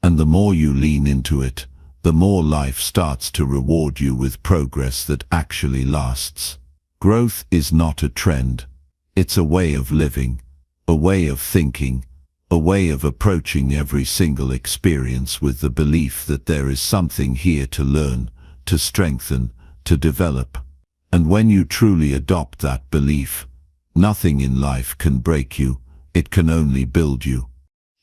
[SPEAKER 1] And the more you lean into it, the more life starts to reward you with progress that actually lasts. Growth is not a trend. It's a way of living, a way of thinking, a way of approaching every single experience with the belief that there is something here to learn, to strengthen, to develop. And when you truly adopt that belief, nothing in life can break you, it can only build you.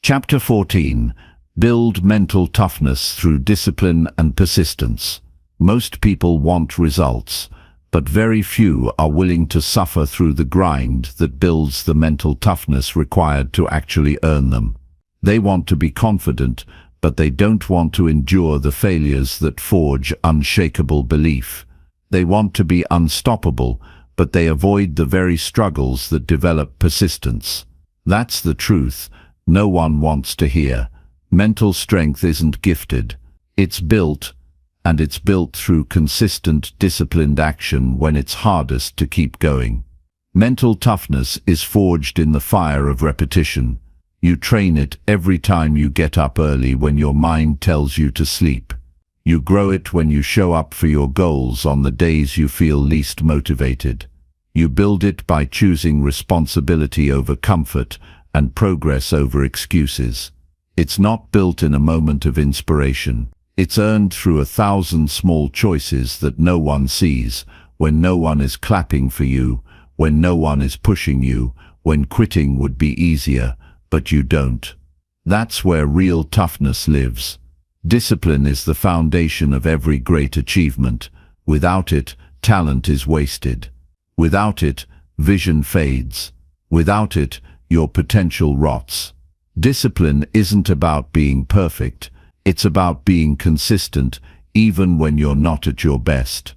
[SPEAKER 1] Chapter 14. Build mental toughness through discipline and persistence. Most people want results, but very few are willing to suffer through the grind that builds the mental toughness required to actually earn them. They want to be confident, but they don't want to endure the failures that forge unshakable belief. They want to be unstoppable, but they avoid the very struggles that develop persistence. That's the truth no one wants to hear. Mental strength isn't gifted. It's built, and it's built through consistent, disciplined action when it's hardest to keep going. Mental toughness is forged in the fire of repetition. You train it every time you get up early when your mind tells you to sleep. You grow it when you show up for your goals on the days you feel least motivated. You build it by choosing responsibility over comfort and progress over excuses. It's not built in a moment of inspiration. It's earned through 1,000 small choices that no one sees, when no one is clapping for you, when no one is pushing you, when quitting would be easier, but you don't. That's where real toughness lives. Discipline is the foundation of every great achievement. Without it, talent is wasted. Without it, vision fades. Without it, your potential rots. Discipline isn't about being perfect. It's about being consistent, even when you're not at your best.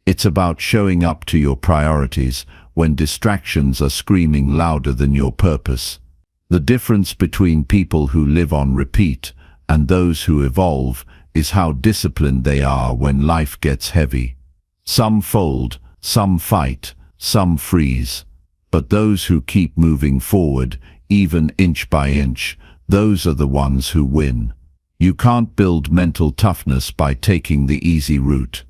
[SPEAKER 1] It's about showing up to your priorities when distractions are screaming louder than your purpose. The difference between people who live on repeat and those who evolve is how disciplined they are when life gets heavy. Some fold, some fight, some freeze. But those who keep moving forward, even inch by inch, those are the ones who win. You can't build mental toughness by taking the easy route.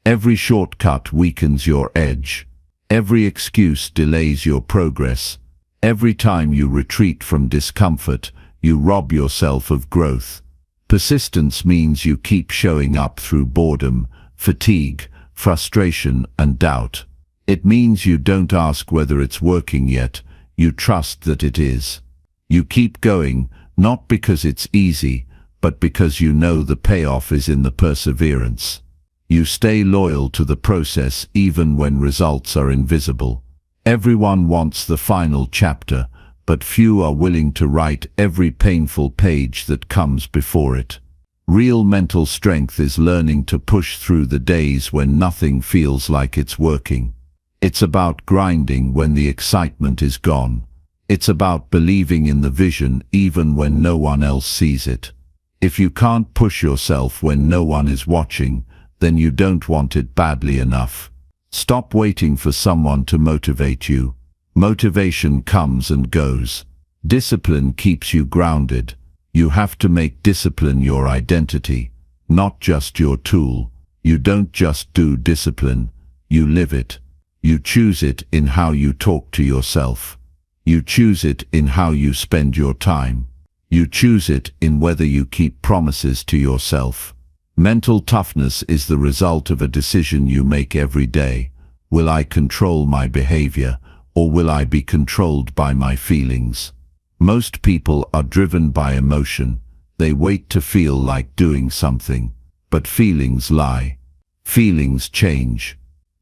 [SPEAKER 1] Every shortcut weakens your edge. Every excuse delays your progress. Every time you retreat from discomfort, you rob yourself of growth. Persistence means you keep showing up through boredom, fatigue, frustration, and doubt. It means you don't ask whether it's working yet, you trust that it is. You keep going, not because it's easy, but because you know the payoff is in the perseverance. You stay loyal to the process even when results are invisible. Everyone wants the final chapter, but few are willing to write every painful page that comes before it. Real mental strength is learning to push through the days when nothing feels like it's working. It's about grinding when the excitement is gone. It's about believing in the vision even when no one else sees it. If you can't push yourself when no one is watching, then you don't want it badly enough. Stop waiting for someone to motivate you. Motivation comes and goes. Discipline keeps you grounded. You have to make discipline your identity, not just your tool. You don't just do discipline, you live it. You choose it in how you talk to yourself. You choose it in how you spend your time. You choose it in whether you keep promises to yourself. Mental toughness is the result of a decision you make every day. Will I control my behavior, or will I be controlled by my feelings? Most people are driven by emotion. They wait to feel like doing something. But feelings lie. Feelings change.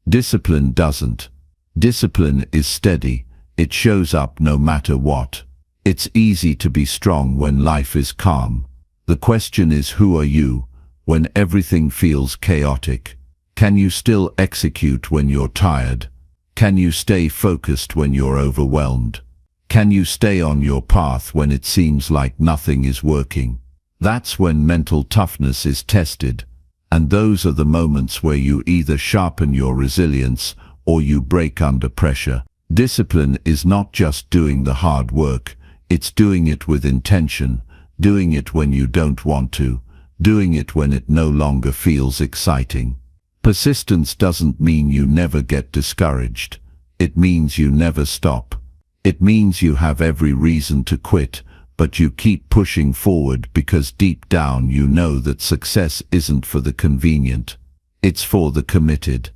[SPEAKER 1] Discipline doesn't. Discipline is steady. It shows up no matter what. It's easy to be strong when life is calm. The question is, who are you when everything feels chaotic? Can you still execute when you're tired? Can you stay focused when you're overwhelmed? Can you stay on your path when it seems like nothing is working? That's when mental toughness is tested. And those are the moments where you either sharpen your resilience or you break under pressure. Discipline is not just doing the hard work, it's doing it with intention, doing it when you don't want to, doing it when it no longer feels exciting. Persistence doesn't mean you never get discouraged. It means you never stop. It means you have every reason to quit, but you keep pushing forward because deep down you know that success isn't for the convenient. It's for the committed.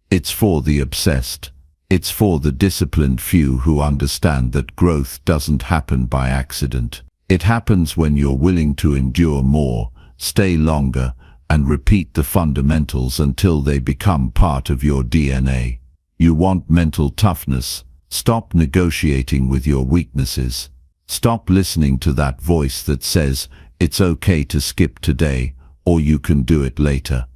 [SPEAKER 1] It's for the obsessed. It's for the disciplined few who understand that growth doesn't happen by accident. It happens when you're willing to endure more, stay longer, and repeat the fundamentals until they become part of your DNA. You want mental toughness? Stop negotiating with your weaknesses. Stop listening to that voice that says, it's okay to skip today, or you can do it later.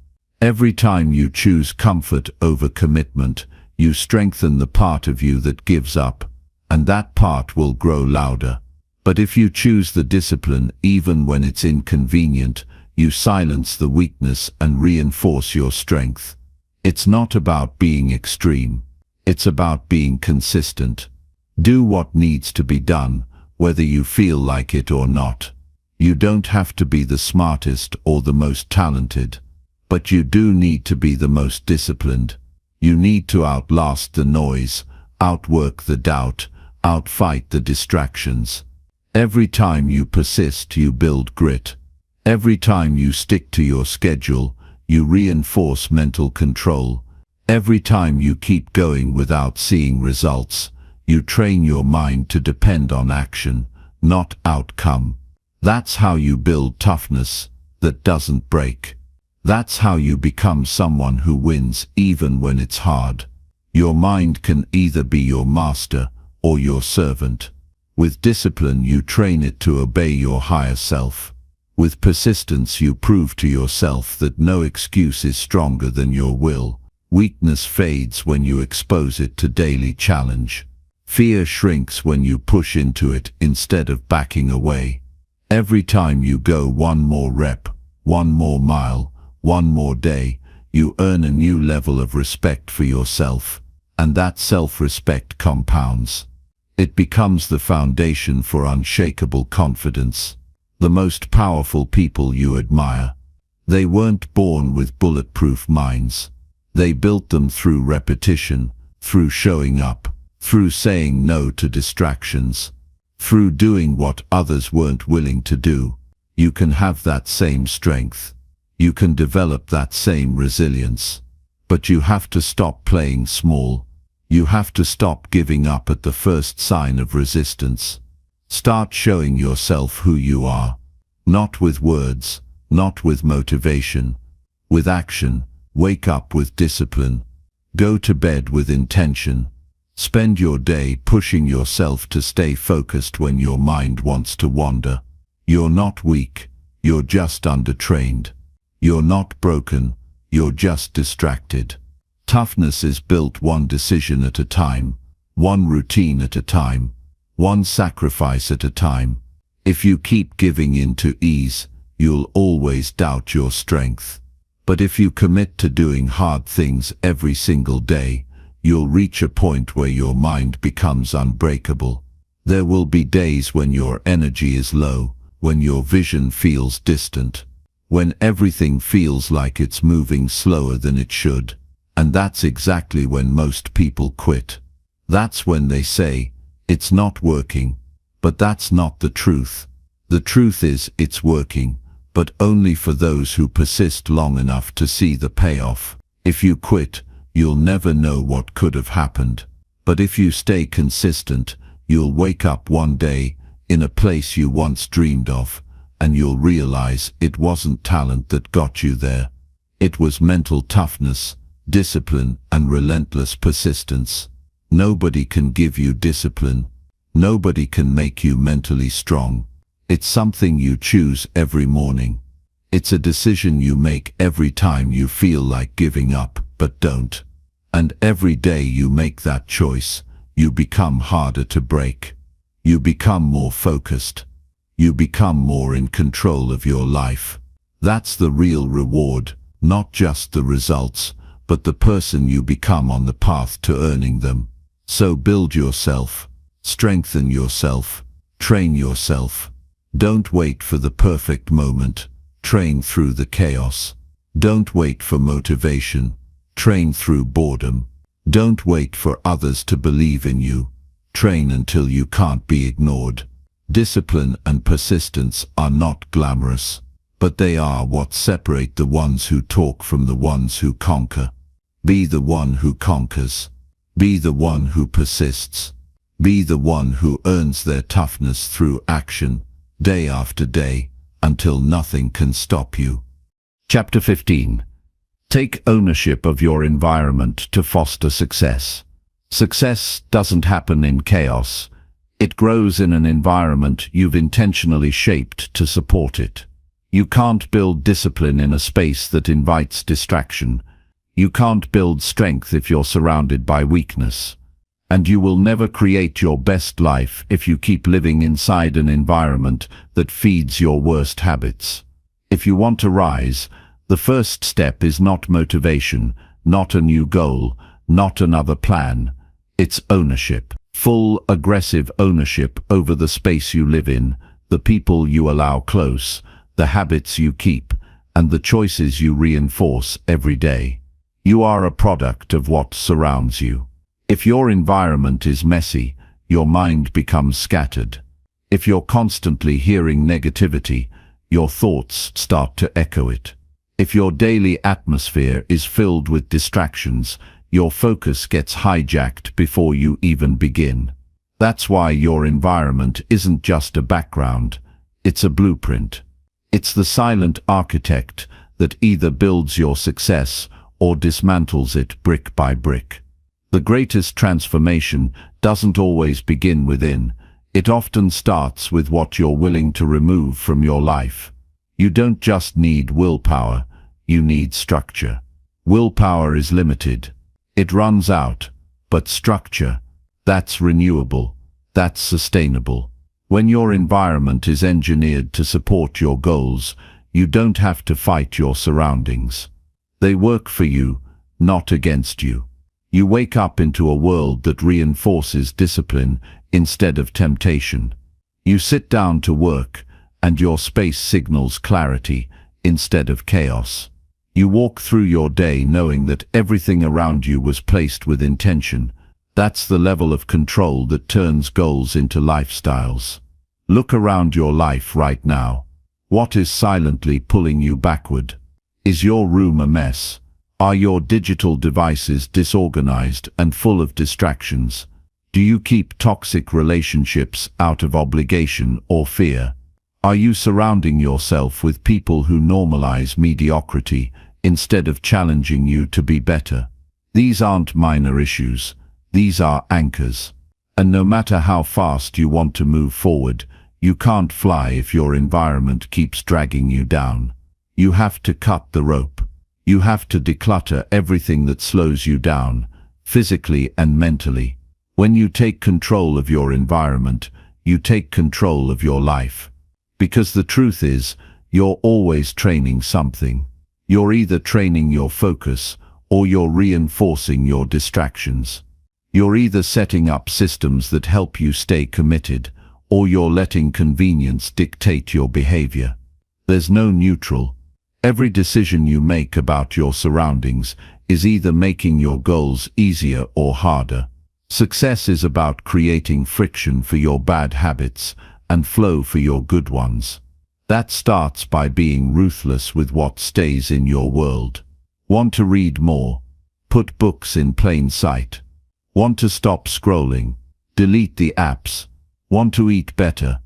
[SPEAKER 1] Every time you choose comfort over commitment, you strengthen the part of you that gives up, and that part will grow louder. But if you choose the discipline even when it's inconvenient, you silence the weakness and reinforce your strength. It's not about being extreme. It's about being consistent. Do what needs to be done, whether you feel like it or not. You don't have to be the smartest or the most talented, but you do need to be the most disciplined. You need to outlast the noise, outwork the doubt, outfight the distractions. Every time you persist, you build grit. Every time you stick to your schedule, you reinforce mental control. Every time you keep going without seeing results, you train your mind to depend on action, not outcome. That's how you build toughness that doesn't break. That's how you become someone who wins even when it's hard. Your mind can either be your master or your servant. With discipline, you train it to obey your higher self. With persistence, you prove to yourself that no excuse is stronger than your will. Weakness fades when you expose it to daily challenge. Fear shrinks when you push into it instead of backing away. Every time you go one more rep, one more mile, one more day, you earn a new level of respect for yourself, and that self-respect compounds. It becomes the foundation for unshakable confidence. The most powerful people you admire, they weren't born with bulletproof minds. They built them through repetition, through showing up, through saying no to distractions, through doing what others weren't willing to do. You can have that same strength. You can develop that same resilience. But you have to stop playing small. You have to stop giving up at the first sign of resistance. Start showing yourself who you are. Not with words, not with motivation, with action. Wake up with discipline. Go to bed with intention. Spend your day pushing yourself to stay focused when your mind wants to wander. You're not weak, you're just undertrained. You're not broken, you're just distracted. Toughness is built one decision at a time, one routine at a time, one sacrifice at a time. If you keep giving in to ease, you'll always doubt your strength. But if you commit to doing hard things every single day, you'll reach a point where your mind becomes unbreakable. There will be days when your energy is low, when your vision feels distant, when everything feels like it's moving slower than it should. And that's exactly when most people quit. That's when they say, it's not working. But that's not the truth. The truth is, it's working, but only for those who persist long enough to see the payoff. If you quit, you'll never know what could have happened. But if you stay consistent, you'll wake up one day in a place you once dreamed of, and you'll realize it wasn't talent that got you there. It was mental toughness, discipline, and relentless persistence. Nobody can give you discipline. Nobody can make you mentally strong. It's something you choose every morning. It's a decision you make every time you feel like giving up, but don't. And every day you make that choice, you become harder to break. You become more focused. You become more in control of your life. That's the real reward, not just the results, but the person you become on the path to earning them. So build yourself, strengthen yourself, train yourself. Don't wait for the perfect moment. Train through the chaos. Don't wait for motivation. Train through boredom. Don't wait for others to believe in you. Train until you can't be ignored. Discipline and persistence are not glamorous, but they are what separate the ones who talk from the ones who conquer. Be the one who conquers. Be the one who persists. Be the one who earns their toughness through action, day after day, until nothing can stop you. Chapter 15. Take ownership of your environment to foster success. Success doesn't happen in chaos. It grows in an environment you've intentionally shaped to support it. You can't build discipline in a space that invites distraction. You can't build strength if you're surrounded by weakness. And you will never create your best life if you keep living inside an environment that feeds your worst habits. If you want to rise, the first step is not motivation, not a new goal, not another plan. It's ownership. Full, aggressive ownership over the space you live in, the people you allow close, the habits you keep, and the choices you reinforce every day. You are a product of what surrounds you. If your environment is messy, your mind becomes scattered. If you're constantly hearing negativity, your thoughts start to echo it. If your daily atmosphere is filled with distractions, your focus gets hijacked before you even begin. That's why your environment isn't just a background, it's a blueprint. It's the silent architect that either builds your success or dismantles it brick by brick. The greatest transformation doesn't always begin within. It often starts with what you're willing to remove from your life. You don't just need willpower, you need structure. Willpower is limited. It runs out, but structure, that's renewable, that's sustainable. When your environment is engineered to support your goals, you don't have to fight your surroundings. They work for you, not against you. You wake up into a world that reinforces discipline instead of temptation. You sit down to work, and your space signals clarity instead of chaos. You walk through your day knowing that everything around you was placed with intention. That's the level of control that turns goals into lifestyles. Look around your life right now. What is silently pulling you backward? Is your room a mess? Are your digital devices disorganized and full of distractions? Do you keep toxic relationships out of obligation or fear? Are you surrounding yourself with people who normalize mediocrity instead of challenging you to be better? These aren't minor issues. These are anchors. And no matter how fast you want to move forward, you can't fly if your environment keeps dragging you down. You have to cut the rope. You have to declutter everything that slows you down, physically and mentally. When you take control of your environment, you take control of your life. Because the truth is, you're always training something. You're either training your focus or you're reinforcing your distractions. You're either setting up systems that help you stay committed or you're letting convenience dictate your behavior. There's no neutral. Every decision you make about your surroundings is either making your goals easier or harder. Success is about creating friction for your bad habits and flow for your good ones. That starts by being ruthless with what stays in your world. Want to read more? Put books in plain sight. Want to stop scrolling? Delete the apps. Want to eat better?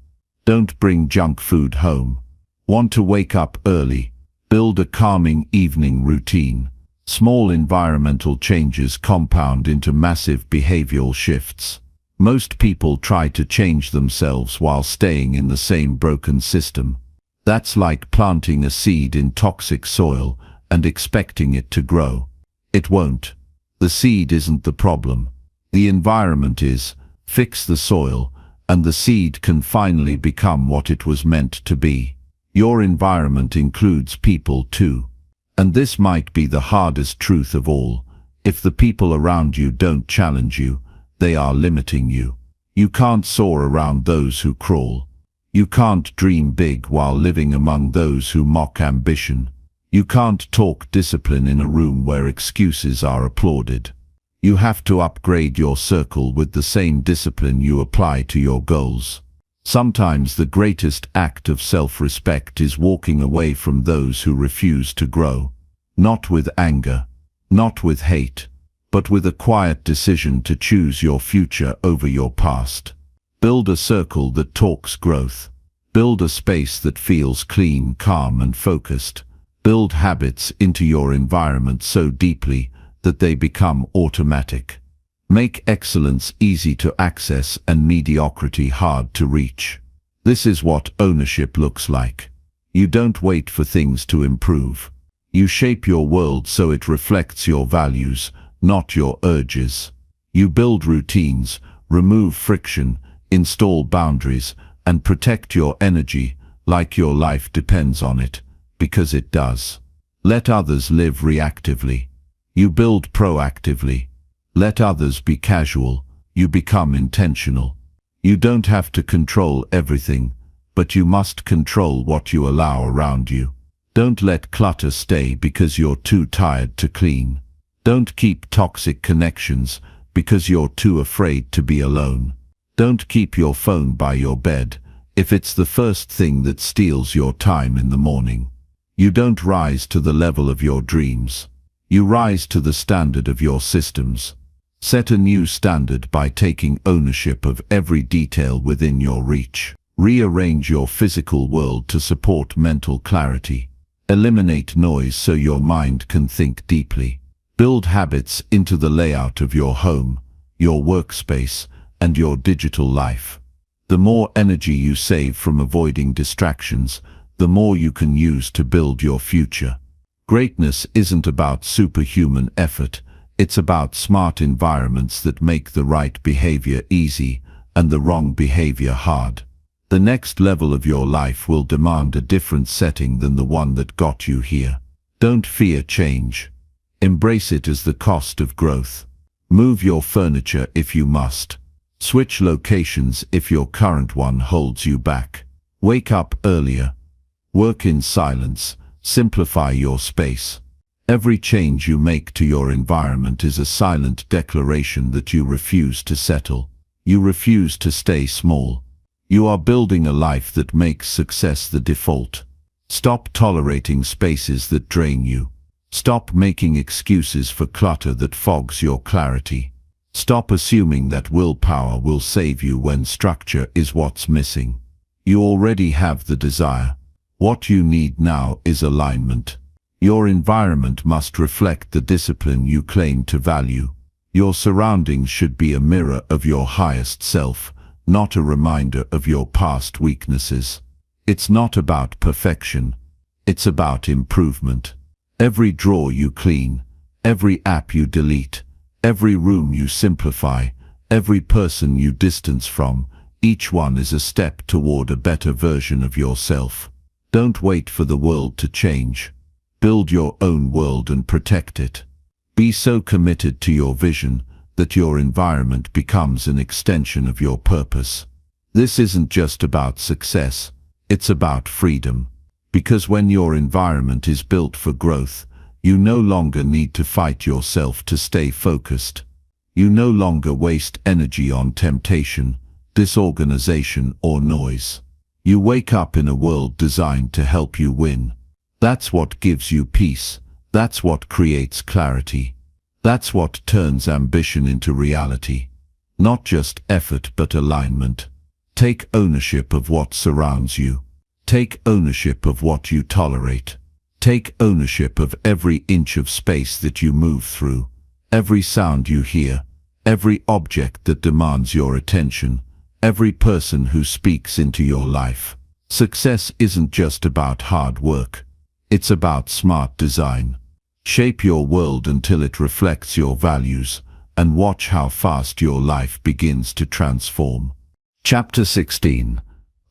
[SPEAKER 1] Don't bring junk food home. Want to wake up early? Build a calming evening routine. Small environmental changes compound into massive behavioral shifts. Most people try to change themselves while staying in the same broken system. That's like planting a seed in toxic soil and expecting it to grow. It won't. The seed isn't the problem. The environment is. Fix the soil, and the seed can finally become what it was meant to be. Your environment includes people too. And this might be the hardest truth of all. If the people around you don't challenge you, they are limiting you. You can't soar around those who crawl. You can't dream big while living among those who mock ambition. You can't talk discipline in a room where excuses are applauded. You have to upgrade your circle with the same discipline you apply to your goals. Sometimes the greatest act of self-respect is walking away from those who refuse to grow. Not with anger, not with hate, but with a quiet decision to choose your future over your past. Build a circle that talks growth. Build a space that feels clean, calm, and focused. Build habits into your environment so deeply that they become automatic. Make excellence easy to access and mediocrity hard to reach. This is what ownership looks like. You don't wait for things to improve. You shape your world so it reflects your values, not your urges. You build routines, remove friction, install boundaries, and protect your energy like your life depends on it, because it does. Let others live reactively. You build proactively. Let others be casual. You become intentional. You don't have to control everything, but you must control what you allow around you. Don't let clutter stay because you're too tired to clean. Don't keep toxic connections because you're too afraid to be alone. Don't keep your phone by your bed if it's the first thing that steals your time in the morning. You don't rise to the level of your dreams. You rise to the standard of your systems. Set a new standard by taking ownership of every detail within your reach. Rearrange your physical world to support mental clarity. Eliminate noise so your mind can think deeply. Build habits into the layout of your home, your workspace, and your digital life. The more energy you save from avoiding distractions, the more you can use to build your future. Greatness isn't about superhuman effort. It's about smart environments that make the right behavior easy and the wrong behavior hard. The next level of your life will demand a different setting than the one that got you here. Don't fear change. Embrace it as the cost of growth. Move your furniture if you must. Switch locations if your current one holds you back. Wake up earlier. Work in silence. Simplify your space. Every change you make to your environment is a silent declaration that you refuse to settle. You refuse to stay small. You are building a life that makes success the default. Stop tolerating spaces that drain you. Stop making excuses for clutter that fogs your clarity. Stop assuming that willpower will save you when structure is what's missing. You already have the desire. What you need now is alignment. Your environment must reflect the discipline you claim to value. Your surroundings should be a mirror of your highest self, not a reminder of your past weaknesses. It's not about perfection. It's about improvement. Every drawer you clean, every app you delete, every room you simplify, every person you distance from, each one is a step toward a better version of yourself. Don't wait for the world to change. Build your own world and protect it. Be so committed to your vision that your environment becomes an extension of your purpose. This isn't just about success, it's about freedom. Because when your environment is built for growth, you no longer need to fight yourself to stay focused. You no longer waste energy on temptation, disorganization, or noise. You wake up in a world designed to help you win. That's what gives you peace. That's what creates clarity. That's what turns ambition into reality. Not just effort, but alignment. Take ownership of what surrounds you. Take ownership of what you tolerate. Take ownership of every inch of space that you move through, every sound you hear, every object that demands your attention, every person who speaks into your life. Success isn't just about hard work. It's about smart design. Shape your world until it reflects your values, and watch how fast your life begins to transform. Chapter 16.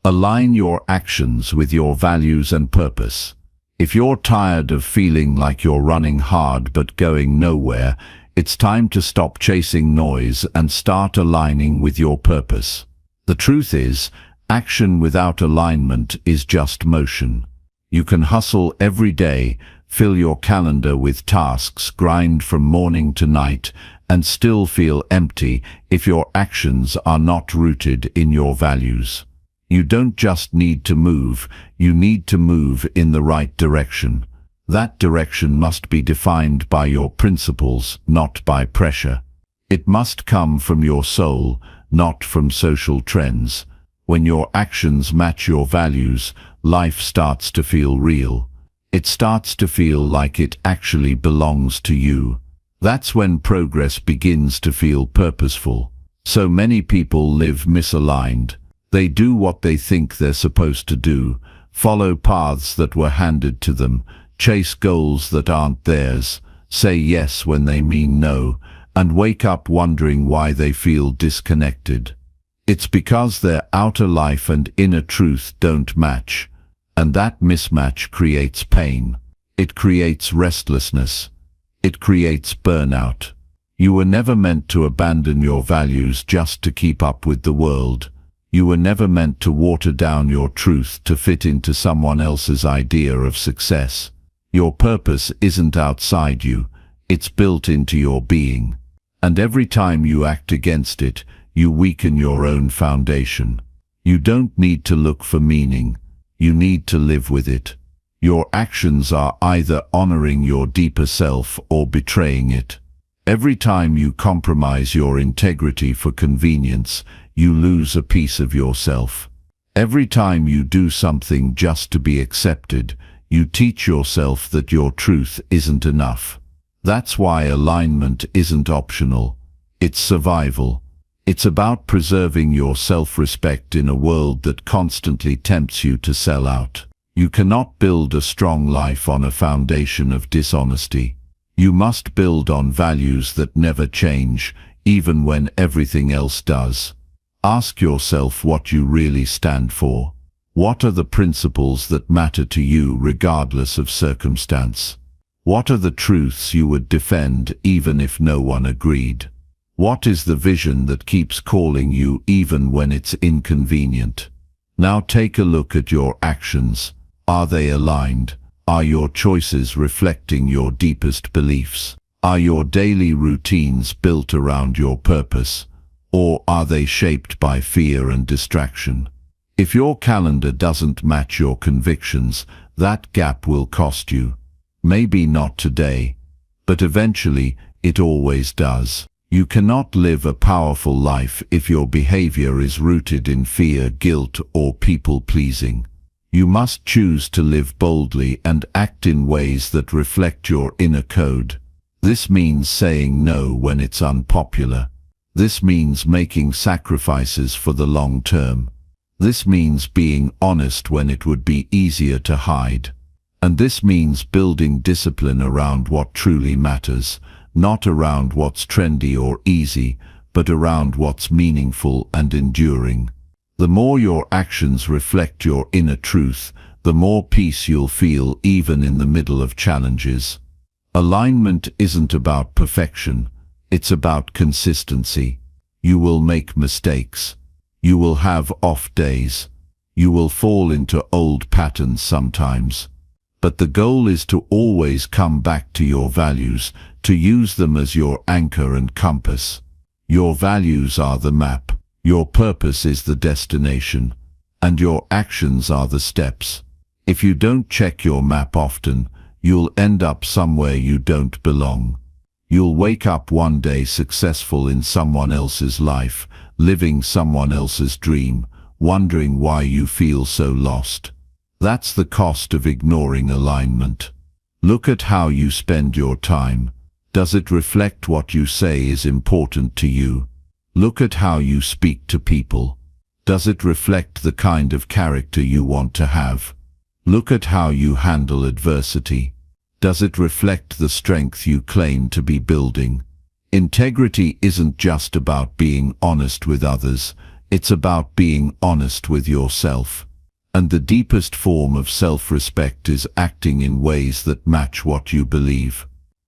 [SPEAKER 1] Align your actions with your values and purpose. If you're tired of feeling like you're running hard but going nowhere, it's time to stop chasing noise and start aligning with your purpose. The truth is, action without alignment is just motion. You can hustle every day, fill your calendar with tasks, grind from morning to night, and still feel empty if your actions are not rooted in your values. You don't just need to move, you need to move in the right direction. That direction must be defined by your principles, not by pressure. It must come from your soul, not from social trends. When your actions match your values, life starts to feel real. It starts to feel like it actually belongs to you. That's when progress begins to feel purposeful. So many people live misaligned. They do what they think they're supposed to do, follow paths that were handed to them, chase goals that aren't theirs, say yes when they mean no, and wake up wondering why they feel disconnected. It's because their outer life and inner truth don't match, and that mismatch creates pain. It creates restlessness. It creates burnout. You were never meant to abandon your values just to keep up with the world. You were never meant to water down your truth to fit into someone else's idea of success. Your purpose isn't outside you, it's built into your being. And every time you act against it, you weaken your own foundation. You don't need to look for meaning, you need to live with it. Your actions are either honoring your deeper self or betraying it. Every time you compromise your integrity for convenience, you lose a piece of yourself. Every time you do something just to be accepted, you teach yourself that your truth isn't enough. That's why alignment isn't optional. It's survival. It's about preserving your self-respect in a world that constantly tempts you to sell out. You cannot build a strong life on a foundation of dishonesty. You must build on values that never change, even when everything else does. Ask yourself what you really stand for. What are the principles that matter to you regardless of circumstance? What are the truths you would defend even if no one agreed? What is the vision that keeps calling you even when it's inconvenient? Now take a look at your actions. Are they aligned? Are your choices reflecting your deepest beliefs? Are your daily routines built around your purpose? Or are they shaped by fear and distraction? If your calendar doesn't match your convictions, that gap will cost you. Maybe not today, but eventually it always does. You cannot live a powerful life if your behavior is rooted in fear, guilt, or people-pleasing. You must choose to live boldly and act in ways that reflect your inner code. This means saying no when it's unpopular. This means making sacrifices for the long term. This means being honest when it would be easier to hide. And this means building discipline around what truly matters, not around what's trendy or easy, but around what's meaningful and enduring. The more your actions reflect your inner truth, the more peace you'll feel even in the middle of challenges. Alignment isn't about perfection. It's about consistency. You will make mistakes. You will have off days. You will fall into old patterns sometimes. But the goal is to always come back to your values, to use them as your anchor and compass. Your values are the map. Your purpose is the destination. And your actions are the steps. If you don't check your map often, you'll end up somewhere you don't belong. You'll wake up one day successful in someone else's life, living someone else's dream, wondering why you feel so lost. That's the cost of ignoring alignment. Look at how you spend your time. Does it reflect what you say is important to you? Look at how you speak to people. Does it reflect the kind of character you want to have? Look at how you handle adversity. Does it reflect the strength you claim to be building? Integrity isn't just about being honest with others, it's about being honest with yourself. And the deepest form of self-respect is acting in ways that match what you believe.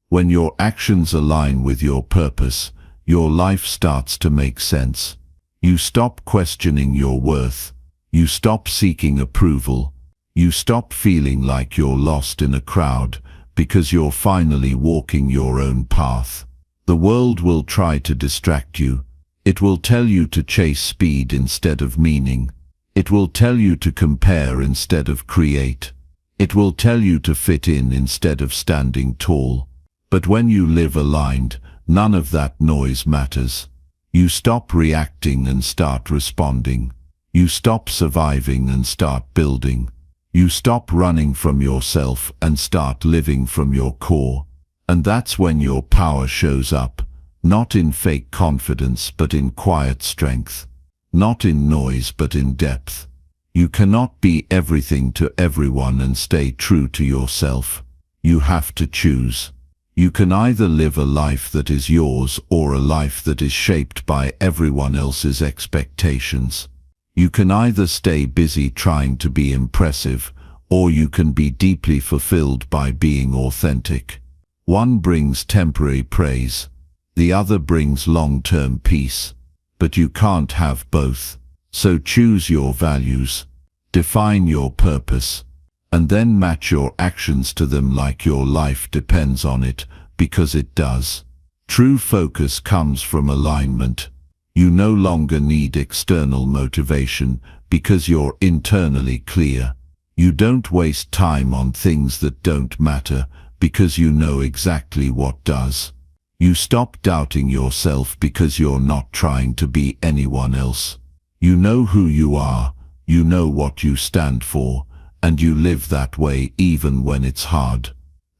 [SPEAKER 1] When your actions align with your purpose, your life starts to make sense. You stop questioning your worth. You stop seeking approval. You stop feeling like you're lost in a crowd because you're finally walking your own path. The world will try to distract you. It will tell you to chase speed instead of meaning. It will tell you to compare instead of create. It will tell you to fit in instead of standing tall. But when you live aligned, none of that noise matters. You stop reacting and start responding. You stop surviving and start building. You stop running from yourself and start living from your core. And that's when your power shows up, not in fake confidence but in quiet strength. Not in noise but in depth. You cannot be everything to everyone and stay true to yourself. You have to choose. You can either live a life that is yours or a life that is shaped by everyone else's expectations. You can either stay busy trying to be impressive, or you can be deeply fulfilled by being authentic. One brings temporary praise. The other brings long-term peace. But you can't have both. So choose your values, define your purpose, and then match your actions to them like your life depends on it, because it does. True focus comes from alignment. You no longer need external motivation because you're internally clear. You don't waste time on things that don't matter because you know exactly what does. You stop doubting yourself because you're not trying to be anyone else. You know who you are, you know what you stand for, and you live that way even when it's hard.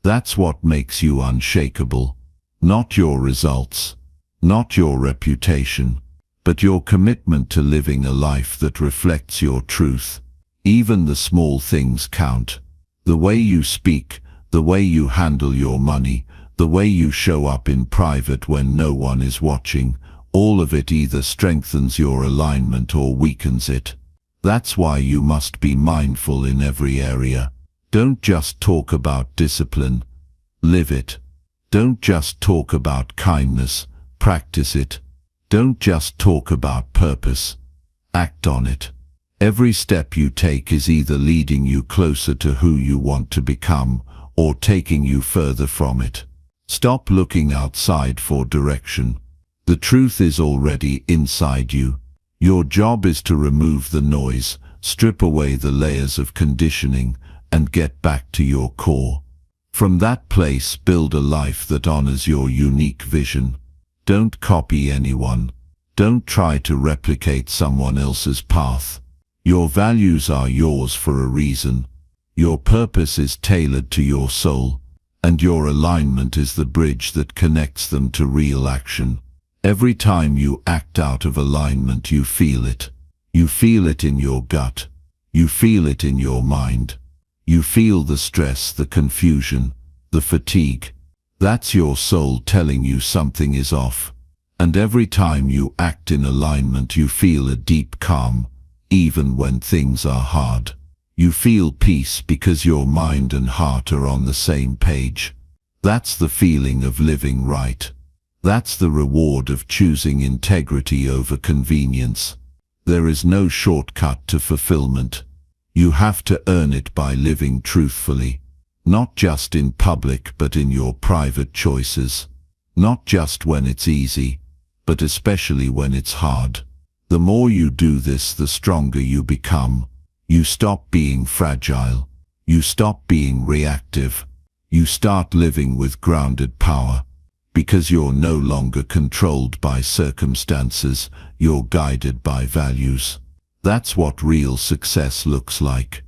[SPEAKER 1] That's what makes you unshakable. Not your results, not your reputation, but your commitment to living a life that reflects your truth. Even the small things count. The way you speak, the way you handle your money, the way you show up in private when no one is watching, all of it either strengthens your alignment or weakens it. That's why you must be mindful in every area. Don't just talk about discipline, live it. Don't just talk about kindness, practice it. Don't just talk about purpose, act on it. Every step you take is either leading you closer to who you want to become or taking you further from it. Stop looking outside for direction. The truth is already inside you. Your job is to remove the noise, strip away the layers of conditioning, and get back to your core. From that place, build a life that honors your unique vision. Don't copy anyone. Don't try to replicate someone else's path. Your values are yours for a reason. Your purpose is tailored to your soul, and your alignment is the bridge that connects them to real action. Every time you act out of alignment, you feel it. You feel it in your gut. You feel it in your mind. You feel the stress, the confusion, the fatigue. That's your soul telling you something is off. And every time you act in alignment, you feel a deep calm, even when things are hard. You feel peace because your mind and heart are on the same page. That's the feeling of living right. That's the reward of choosing integrity over convenience. There is no shortcut to fulfillment. You have to earn it by living truthfully, not just in public but in your private choices. Not just when it's easy, but especially when it's hard. The more you do this, the stronger you become. You stop being fragile. You stop being reactive. You start living with grounded power. Because you're no longer controlled by circumstances, you're guided by values. That's what real success looks like.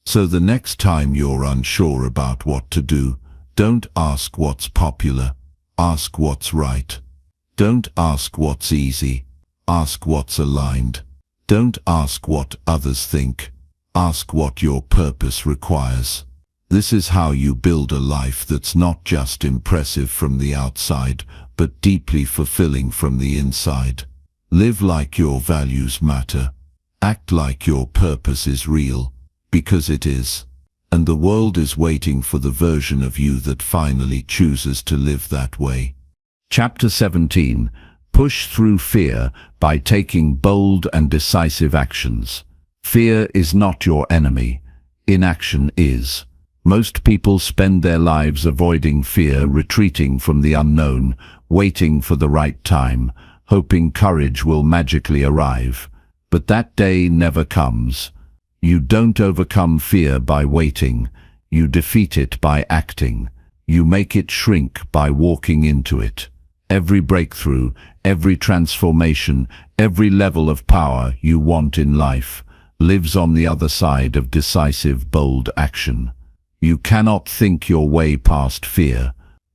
[SPEAKER 1] So the next time you're unsure about what to do, don't ask what's popular. Ask what's right. Don't ask what's easy. Ask what's aligned. Don't ask what others think. Ask what your purpose requires. This is how you build a life that's not just impressive from the outside, but deeply fulfilling from the inside. Live like your values matter. Act like your purpose is real. Because it is. And the world is waiting for the version of you that finally chooses to live that way. Chapter 17. Push through fear by taking bold and decisive actions. Fear is not your enemy. Inaction is. Most people spend their lives avoiding fear, retreating from the unknown, waiting for the right time, hoping courage will magically arrive. But that day never comes. You don't overcome fear by waiting. You defeat it by acting. You make it shrink by walking into it. Every breakthrough, every transformation, every level of power you want in life lives on the other side of decisive, bold action. You cannot think your way past fear.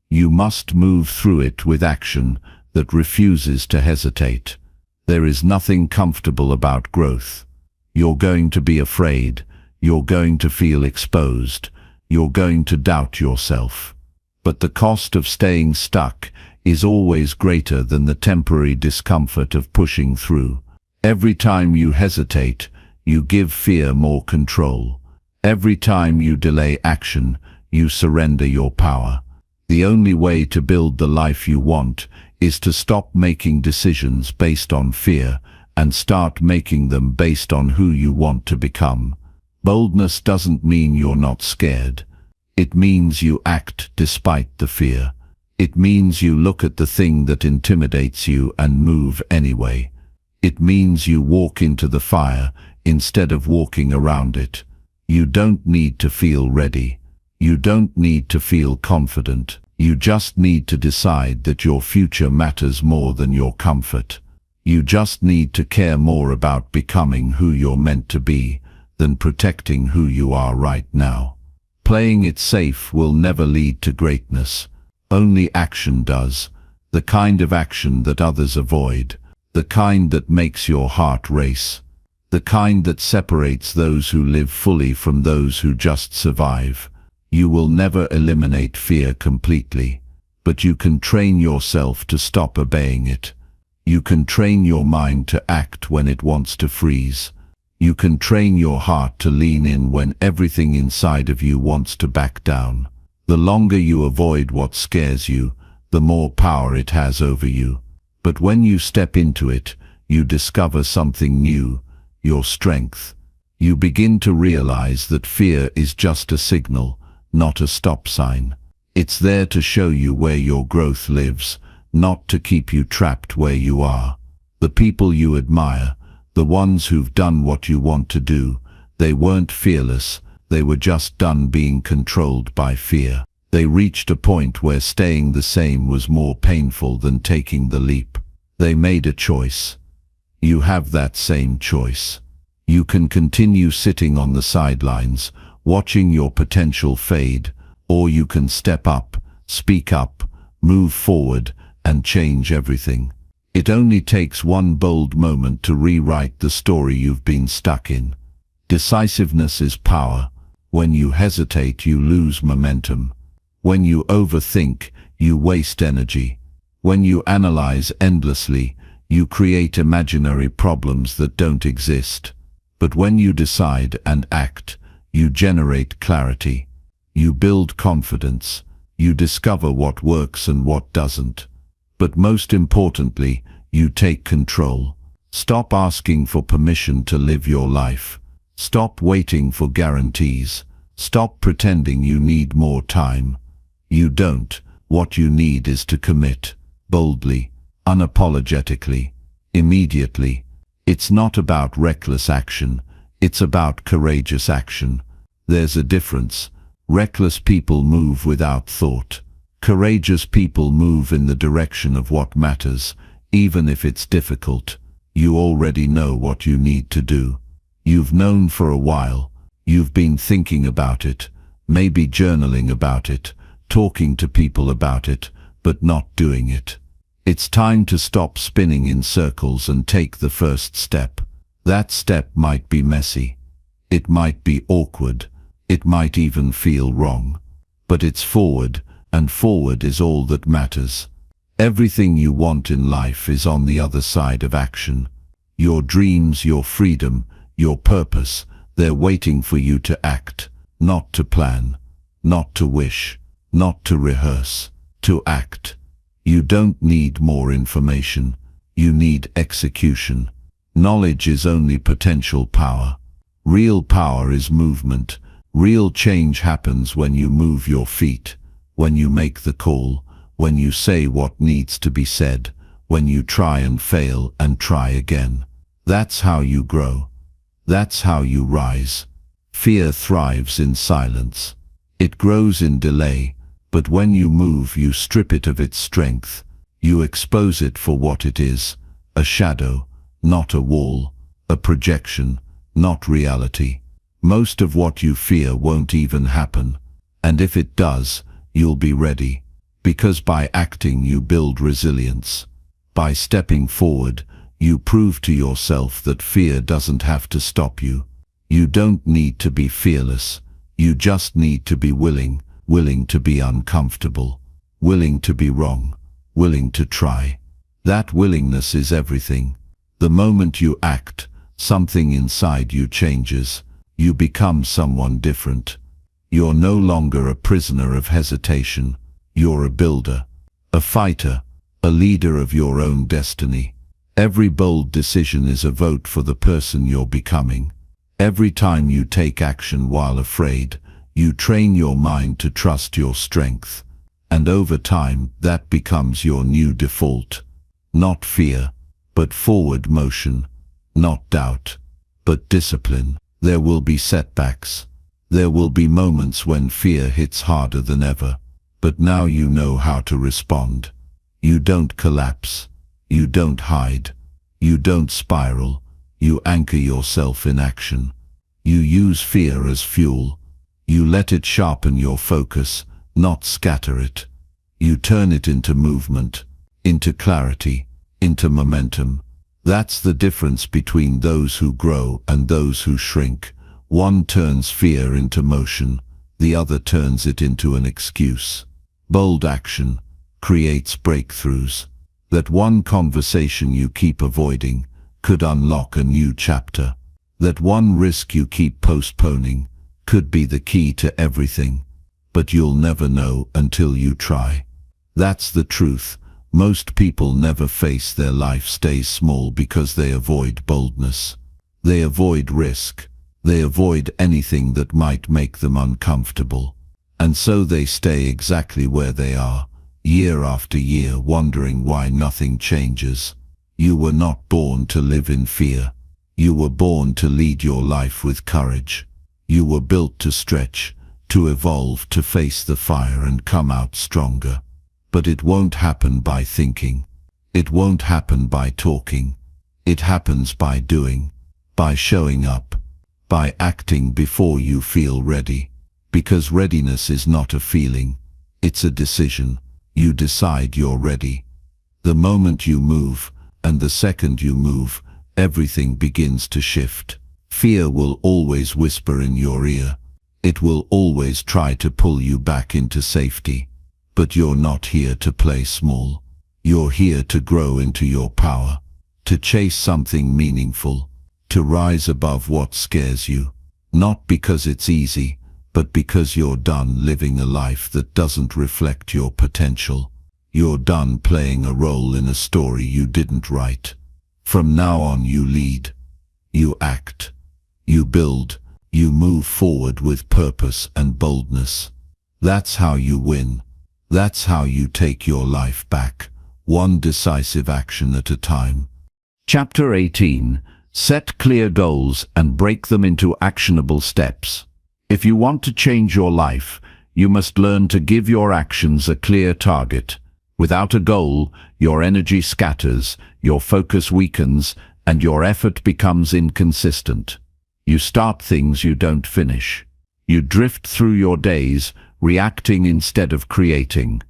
[SPEAKER 1] You must move through it with action that refuses to hesitate. There is nothing comfortable about growth. You're going to be afraid. You're going to feel exposed. You're going to doubt yourself. But the cost of staying stuck is always greater than the temporary discomfort of pushing through. Every time you hesitate, you give fear more control. Every time you delay action, you surrender your power. The only way to build the life you want is to stop making decisions based on fear and start making them based on who you want to become. Boldness doesn't mean you're not scared. It means you act despite the fear. It means you look at the thing that intimidates you and move anyway. It means you walk into the fire instead of walking around it. You don't need to feel ready. You don't need to feel confident. You just need to decide that your future matters more than your comfort. You just need to care more about becoming who you're meant to be than protecting who you are right now. Playing it safe will never lead to greatness. Only action does. The kind of action that others avoid. The kind that makes your heart race. The kind that separates those who live fully from those who just survive. You will never eliminate fear completely, but you can train yourself to stop obeying it. You can train your mind to act when it wants to freeze. You can train your heart to lean in when everything inside of you wants to back down. The longer you avoid what scares you, the more power it has over you. But when you step into it, you discover something new, your strength. You begin to realize that fear is just a signal, not a stop sign. It's there to show you where your growth lives, not to keep you trapped where you are. The people you admire, the ones who've done what you want to do, they weren't fearless, they were just done being controlled by fear. They reached a point where staying the same was more painful than taking the leap. They made a choice. You have that same choice. You can continue sitting on the sidelines, watching your potential fade, or you can step up, speak up, move forward, and change everything. It only takes one bold moment to rewrite the story you've been stuck in. Decisiveness is power. When you hesitate, you lose momentum. When you overthink, you waste energy. When you analyze endlessly, you create imaginary problems that don't exist. But when you decide and act, you generate clarity. You build confidence. You discover what works and what doesn't. But most importantly, you take control. Stop asking for permission to live your life. Stop waiting for guarantees. Stop pretending you need more time. You don't. What you need is to commit, boldly, unapologetically, immediately. It's not about reckless action, it's about courageous action. There's a difference. Reckless people move without thought. Courageous people move in the direction of what matters, even if it's difficult. You already know what you need to do. You've known for a while. You've been thinking about it, maybe journaling about it, talking to people about it, but not doing it. It's time to stop spinning in circles and take the first step. That step might be messy. It might be awkward. It might even feel wrong. But it's forward, and forward is all that matters. Everything you want in life is on the other side of action. Your dreams, your freedom, your purpose, They're waiting for you to act, not to plan, not to wish, not to rehearse, to act. You don't need more information. You need execution. Knowledge is only potential power. Real power is movement. Real change happens when you move your feet, when you make the call, when you say what needs to be said, when you try and fail and try again. That's how you grow. That's how you rise. Fear thrives in silence. It grows in delay, but when you move, you strip it of its strength. You expose it for what it is, a shadow, not a wall, a projection, not reality. Most of what you fear won't even happen, and if it does, you'll be ready, because by acting you build resilience. By stepping forward, you prove to yourself that fear doesn't have to stop you. You don't need to be fearless. You just need to be willing to be uncomfortable, willing to be wrong, willing to try. That willingness is everything. The moment you act, something inside you changes. You become someone different. You're no longer a prisoner of hesitation. You're a builder, a fighter, a leader of your own destiny. Every bold decision is a vote for the person you're becoming. Every time you take action while afraid, you train your mind to trust your strength. And over time, that becomes your new default. Not fear, but forward motion. Not doubt, but discipline. There will be setbacks. There will be moments when fear hits harder than ever. But now you know how to respond. You don't collapse. You don't hide. You don't spiral. You anchor yourself in action. You use fear as fuel. You let it sharpen your focus, not scatter it. You turn it into movement, into clarity, into momentum. That's the difference between those who grow and those who shrink. One turns fear into motion, the other turns it into an excuse. Bold action creates breakthroughs. That one conversation you keep avoiding could unlock a new chapter. That one risk you keep postponing could be the key to everything. But you'll never know until you try. That's the truth. Most people never face their life stays small because they avoid boldness. They avoid risk. They avoid anything that might make them uncomfortable. And so they stay exactly where they are, year after year, wondering why nothing changes. You were not born to live in fear. You were born to lead your life with courage. You were built to stretch, to evolve, to face the fire and come out stronger. But it won't happen by thinking. It won't happen by talking. It happens by doing, by showing up, by acting before you feel ready. Because readiness is not a feeling, it's a decision. You decide you're ready. The moment you move, and the second you move, everything begins to shift. Fear will always whisper in your ear. It will always try to pull you back into safety. But you're not here to play small. You're here to grow into your power, to chase something meaningful, to rise above what scares you. Not because it's easy, but because you're done living a life that doesn't reflect your potential. You're done playing a role in a story you didn't write. From now on you lead, you act, you build, you move forward with purpose and boldness. That's how you win. That's how you take your life back, one decisive action at a time. Chapter 18. Set clear goals and break them into actionable steps. If you want to change your life, you must learn to give your actions a clear target. Without a goal, your energy scatters, your focus weakens, and your effort becomes inconsistent. You start things you don't finish. You drift through your days, reacting instead of creating.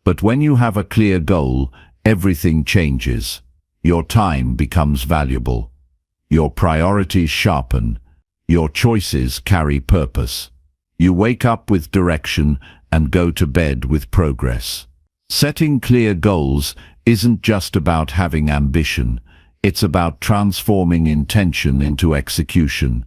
[SPEAKER 1] But when you have a clear goal, everything changes. Your time becomes valuable. Your priorities sharpen. Your choices carry purpose. You wake up with direction and go to bed with progress. Setting clear goals isn't just about having ambition. It's about transforming intention into execution.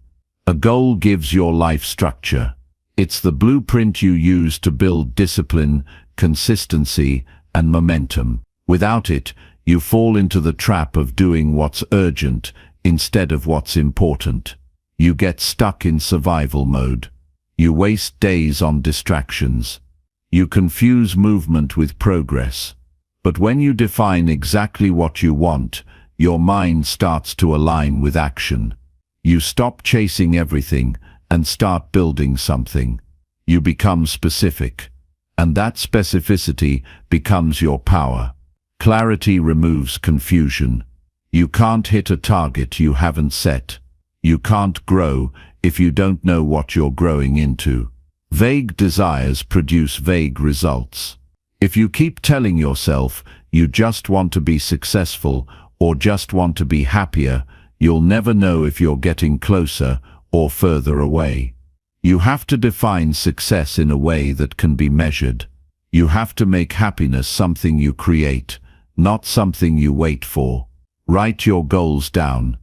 [SPEAKER 1] A goal gives your life structure. It's the blueprint you use to build discipline, consistency, and momentum. Without it, you fall into the trap of doing what's urgent instead of what's important. You get stuck in survival mode. You waste days on distractions. You confuse movement with progress. But when you define exactly what you want, your mind starts to align with action. You stop chasing everything and start building something. You become specific, and that specificity becomes your power. Clarity removes confusion. You can't hit a target you haven't set. You can't grow if you don't know what you're growing into. Vague desires produce vague results. If you keep telling yourself you just want to be successful or just want to be happier, you'll never know if you're getting closer or further away. You have to define success in a way that can be measured. You have to make happiness something you create, not something you wait for. Write your goals down.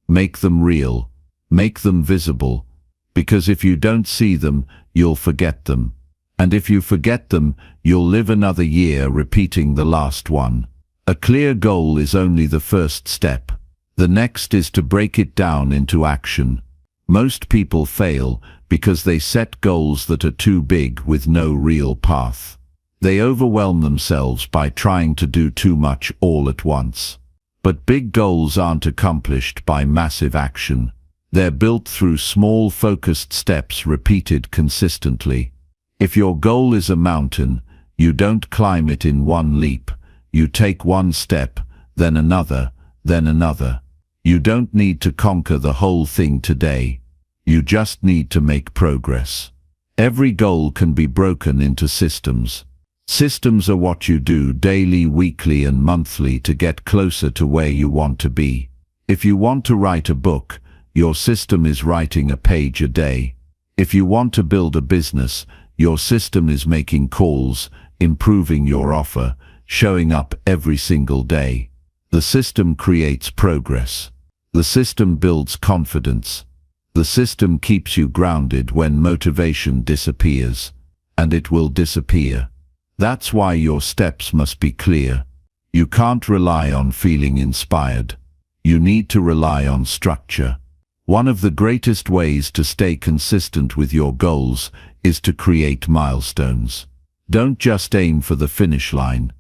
[SPEAKER 1] Make them real. Make them visible. Because if you don't see them, you'll forget them. And if you forget them, you'll live another year repeating the last one. A clear goal is only the first step. The next is to break it down into action. Most people fail because they set goals that are too big with no real path. They overwhelm themselves by trying to do too much all at once. But big goals aren't accomplished by massive action. They're built through small focused steps repeated consistently. If your goal is a mountain, you don't climb it in one leap. You take one step, then another, then another. You don't need to conquer the whole thing today. You just need to make progress. Every goal can be broken into systems. Systems are what you do daily, weekly, and monthly to get closer to where you want to be. If you want to write a book, your system is writing a page a day. If you want to build a business, your system is making calls, improving your offer, showing up every single day. The system creates progress. The system builds confidence. The system keeps you grounded when motivation disappears, and it will disappear. That's why your steps must be clear. You can't rely on feeling inspired. You need to rely on structure. One of the greatest ways to stay consistent with your goals is to create milestones. Don't just aim for the finish line.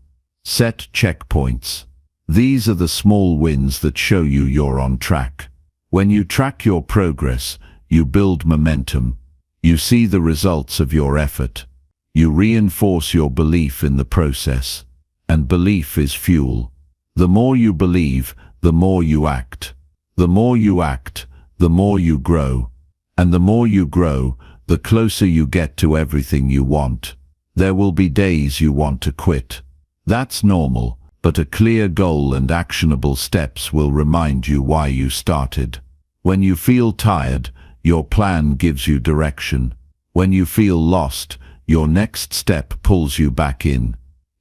[SPEAKER 1] Set checkpoints. These are the small wins that show you you're on track. When you track your progress, you build momentum. You see the results of your effort. You reinforce your belief in the process. And belief is fuel. The more you believe, the more you act. The more you act, the more you grow. And the more you grow, the closer you get to everything you want. There will be days you want to quit. That's normal, but a clear goal and actionable steps will remind you why you started. When you feel tired, your plan gives you direction. When you feel lost, your next step pulls you back in.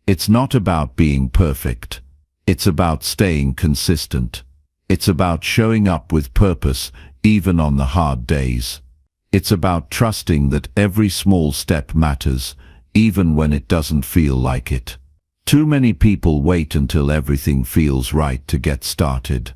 [SPEAKER 1] It's not about being perfect. It's about staying consistent. It's about showing up with purpose even on the hard days. It's about trusting that every small step matters, even when it doesn't feel like it. Too many people wait until everything feels right to get started.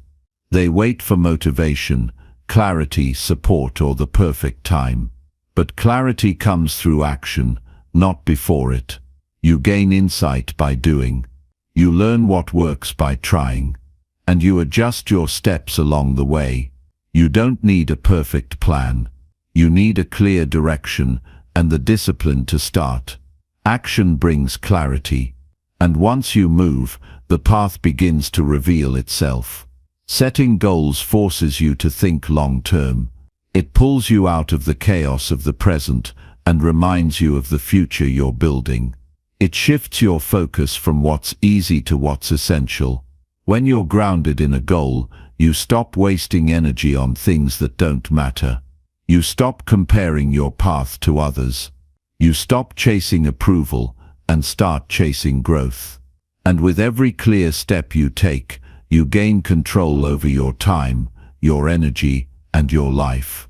[SPEAKER 1] They wait for motivation, clarity, support, or the perfect time. But clarity comes through action, not before it. You gain insight by doing. You learn what works by trying. And you adjust your steps along the way. You don't need a perfect plan. You need a clear direction and the discipline to start. Action brings clarity. And once you move, the path begins to reveal itself. Setting goals forces you to think long-term. It pulls you out of the chaos of the present and reminds you of the future you're building. It shifts your focus from what's easy to what's essential. When you're grounded in a goal, you stop wasting energy on things that don't matter. You stop comparing your path to others. You stop chasing approval and start chasing growth. And with every clear step you take, you gain control over your time, your energy, and your life.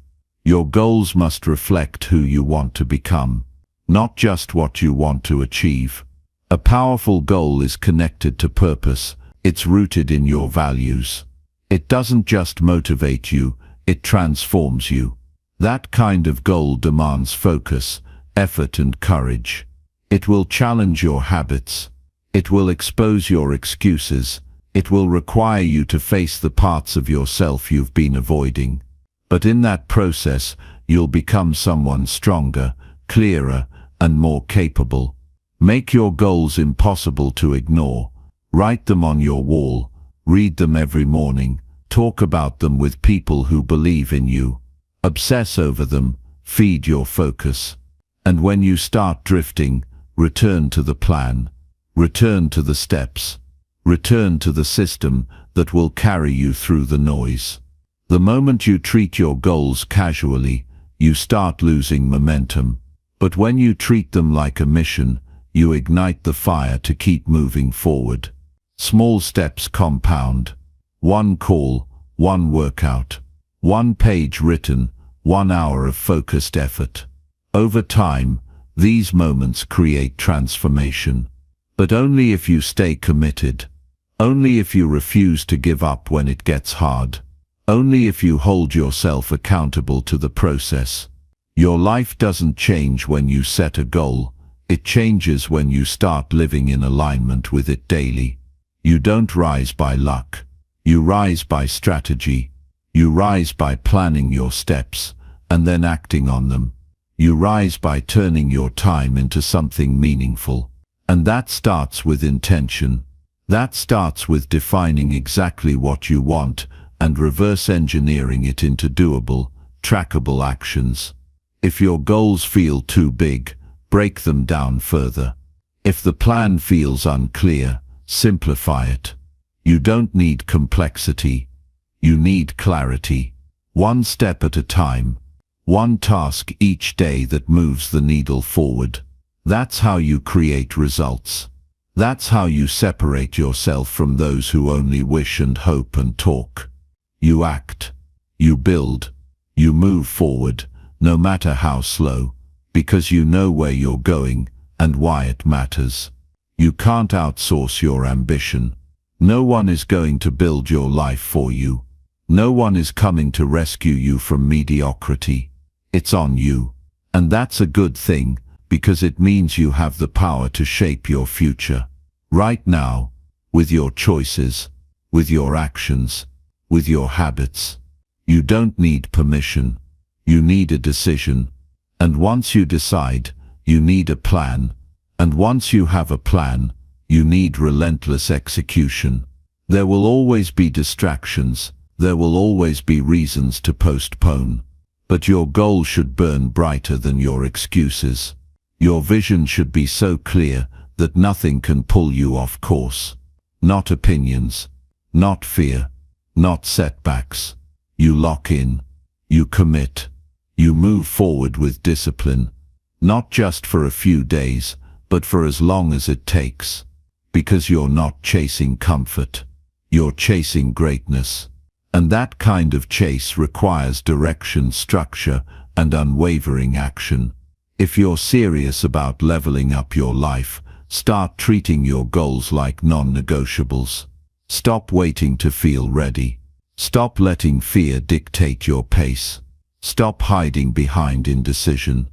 [SPEAKER 1] Your goals must reflect who you want to become, not just what you want to achieve. A powerful goal is connected to purpose. It's rooted in your values. It doesn't just motivate you, it transforms you. That kind of goal demands focus, effort and courage. It will challenge your habits. It will expose your excuses. It will require you to face the parts of yourself you've been avoiding. But in that process, you'll become someone stronger, clearer, and more capable. Make your goals impossible to ignore. Write them on your wall. Read them every morning. Talk about them with people who believe in you. Obsess over them. Feed your focus. And when you start drifting, return to the plan. Return to the steps. Return to the system that will carry you through the noise. The moment you treat your goals casually, you start losing momentum. But when you treat them like a mission, you ignite the fire to keep moving forward. Small steps compound. One call, one workout, one page written, 1 hour of focused effort. Over time, these moments create transformation. But only if you stay committed. Only if you refuse to give up when it gets hard. Only if you hold yourself accountable to the process. Your life doesn't change when you set a goal. It changes when you start living in alignment with it daily. You don't rise by luck. You rise by strategy. You rise by planning your steps and then acting on them. You rise by turning your time into something meaningful. And that starts with intention. That starts with defining exactly what you want and reverse engineering it into doable, trackable actions. If your goals feel too big, break them down further. If the plan feels unclear, simplify it. You don't need complexity. You need clarity. One step at a time. One task each day that moves the needle forward. That's how you create results. That's how you separate yourself from those who only wish and hope and talk. You act. You build. You move forward, no matter how slow, because you know where you're going and why it matters. You can't outsource your ambition. No one is going to build your life for you. No one is coming to rescue you from mediocrity. It's on you. And that's a good thing, because it means you have the power to shape your future. Right now, with your choices, with your actions, with your habits. You don't need permission. You need a decision. And once you decide, you need a plan. And once you have a plan, you need relentless execution. There will always be distractions. There will always be reasons to postpone. But your goal should burn brighter than your excuses. Your vision should be so clear that nothing can pull you off course. Not opinions. Not fear. Not setbacks. You lock in. You commit. You move forward with discipline. Not just for a few days, but for as long as it takes. Because you're not chasing comfort. You're chasing greatness. And that kind of chase requires direction, structure, and unwavering action. If you're serious about leveling up your life, start treating your goals like non-negotiables. Stop waiting to feel ready. Stop letting fear dictate your pace. Stop hiding behind indecision.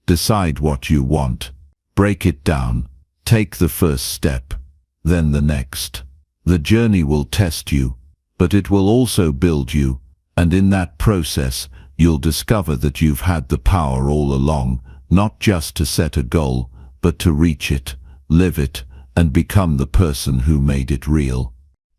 [SPEAKER 1] Decide what you want. Break it down. Take the first step, then the next. The journey will test you, but it will also build you, and in that process, you'll discover that you've had the power all along, not just to set a goal, but to reach it, live it, and become the person who made it real.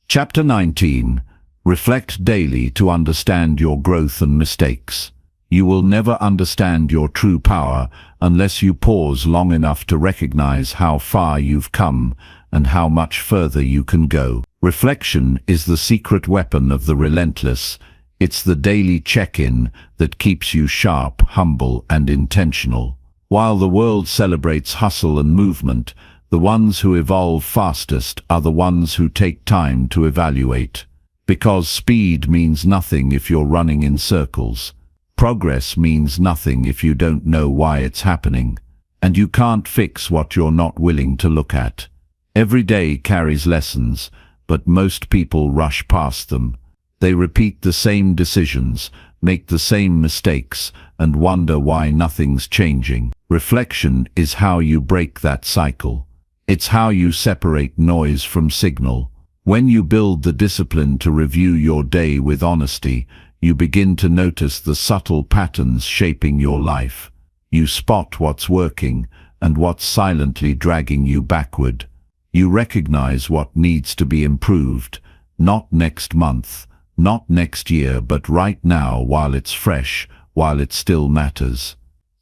[SPEAKER 1] Chapter 19. Reflect daily to understand your growth and mistakes. You will never understand your true power unless you pause long enough to recognize how far you've come and how much further you can go. Reflection is the secret weapon of the relentless. It's the daily check-in that keeps you sharp, humble, and intentional. While the world celebrates hustle and movement, the ones who evolve fastest are the ones who take time to evaluate. Because speed means nothing if you're running in circles. Progress means nothing if you don't know why it's happening, and you can't fix what you're not willing to look at. Every day carries lessons, but most people rush past them. They repeat the same decisions, make the same mistakes, and wonder why nothing's changing. Reflection is how you break that cycle. It's how you separate noise from signal. When you build the discipline to review your day with honesty, you begin to notice the subtle patterns shaping your life. You spot what's working and what's silently dragging you backward. You recognize what needs to be improved, not next month, not next year, but right now while it's fresh, while it still matters.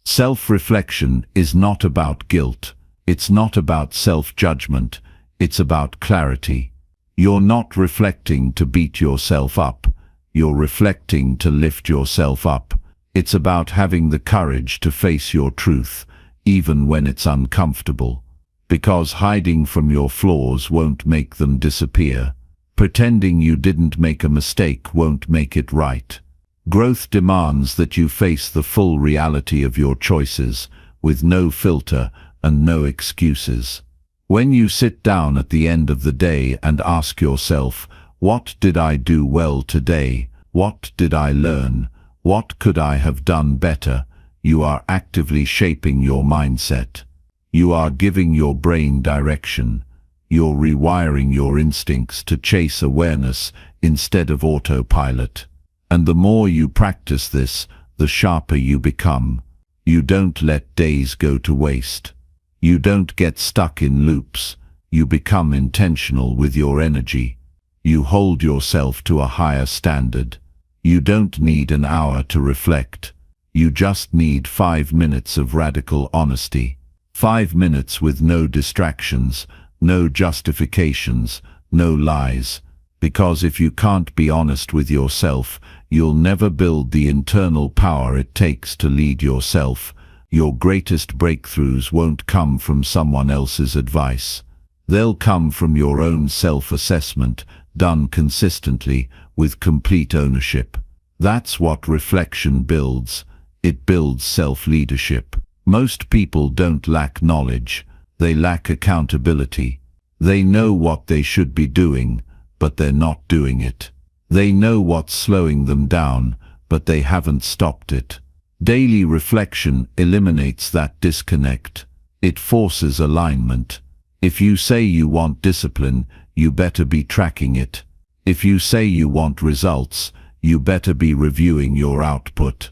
[SPEAKER 1] Self-reflection is not about guilt. It's not about self-judgment. It's about clarity. You're not reflecting to beat yourself up. You're reflecting to lift yourself up. It's about having the courage to face your truth, even when it's uncomfortable. Because hiding from your flaws won't make them disappear. Pretending you didn't make a mistake won't make it right. Growth demands that you face the full reality of your choices, with no filter and no excuses. When you sit down at the end of the day and ask yourself, what did I do well today? What did I learn? What could I have done better? You are actively shaping your mindset. You are giving your brain direction. You're rewiring your instincts to chase awareness instead of autopilot. And the more you practice this, the sharper you become. You don't let days go to waste. You don't get stuck in loops. You become intentional with your energy. You hold yourself to a higher standard. You don't need an hour to reflect. You just need 5 minutes of radical honesty. 5 minutes with no distractions, no justifications, no lies. Because if you can't be honest with yourself, you'll never build the internal power it takes to lead yourself. Your greatest breakthroughs won't come from someone else's advice. They'll come from your own self-assessment, done consistently, with complete ownership. That's what reflection builds. It builds self-leadership. Most people don't lack knowledge. They lack accountability. They know what they should be doing, but they're not doing it. They know what's slowing them down, but they haven't stopped it. Daily reflection eliminates that disconnect. It forces alignment. If you say you want discipline, you better be tracking it. If you say you want results, you better be reviewing your output.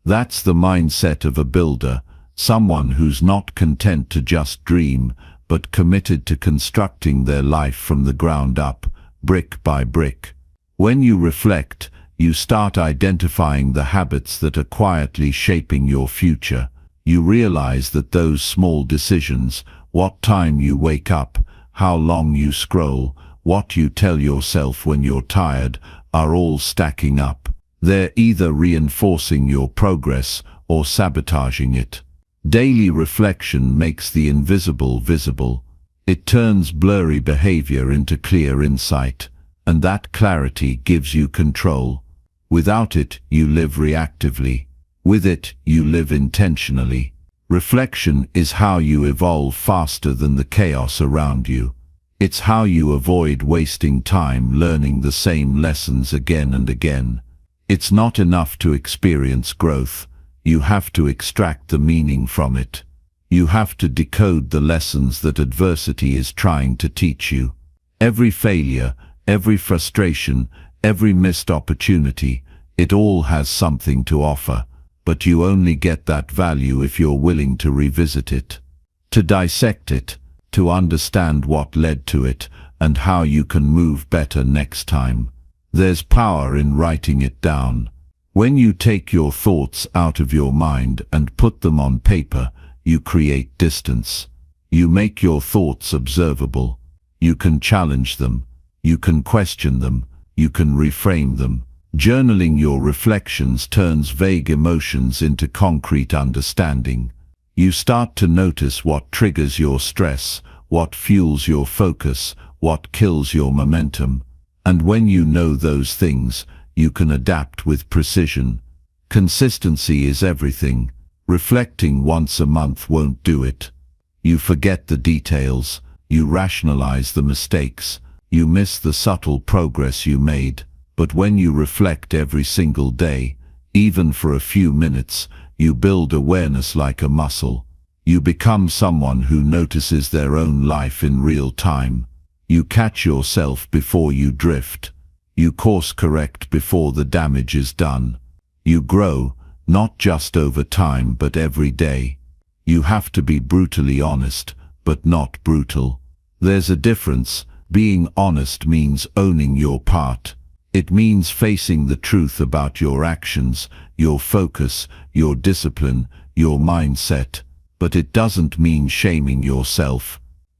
[SPEAKER 1] That's the mindset of a builder, someone who's not content to just dream, but committed to constructing their life from the ground up, brick by brick. When you reflect, you start identifying the habits that are quietly shaping your future. You realize that those small decisions, what time you wake up, how long you scroll, what you tell yourself when you're tired, are all stacking up. They're either reinforcing your progress or sabotaging it. Daily reflection makes the invisible visible. It turns blurry behavior into clear insight, and that clarity gives you control. Without it, you live reactively. With it, you live intentionally. Reflection is how you evolve faster than the chaos around you. It's how you avoid wasting time learning the same lessons again and again. It's not enough to experience growth. You have to extract the meaning from it. You have to decode the lessons that adversity is trying to teach you. Every failure, every frustration, every missed opportunity, it all has something to offer, but you only get that value if you're willing to revisit it, to dissect it, to understand what led to it, and how you can move better next time. There's power in writing it down. When you take your thoughts out of your mind and put them on paper, you create distance. You make your thoughts observable. You can challenge them. You can question them. You can reframe them. Journaling your reflections turns vague emotions into concrete understanding. You start to notice what triggers your stress, what fuels your focus, what kills your momentum. And when you know those things, you can adapt with precision. Consistency is everything. Reflecting once a month won't do it. You forget the details, you rationalize the mistakes, you miss the subtle progress you made. But when you reflect every single day, even for a few minutes, you build awareness like a muscle. You become someone who notices their own life in real time. You catch yourself before you drift. You course correct before the damage is done. You grow, not just over time but every day. You have to be brutally honest, but not brutal. There's a difference. Being honest means owning your part. It means facing the truth about your actions, your focus, your discipline, your mindset. But it doesn't mean shaming yourself.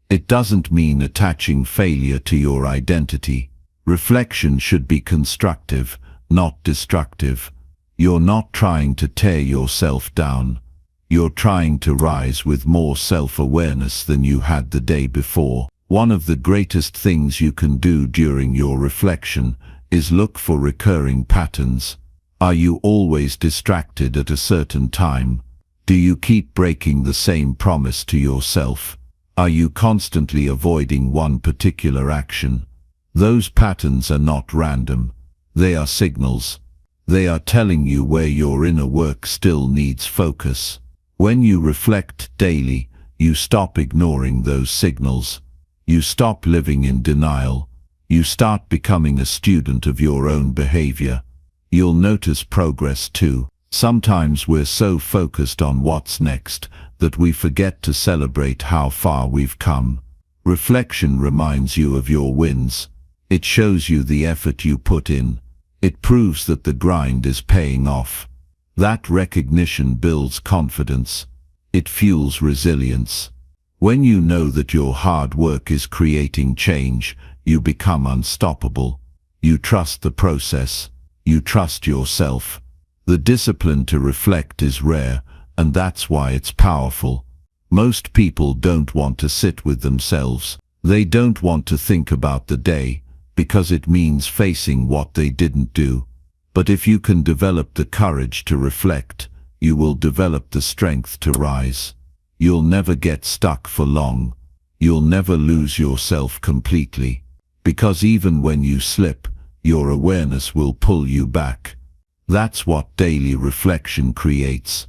[SPEAKER 1] It doesn't mean attaching failure to your identity. Reflection should be constructive, not destructive. You're not trying to tear yourself down. You're trying to rise with more self-awareness than you had the day before. One of the greatest things you can do during your reflection is look for recurring patterns. Are you always distracted at a certain time? Do you keep breaking the same promise to yourself? Are you constantly avoiding one particular action? Those patterns are not random. They are signals. They are telling you where your inner work still needs focus. When you reflect daily, you stop ignoring those signals. You stop living in denial. You start becoming a student of your own behavior. You'll notice progress too. Sometimes we're so focused on what's next that we forget to celebrate how far we've come. Reflection reminds you of your wins. It shows you the effort you put in. It proves that the grind is paying off. That recognition builds confidence. It fuels resilience. When you know that your hard work is creating change, you become unstoppable. You trust the process. You trust yourself. The discipline to reflect is rare, and that's why it's powerful. Most people don't want to sit with themselves. They don't want to think about the day, because it means facing what they didn't do. But if you can develop the courage to reflect, you will develop the strength to rise. You'll never get stuck for long. You'll never lose yourself completely. Because even when you slip, your awareness will pull you back. That's what daily reflection creates.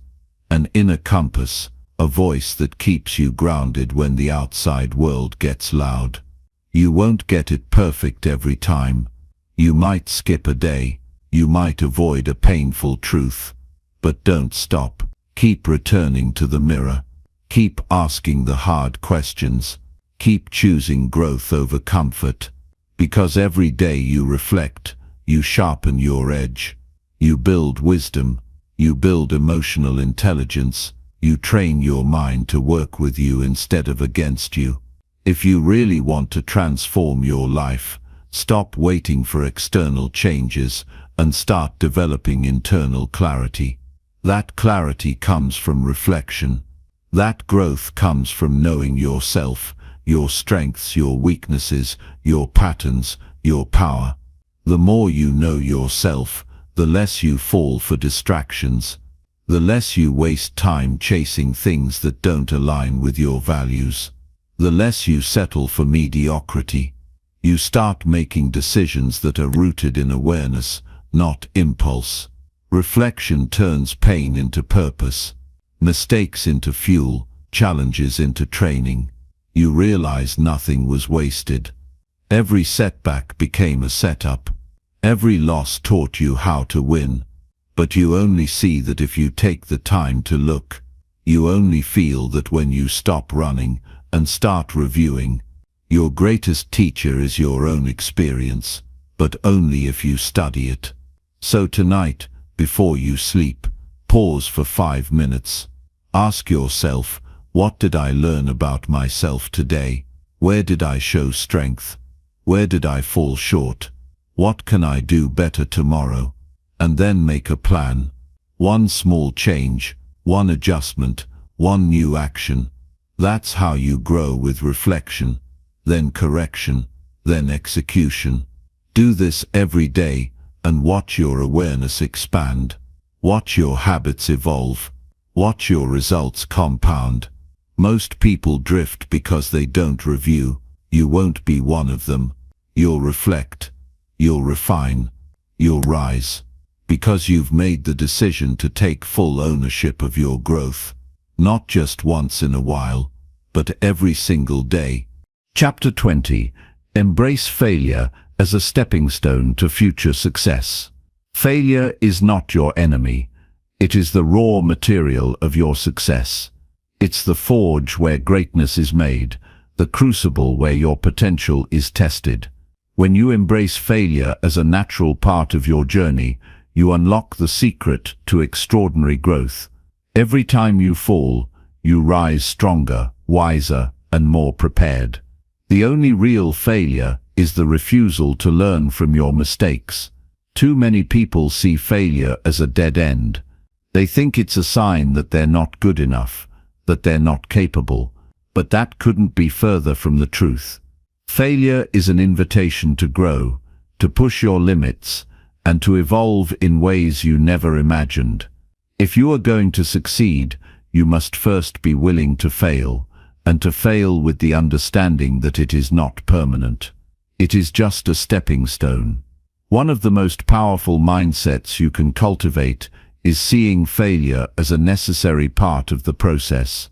[SPEAKER 1] An inner compass, a voice that keeps you grounded when the outside world gets loud. You won't get it perfect every time. You might skip a day. You might avoid a painful truth. But don't stop. Keep returning to the mirror. Keep asking the hard questions. Keep choosing growth over comfort. Because every day you reflect, you sharpen your edge. You build wisdom. You build emotional intelligence. You train your mind to work with you instead of against you. If you really want to transform your life, stop waiting for external changes and start developing internal clarity. That clarity comes from reflection. That growth comes from knowing yourself, your strengths, your weaknesses, your patterns, your power. The more you know yourself, the less you fall for distractions. The less you waste time chasing things that don't align with your values. The less you settle for mediocrity. You start making decisions that are rooted in awareness, not impulse. Reflection turns pain into purpose, mistakes into fuel, challenges into training. You realize nothing was wasted. Every setback became a setup. Every loss taught you how to win. But you only see that if you take the time to look. You only feel that when you stop running and start reviewing. Your greatest teacher is your own experience, but only if you study it. So tonight, before you sleep, pause for 5 minutes. Ask yourself, what did I learn about myself today? Where did I show strength? Where did I fall short? What can I do better tomorrow? And then make a plan. One small change, one adjustment, one new action. That's how you grow with reflection, then correction, then execution. Do this every day and watch your awareness expand. Watch your habits evolve. Watch your results compound. Most people drift because they don't review. You won't be one of them. You'll reflect. You'll refine. You'll rise. Because you've made the decision to take full ownership of your growth. Not just once in a while, but every single day. Chapter 20. Embrace failure as a stepping stone to future success. Failure is not your enemy. It is the raw material of your success. It's the forge where greatness is made, the crucible where your potential is tested. When you embrace failure as a natural part of your journey, you unlock the secret to extraordinary growth. Every time you fall, you rise stronger, wiser, and more prepared. The only real failure is the refusal to learn from your mistakes. Too many people see failure as a dead end. They think it's a sign that they're not good enough, that they're not capable, but that couldn't be further from the truth. Failure is an invitation to grow, to push your limits, and to evolve in ways you never imagined. If you are going to succeed, you must first be willing to fail, and to fail with the understanding that it is not permanent. It is just a stepping stone. One of the most powerful mindsets you can cultivate is seeing failure as a necessary part of the process.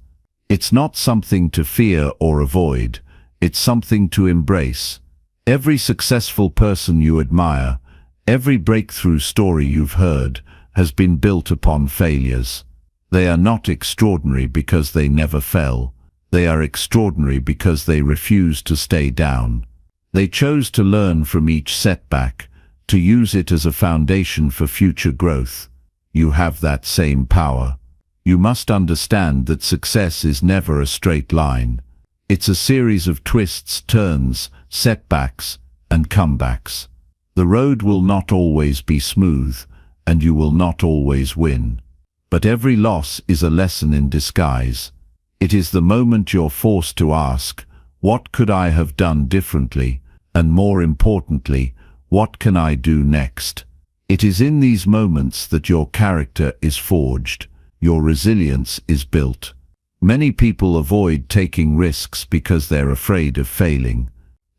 [SPEAKER 1] It's not something to fear or avoid, it's something to embrace. Every successful person you admire, every breakthrough story you've heard, has been built upon failures. They are not extraordinary because they never fell. They are extraordinary because they refused to stay down. They chose to learn from each setback, to use it as a foundation for future growth. You have that same power. You must understand that success is never a straight line. It's a series of twists, turns, setbacks, and comebacks. The road will not always be smooth, and you will not always win. But every loss is a lesson in disguise. It is the moment you're forced to ask, what could I have done differently? And more importantly, what can I do next? It is in these moments that your character is forged, your resilience is built. Many people avoid taking risks because they're afraid of failing.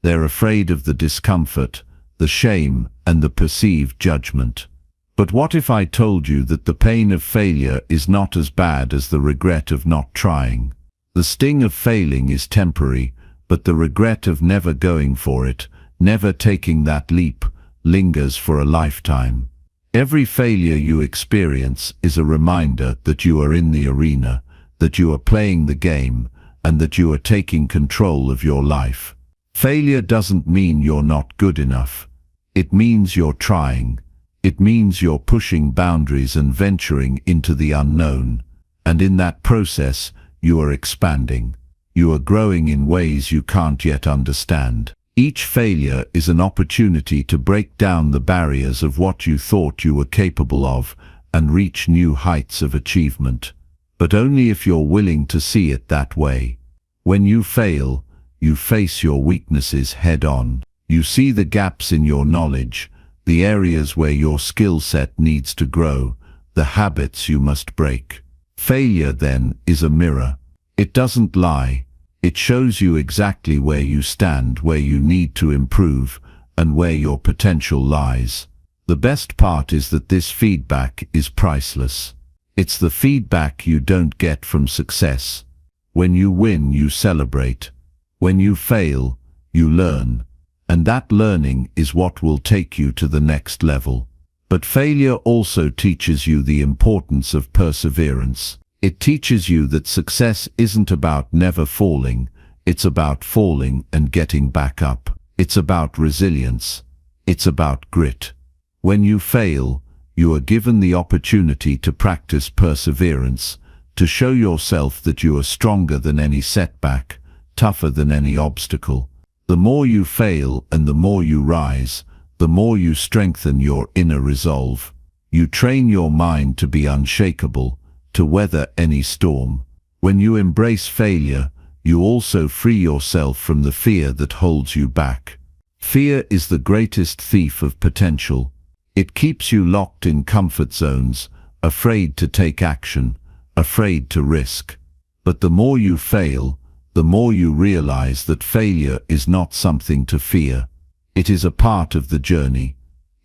[SPEAKER 1] They're afraid of the discomfort, the shame, and the perceived judgment. But what if I told you that the pain of failure is not as bad as the regret of not trying? The sting of failing is temporary, but the regret of never going for it, never taking that leap, lingers for a lifetime. Every failure you experience is a reminder that you are in the arena, that you are playing the game, and that you are taking control of your life. Failure doesn't mean you're not good enough. It means you're trying. It means you're pushing boundaries and venturing into the unknown. And in that process, you are expanding. You are growing in ways you can't yet understand. Each failure is an opportunity to break down the barriers of what you thought you were capable of and reach new heights of achievement. But only if you're willing to see it that way. When you fail, you face your weaknesses head-on. You see the gaps in your knowledge, the areas where your skill set needs to grow, the habits you must break. Failure, then, is a mirror. It doesn't lie. It shows you exactly where you stand, where you need to improve, and where your potential lies. The best part is that this feedback is priceless. It's the feedback you don't get from success. When you win, you celebrate. When you fail, you learn. And that learning is what will take you to the next level. But failure also teaches you the importance of perseverance. It teaches you that success isn't about never falling, it's about falling and getting back up. It's about resilience. It's about grit. When you fail, you are given the opportunity to practice perseverance, to show yourself that you are stronger than any setback, tougher than any obstacle. The more you fail and the more you rise, the more you strengthen your inner resolve. You train your mind to be unshakable, to weather any storm. When you embrace failure, you also free yourself from the fear that holds you back. Fear is the greatest thief of potential. It keeps you locked in comfort zones, afraid to take action, afraid to risk. But the more you fail, the more you realize that failure is not something to fear. It is a part of the journey.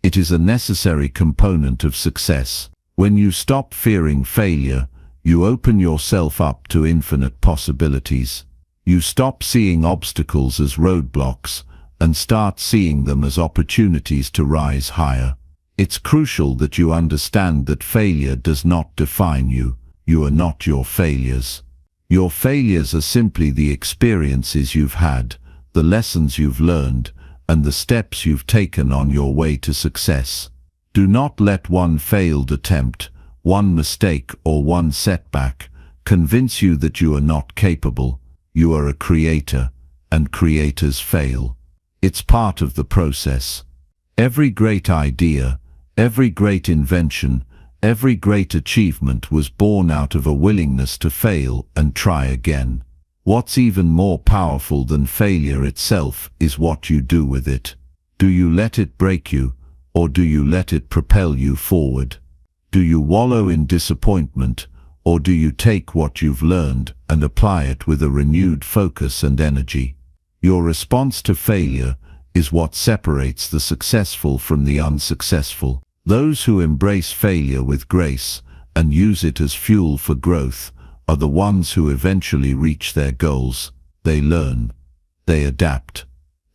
[SPEAKER 1] It is a necessary component of success. When you stop fearing failure, you open yourself up to infinite possibilities. You stop seeing obstacles as roadblocks and start seeing them as opportunities to rise higher. It's crucial that you understand that failure does not define you. You are not your failures. Your failures are simply the experiences you've had, the lessons you've learned, and the steps you've taken on your way to success. Do not let one failed attempt, one mistake or one setback convince you that you are not capable. You are a creator, and creators fail. It's part of the process. Every great idea, every great invention, every great achievement was born out of a willingness to fail and try again. What's even more powerful than failure itself is what you do with it. Do you let it break you, or do you let it propel you forward? Do you wallow in disappointment, or do you take what you've learned and apply it with a renewed focus and energy? Your response to failure is what separates the successful from the unsuccessful. Those who embrace failure with grace and use it as fuel for growth are the ones who eventually reach their goals. They learn, they adapt,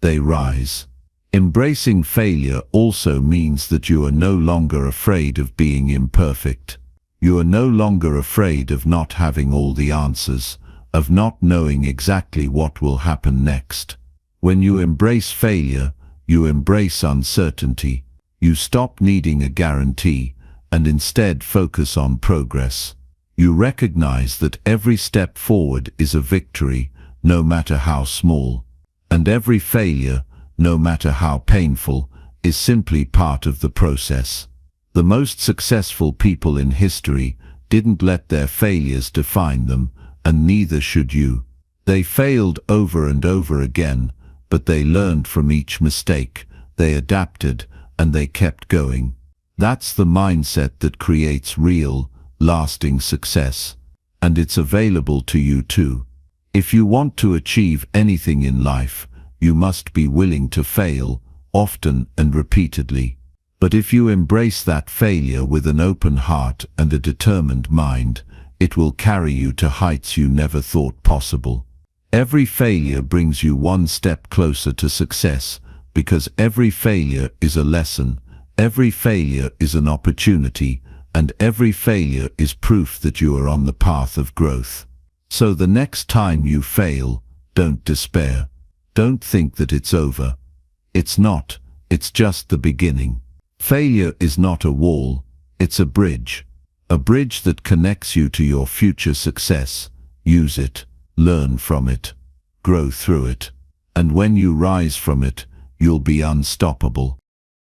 [SPEAKER 1] they rise. Embracing failure also means that you are no longer afraid of being imperfect. You are no longer afraid of not having all the answers, of not knowing exactly what will happen next. When you embrace failure, you embrace uncertainty. You stop needing a guarantee and instead focus on progress. You recognize that every step forward is a victory, no matter how small. And every failure, no matter how painful, is simply part of the process. The most successful people in history didn't let their failures define them, and neither should you. They failed over and over again, but they learned from each mistake, they adapted, and they kept going. That's the mindset that creates real, lasting success. And it's available to you too. If you want to achieve anything in life, you must be willing to fail, often and repeatedly. But if you embrace that failure with an open heart and a determined mind, it will carry you to heights you never thought possible. Every failure brings you one step closer to success, because every failure is a lesson, every failure is an opportunity, and every failure is proof that you are on the path of growth. So the next time you fail, don't despair. Don't think that it's over. It's not, it's just the beginning. Failure is not a wall, it's a bridge that connects you to your future success. Use it, learn from it, grow through it, and when you rise from it, you'll be unstoppable.